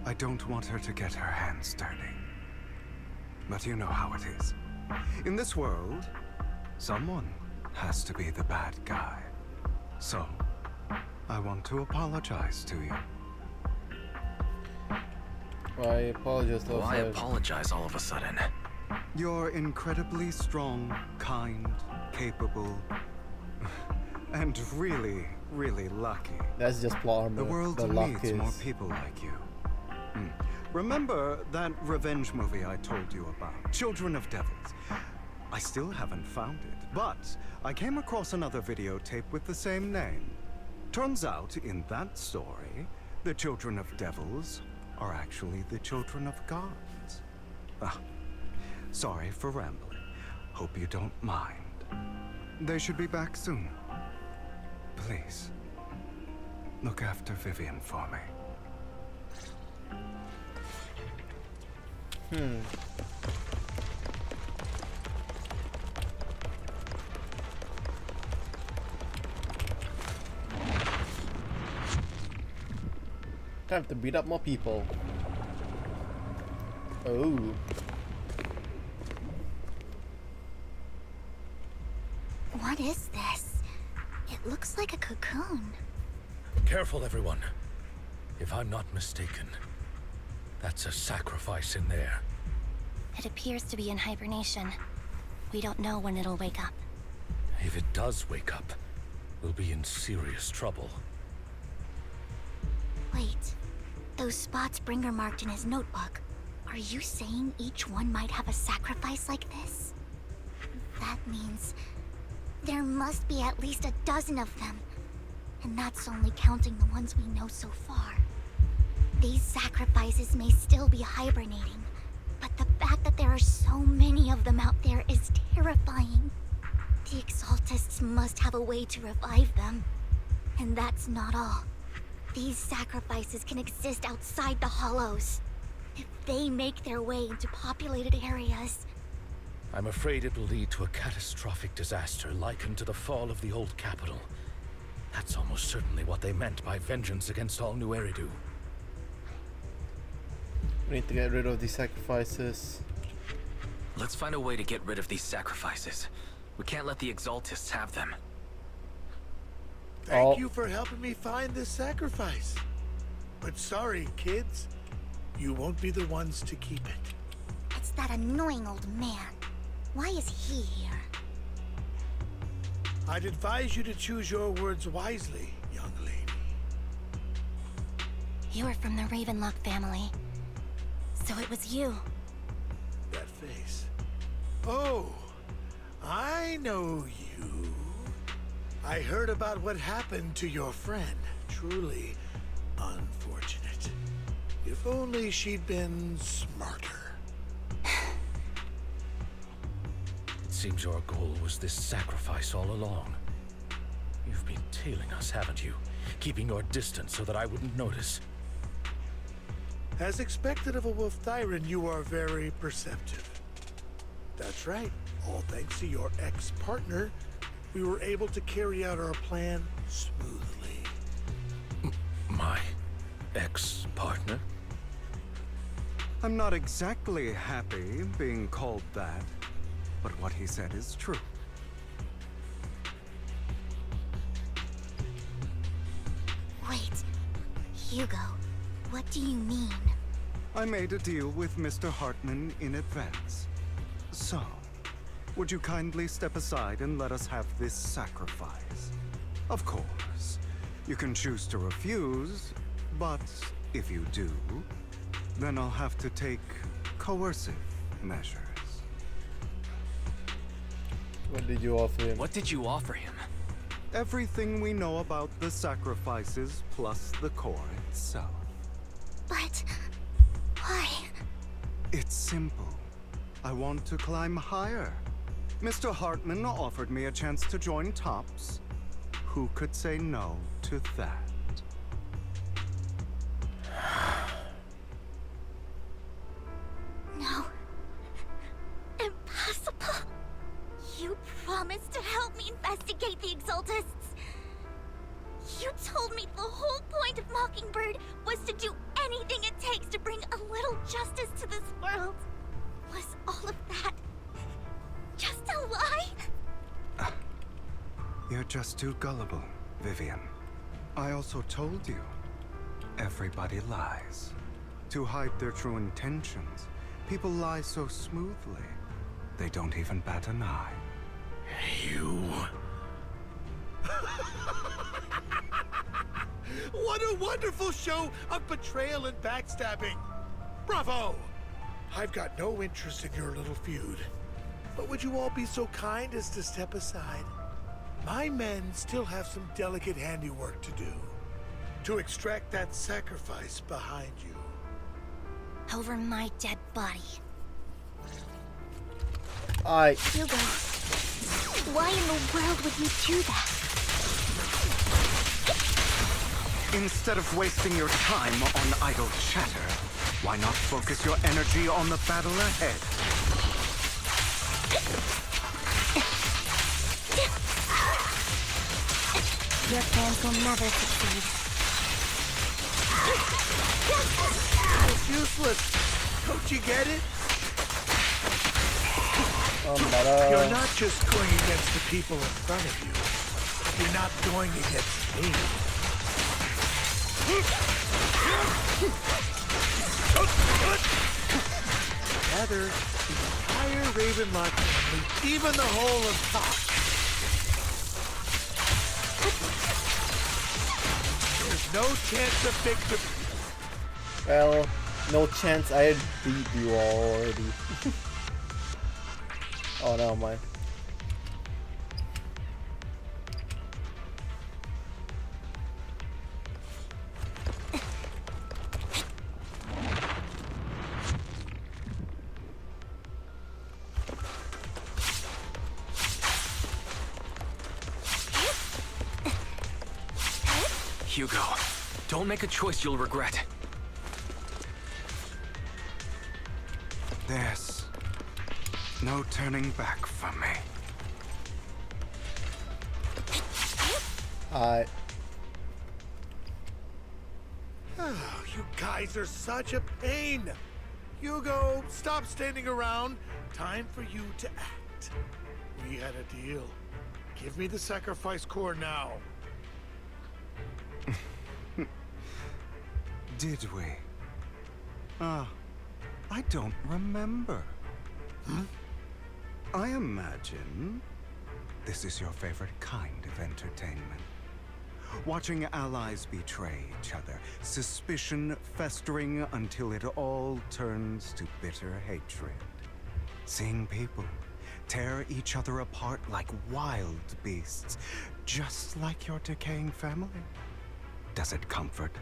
I don't want her to get her hands dirty. But you know how it is. In this world, someone has to be the bad guy. So, I want to apologize to you. Why apologize? Why apologize all of a sudden? You're incredibly strong, kind, capable, and really, really lucky. That's just plot armor. The world needs more people like you. Remember that revenge movie I told you about? Children of Devils. I still haven't found it, but I came across another videotape with the same name. Turns out, in that story, the Children of Devils are actually the children of gods. Sorry for rambling. Hope you don't mind. They should be back soon. Please, look after Vivian for me. Time to beat up more people. Oh. What is this? It looks like a cocoon. Careful, everyone. If I'm not mistaken, that's a sacrifice in there. It appears to be in hibernation. We don't know when it'll wake up. If it does wake up, we'll be in serious trouble. Wait, those spots Bringer marked in his notebook. Are you saying each one might have a sacrifice like this? That means there must be at least a dozen of them. And that's only counting the ones we know so far. These sacrifices may still be hibernating, but the fact that there are so many of them out there is terrifying. The Exaltists must have a way to revive them. And that's not all. These sacrifices can exist outside the Hollows. If they make their way into populated areas... I'm afraid it will lead to a catastrophic disaster likened to the fall of the old capital. That's almost certainly what they meant by vengeance against all New Eridu. We need to get rid of these sacrifices. Let's find a way to get rid of these sacrifices. We can't let the Exaltists have them. Thank you for helping me find this sacrifice. But sorry, kids. You won't be the ones to keep it. It's that annoying old man. Why is he here? I'd advise you to choose your words wisely, young lady. You are from the Ravenlock family. So it was you. That face. Oh, I know you. I heard about what happened to your friend. Truly unfortunate. If only she'd been smarter. It seems your goal was this sacrifice all along. You've been tailing us, haven't you? Keeping your distance so that I wouldn't notice. As expected of a wolf Thyran, you are very perceptive. That's right. All thanks to your ex-partner, we were able to carry out our plan smoothly. My ex-partner? I'm not exactly happy being called that, but what he said is true. Wait, Hugo, what do you mean? I made a deal with Mr. Hartman in advance. So, would you kindly step aside and let us have this sacrifice? Of course, you can choose to refuse, but if you do, then I'll have to take coercive measures. What did you offer him? What did you offer him? Everything we know about the sacrifices plus the core itself. But why? It's simple. I want to climb higher. Mr. Hartman offered me a chance to join Tops. Who could say no to that? No. Impossible. You promised to help me investigate the Exaltists. You told me the whole point of Mockingbird was to do anything it takes to bring a little justice to this world. Was all of that just a lie? You're just too gullible, Vivian. I also told you, everybody lies. To hide their true intentions, people lie so smoothly, they don't even bat an eye. You... What a wonderful show of betrayal and backstabbing! Bravo! I've got no interest in your little feud. But would you all be so kind as to step aside? My men still have some delicate handiwork to do. To extract that sacrifice behind you. Over my dead body. Hugo, why in the world would you do that? Instead of wasting your time on idle chatter, why not focus your energy on the battle ahead? Your plans will never succeed. It's useless. Don't you get it? You're not just going against the people in front of you. You're not going against me. Rather, the entire Ravenlock family, even the whole of Top. There's no chance of victory. Well, no chance. I had beat you already. Oh, never mind. Hugo, don't make a choice you'll regret. There's no turning back from me. Oh, you guys are such a pain. Hugo, stop standing around. Time for you to act. We had a deal. Give me the sacrifice core now. Did we? I don't remember. I imagine this is your favorite kind of entertainment. Watching allies betray each other, suspicion festering until it all turns to bitter hatred. Seeing people tear each other apart like wild beasts, just like your decaying family. Does it comfort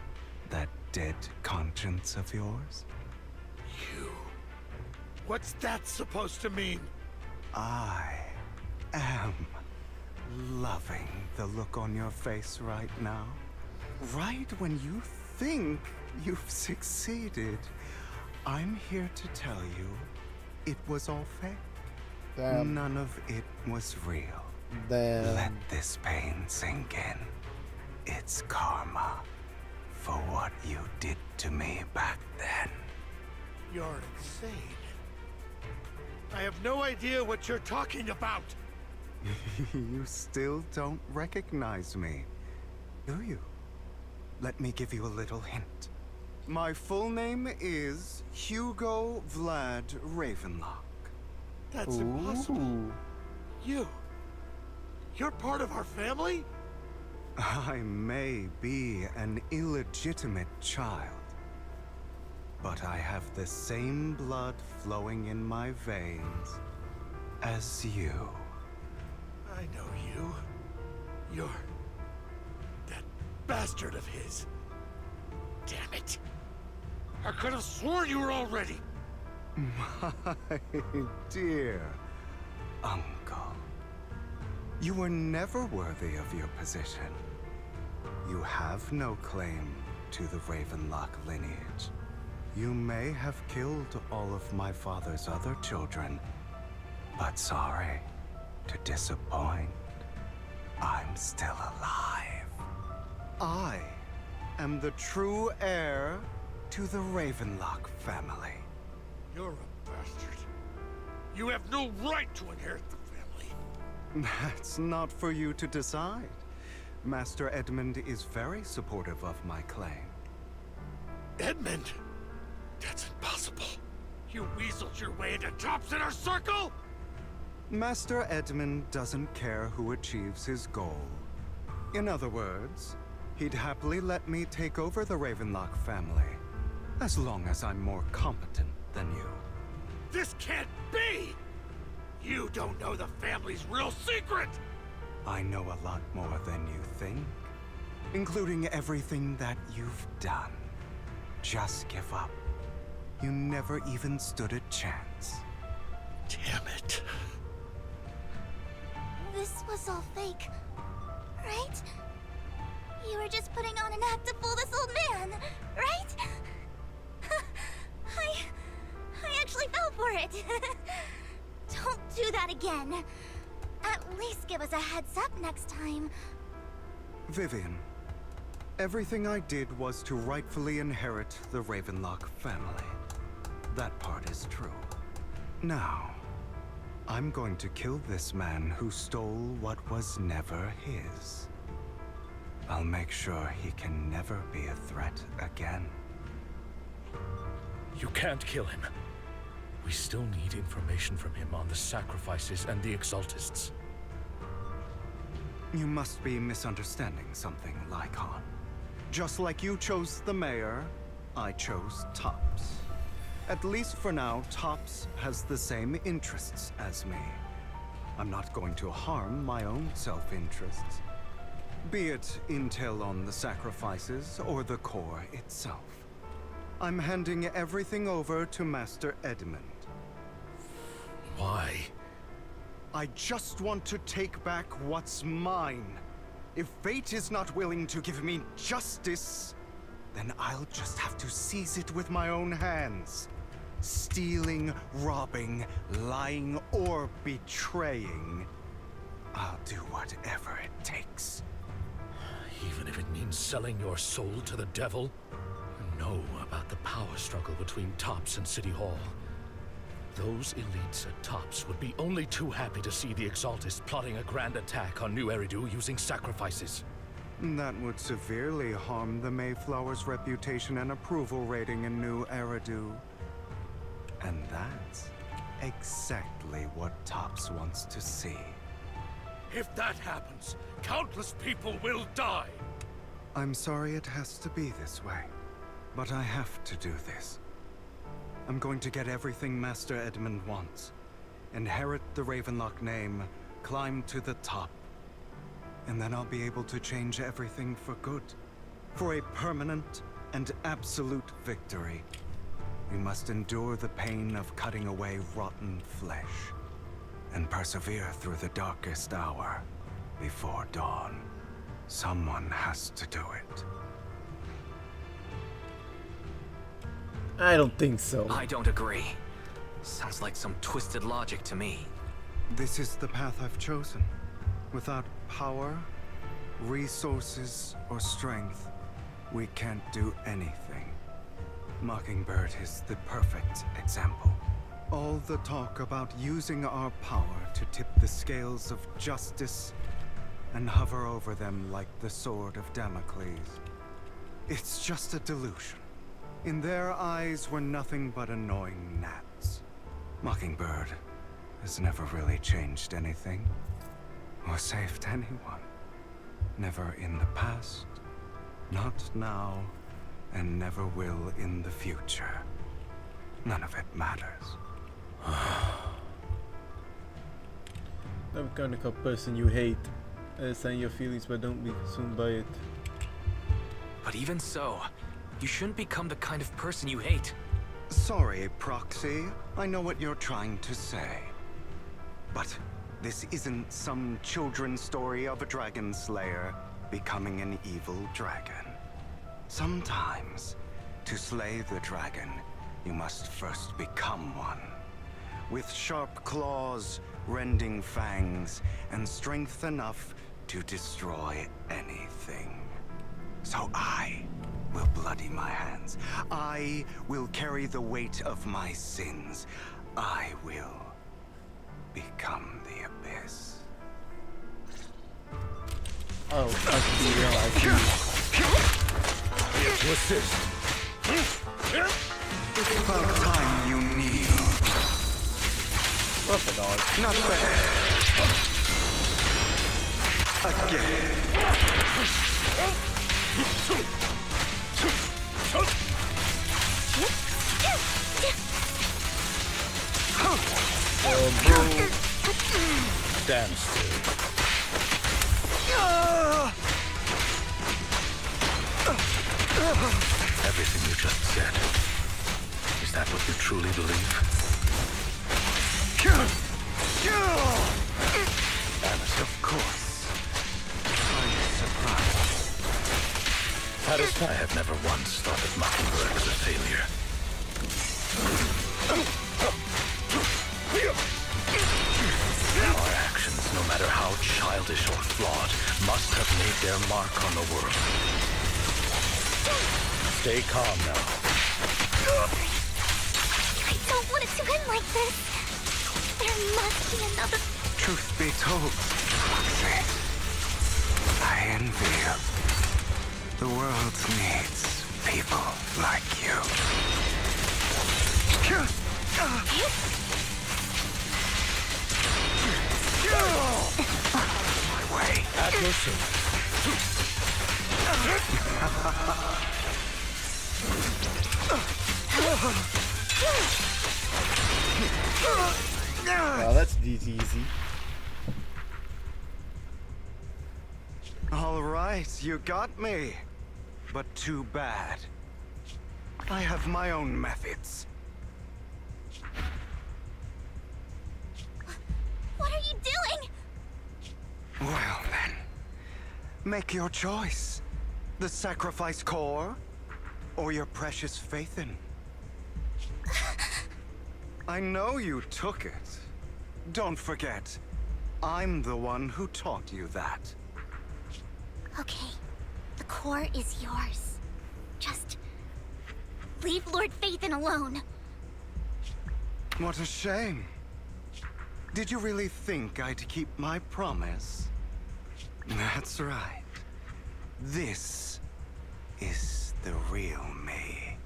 that dead conscience of yours? You. What's that supposed to mean? I am loving the look on your face right now. Right when you think you've succeeded, I'm here to tell you it was all fake. Damn. None of it was real. Damn. Let this pain sink in. It's karma for what you did to me back then. You're insane. I have no idea what you're talking about. You still don't recognize me, do you? Let me give you a little hint. My full name is Hugo Vlad Ravenlock. That's impossible. You're part of our family? I may be an illegitimate child, but I have the same blood flowing in my veins as you. I know you. You're that bastard of his. Damn it. I could have sworn you were already. My dear uncle, you were never worthy of your position. You have no claim to the Ravenlock lineage. You may have killed all of my father's other children, but sorry to disappoint, I'm still alive. I am the true heir to the Ravenlock family. You're a bastard. You have no right to inherit the family. That's not for you to decide. Master Edmund is very supportive of my claim. Edmund? That's impossible. You weaseled your way into Top's inner circle? Master Edmund doesn't care who achieves his goal. In other words, he'd happily let me take over the Ravenlock family, as long as I'm more competent than you. This can't be! You don't know the family's real secret! I know a lot more than you think, including everything that you've done. Just give up. You never even stood a chance. Damn it. This was all fake, right? You were just putting on an act to fool this old man, right? I actually fell for it. Don't do that again. At least give us a heads up next time. Vivian, everything I did was to rightfully inherit the Ravenlock family. That part is true. Now, I'm going to kill this man who stole what was never his. I'll make sure he can never be a threat again. You can't kill him. We still need information from him on the sacrifices and the Exaltists. You must be misunderstanding something, Lycon. Just like you chose the mayor, I chose Tops. At least for now, Tops has the same interests as me. I'm not going to harm my own self-interests. Be it intel on the sacrifices or the core itself. I'm handing everything over to Master Edmund. Why? I just want to take back what's mine. If fate is not willing to give me justice, then I'll just have to seize it with my own hands. Stealing, robbing, lying, or betraying. I'll do whatever it takes. Even if it means selling your soul to the devil? You know about the power struggle between Tops and City Hall. Those elites at Tops would be only too happy to see the Exaltists plotting a grand attack on New Eridu using sacrifices. That would severely harm the Mayflower's reputation and approval rating in New Eridu. And that's exactly what Tops wants to see. If that happens, countless people will die. I'm sorry it has to be this way, but I have to do this. I'm going to get everything Master Edmund wants. Inherit the Ravenlock name, climb to the top. And then I'll be able to change everything for good. For a permanent and absolute victory. We must endure the pain of cutting away rotten flesh. and persevere through the darkest hour before dawn. Someone has to do it. I don't think so. I don't agree. Sounds like some twisted logic to me. This is the path I've chosen. Without power, resources, or strength, we can't do anything. Mockingbird is the perfect example. All the talk about using our power to tip the scales of justice and hover over them like the sword of Damocles. It's just a delusion. In their eyes, we're nothing but annoying gnats. Mockingbird has never really changed anything, or saved anyone. Never in the past, not now, and never will in the future. None of it matters. I'm kind of a person you hate. Understand your feelings, but don't be consumed by it. But even so, you shouldn't become the kind of person you hate. Sorry, Proxy. I know what you're trying to say. But this isn't some children's story of a dragon slayer becoming an evil dragon. Sometimes, to slay the dragon, you must first become one. With sharp claws, rending fangs, and strength enough to destroy anything. So I will bloody my hands. I will carry the weight of my sins. I will become the Abyss. Oh, I see. Here to assist. It's about time you kneel. What's a dog? Not bad. Again. Oh, bro. Stand still. Everything you just said. Is that what you truly believe? And of course. I'm surprised. Paris, I have never once thought that Mockingbird was a failure. Our actions, no matter how childish or flawed, must have made their mark on the world. Stay calm now. I don't want it to end like this. There must be another... Truth be told, Roxy, I envy you. The world needs people like you. My way. At your service. Wow, that's easy. All right, you got me. But too bad. I have my own methods. What are you doing? Well then, make your choice. The sacrifice core, or your precious Faithin. I know you took it. Don't forget, I'm the one who taught you that. Okay, the core is yours. Just leave Lord Faithin alone. What a shame. Did you really think I'd keep my promise? That's right. This is the real me.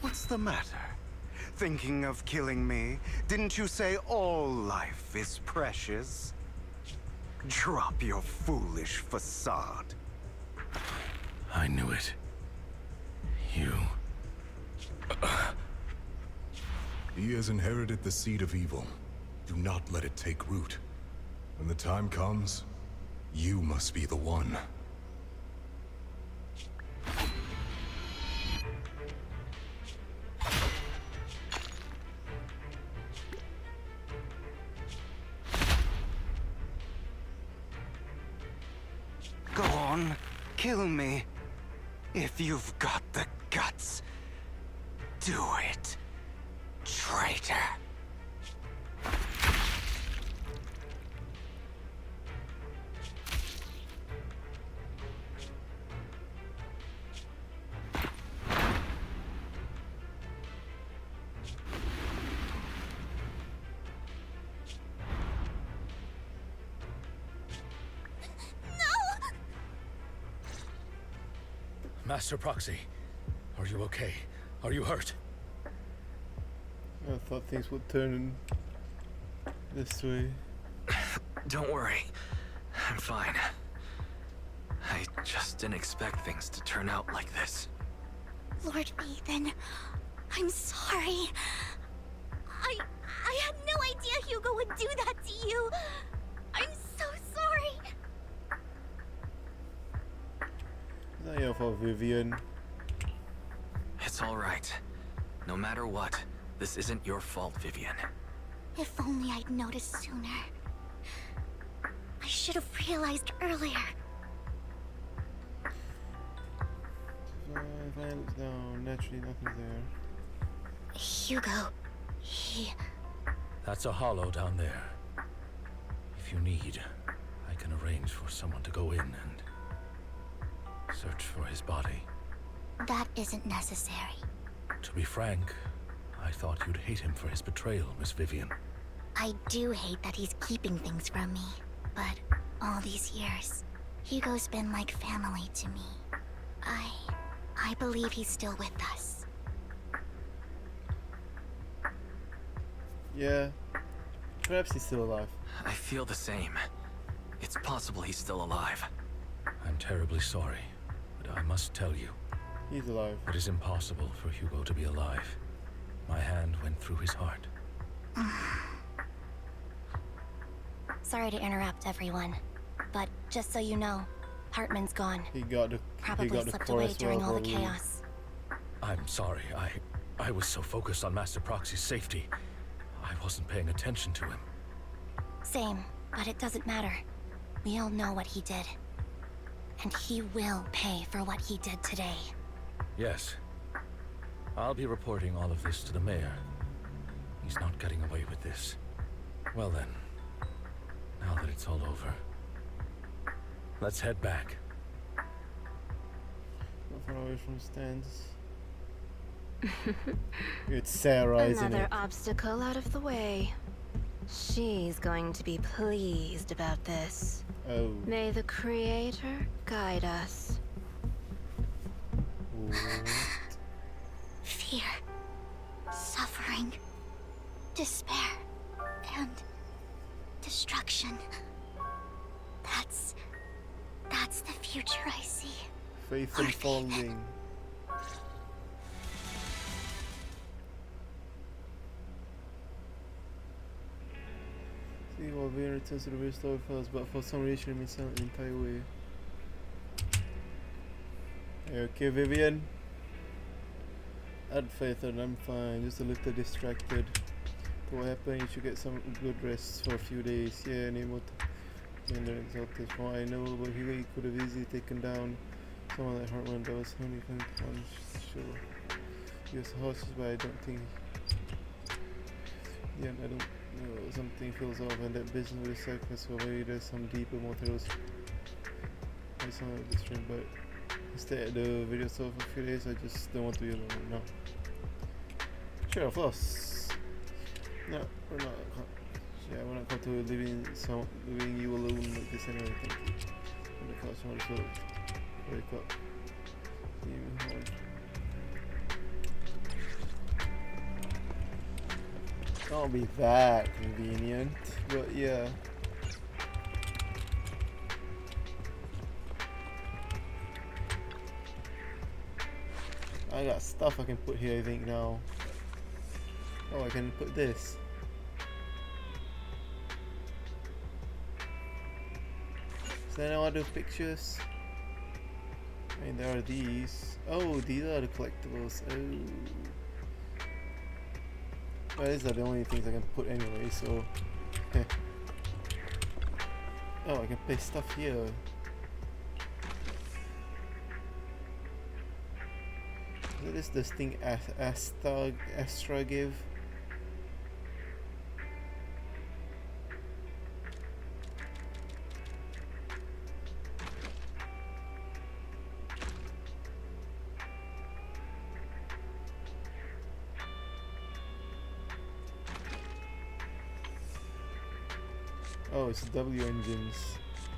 What's the matter? Thinking of killing me? Didn't you say all life is precious? Drop your foolish facade. I knew it. You... He has inherited the seed of evil. Do not let it take root. When the time comes, you must be the one. down. Kill me. If you've got the guts, do it, traitor. Master Proxy, are you okay? Are you hurt? I thought things would turn this way. Don't worry. I'm fine. I just didn't expect things to turn out like this. Lord Ethan, I'm sorry. I had no idea Hugo would do that to you. I'm so sorry. Is that your fault, Vivian? It's all right. No matter what, this isn't your fault, Vivian. If only I'd noticed sooner. I should have realized earlier. If I look down, naturally nothing's there. Hugo, he... That's a hollow down there. If you need, I can arrange for someone to go in and search for his body. That isn't necessary. To be frank, I thought you'd hate him for his betrayal, Miss Vivian. I do hate that he's keeping things from me, but all these years, Hugo's been like family to me. I believe he's still with us. Yeah. Perhaps he's still alive. I feel the same. It's possible he's still alive. I'm terribly sorry, but I must tell you. He's alive. It is impossible for Hugo to be alive. My hand went through his heart. Sorry to interrupt, everyone. But just so you know, Hartman's gone. He got the Probably he got slipped the away chorus during all the probably. chaos. I'm sorry. I was so focused on Master Proxy's safety. I wasn't paying attention to him. Same, but it doesn't matter. We all know what he did. And he will pay for what he did today. Yes. I'll be reporting all of this to the mayor. He's not getting away with this. Well then, now that it's all over, let's head back. Not far away from stands. It's Sarah, isn't Another it? obstacle out of the way. She's going to be pleased about this. Oh. May the Creator guide us. Fear, suffering, despair, and destruction. That's the future I see. Faith unfolding. See, while Vivian returns to the real story files, but for some reason remains silent the entire way. Are you okay, Vivian? Add faith and I'm fine, just a little distracted. So what happened? You should get some good rest for a few days. Yeah, Nemo and the exalted. From what I know about Hugo, he could have easily taken down someone like Hartman. That was only thing on sure. He was horses, but I don't think. Yeah, I don't know. Something feels off, and that business with the sacrifice, or maybe there's some deeper motives. I sound a bit strange, but instead the video saw for a few days. I just don't want to be alone now. Sure, of course. No, we're not. Yeah, we're not comfortable leaving you alone like this anyway. Thank you. And the customer as well. Wake up. Even hard. Can't be that convenient, but yeah. I got stuff I can put here, I think now. Oh, I can put this. Is there no other pictures? I mean, there are these. Oh, these are the collectibles. Oh. Well, these are the only things I can put anyway, so. Oh, I can place stuff here. What is this thing Astra give? Oh, it's W engines.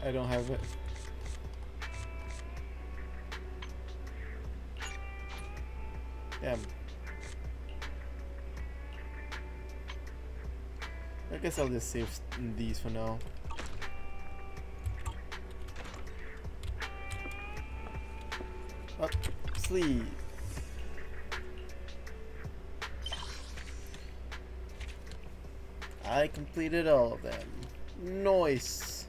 I don't have it. Damn. I guess I'll just save these for now. Up, sleep. I completed all of them. Nice.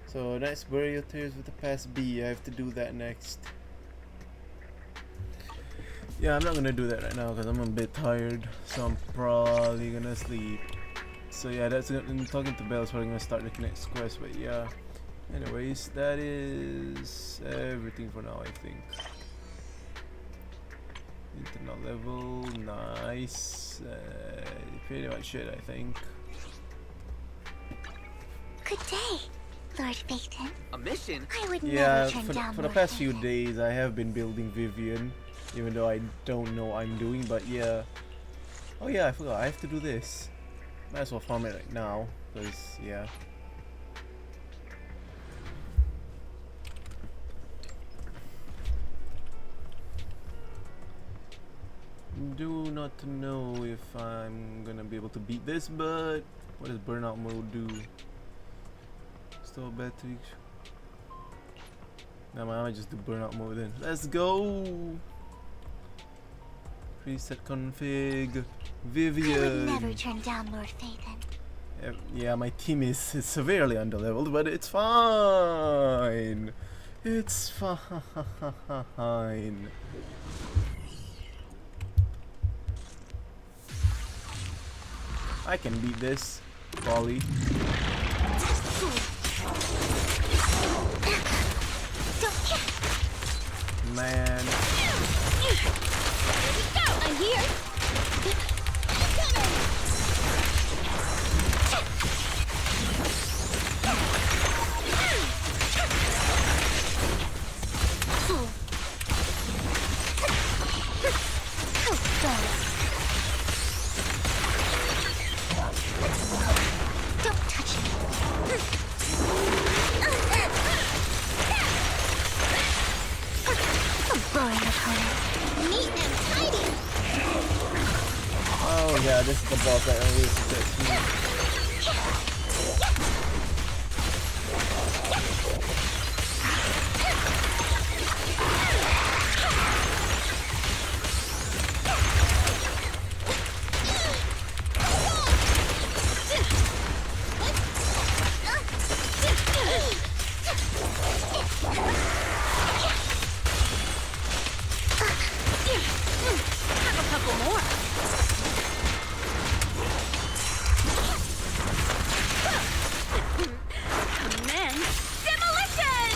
So nice burial tears with the past B. I have to do that next. Yeah, I'm not gonna do that right now because I'm a bit tired, so I'm probably gonna sleep. So yeah, that's talking to Belle is probably gonna start the next quest. But yeah, anyways, that is everything for now, I think. Internet level, nice. Pretty much it, I think. Good day, Lord Phaeton. A mission? I would never turn down for the past few days, I have been building Vivian, even though I don't know what I'm doing. But yeah. Oh yeah, I forgot. I have to do this. Might as well farm it right now, because yeah. Do not know if I'm gonna be able to beat this, but what does burnout mode do? Still bad tweaks. Nah, I might just do burnout mode then. Let's go! Preset config. Vivian. I would never turn down Lord Phaeton. Yeah, my team is severely underleveled, but it's fine. It's fine. I can beat this, Polly. Man. I'm here. Don't touch me. A boring opponent. Neat and tidy. Oh yeah, this is the boss that always gets me. Have a couple more. Commence demolition!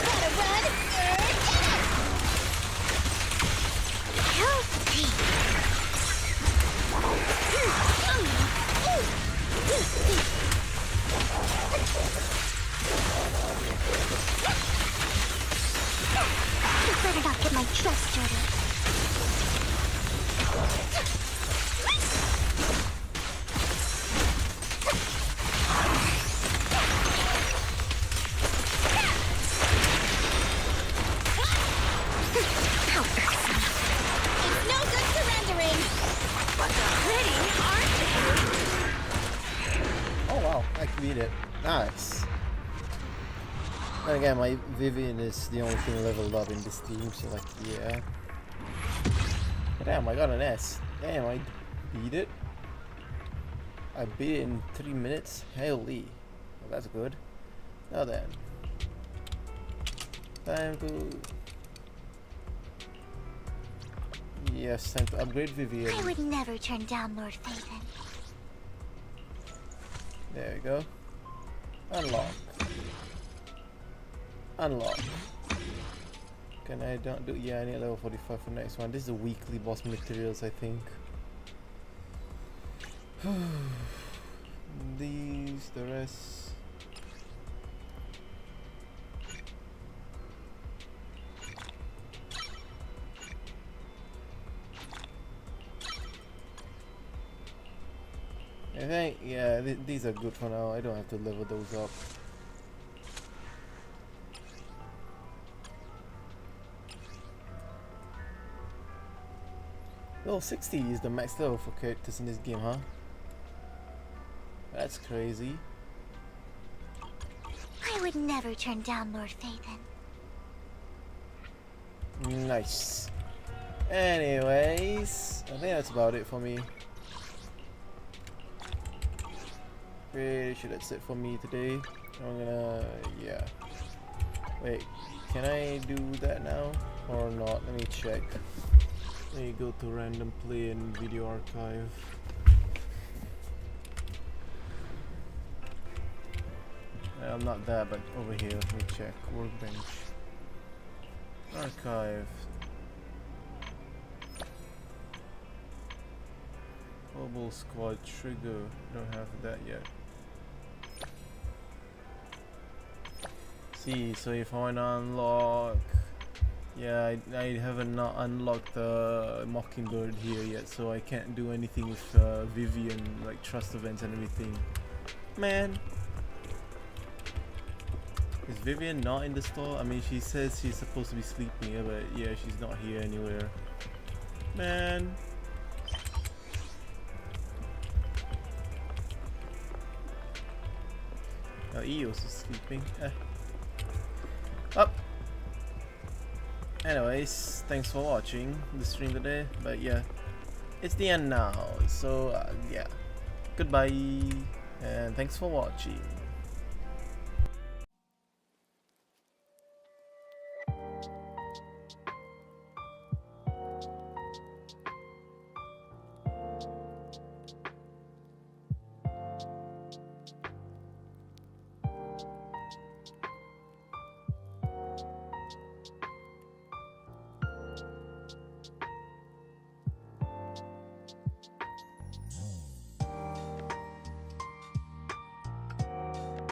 Gotta run. Help me. You better not get my dress dirty. How irksome. It's no good surrendering. But they're pretty, aren't they? Oh wow, I can beat it. Nice. And again, my Vivian is the only thing leveled up in this team, so like, yeah. Damn, I got an S. Damn, I beat it. I beat it in 3 minutes. Holy. Well, that's good. Now then. Time to... Yes, time to upgrade Vivian. I would never turn down Lord Phaeton. There we go. Unlock. Unlock. Can I don't do? Yeah, I need level 45 for next one. This is the weekly boss materials, I think. These, the rest. I think, yeah, these are good for now. I don't have to level those up. Level 60 is the max level for characters in this game, huh? That's crazy. I would never turn down Lord Phaethon. Nice. Anyways, I think that's about it for me. Pretty sure that's it for me today. I'm gonna, yeah. Wait, can I do that now or not? Let me check. Let me go to random play and video archive. I'm not there, but over here. Let me check. Workbench. Archive. Global squad trigger. Don't have that yet. See, so if I wanna unlock, yeah, I haven't not unlocked the Mockingbird here yet, so I can't do anything with Vivian, like trust events and everything. Man, is Vivian not in the store? I mean, she says she's supposed to be sleeping here, but yeah, she's not here anywhere. Man. Oh, Eos is sleeping. Up. Anyways, thanks for watching the stream today. But yeah, it's the end now. So yeah, goodbye, and thanks for watching.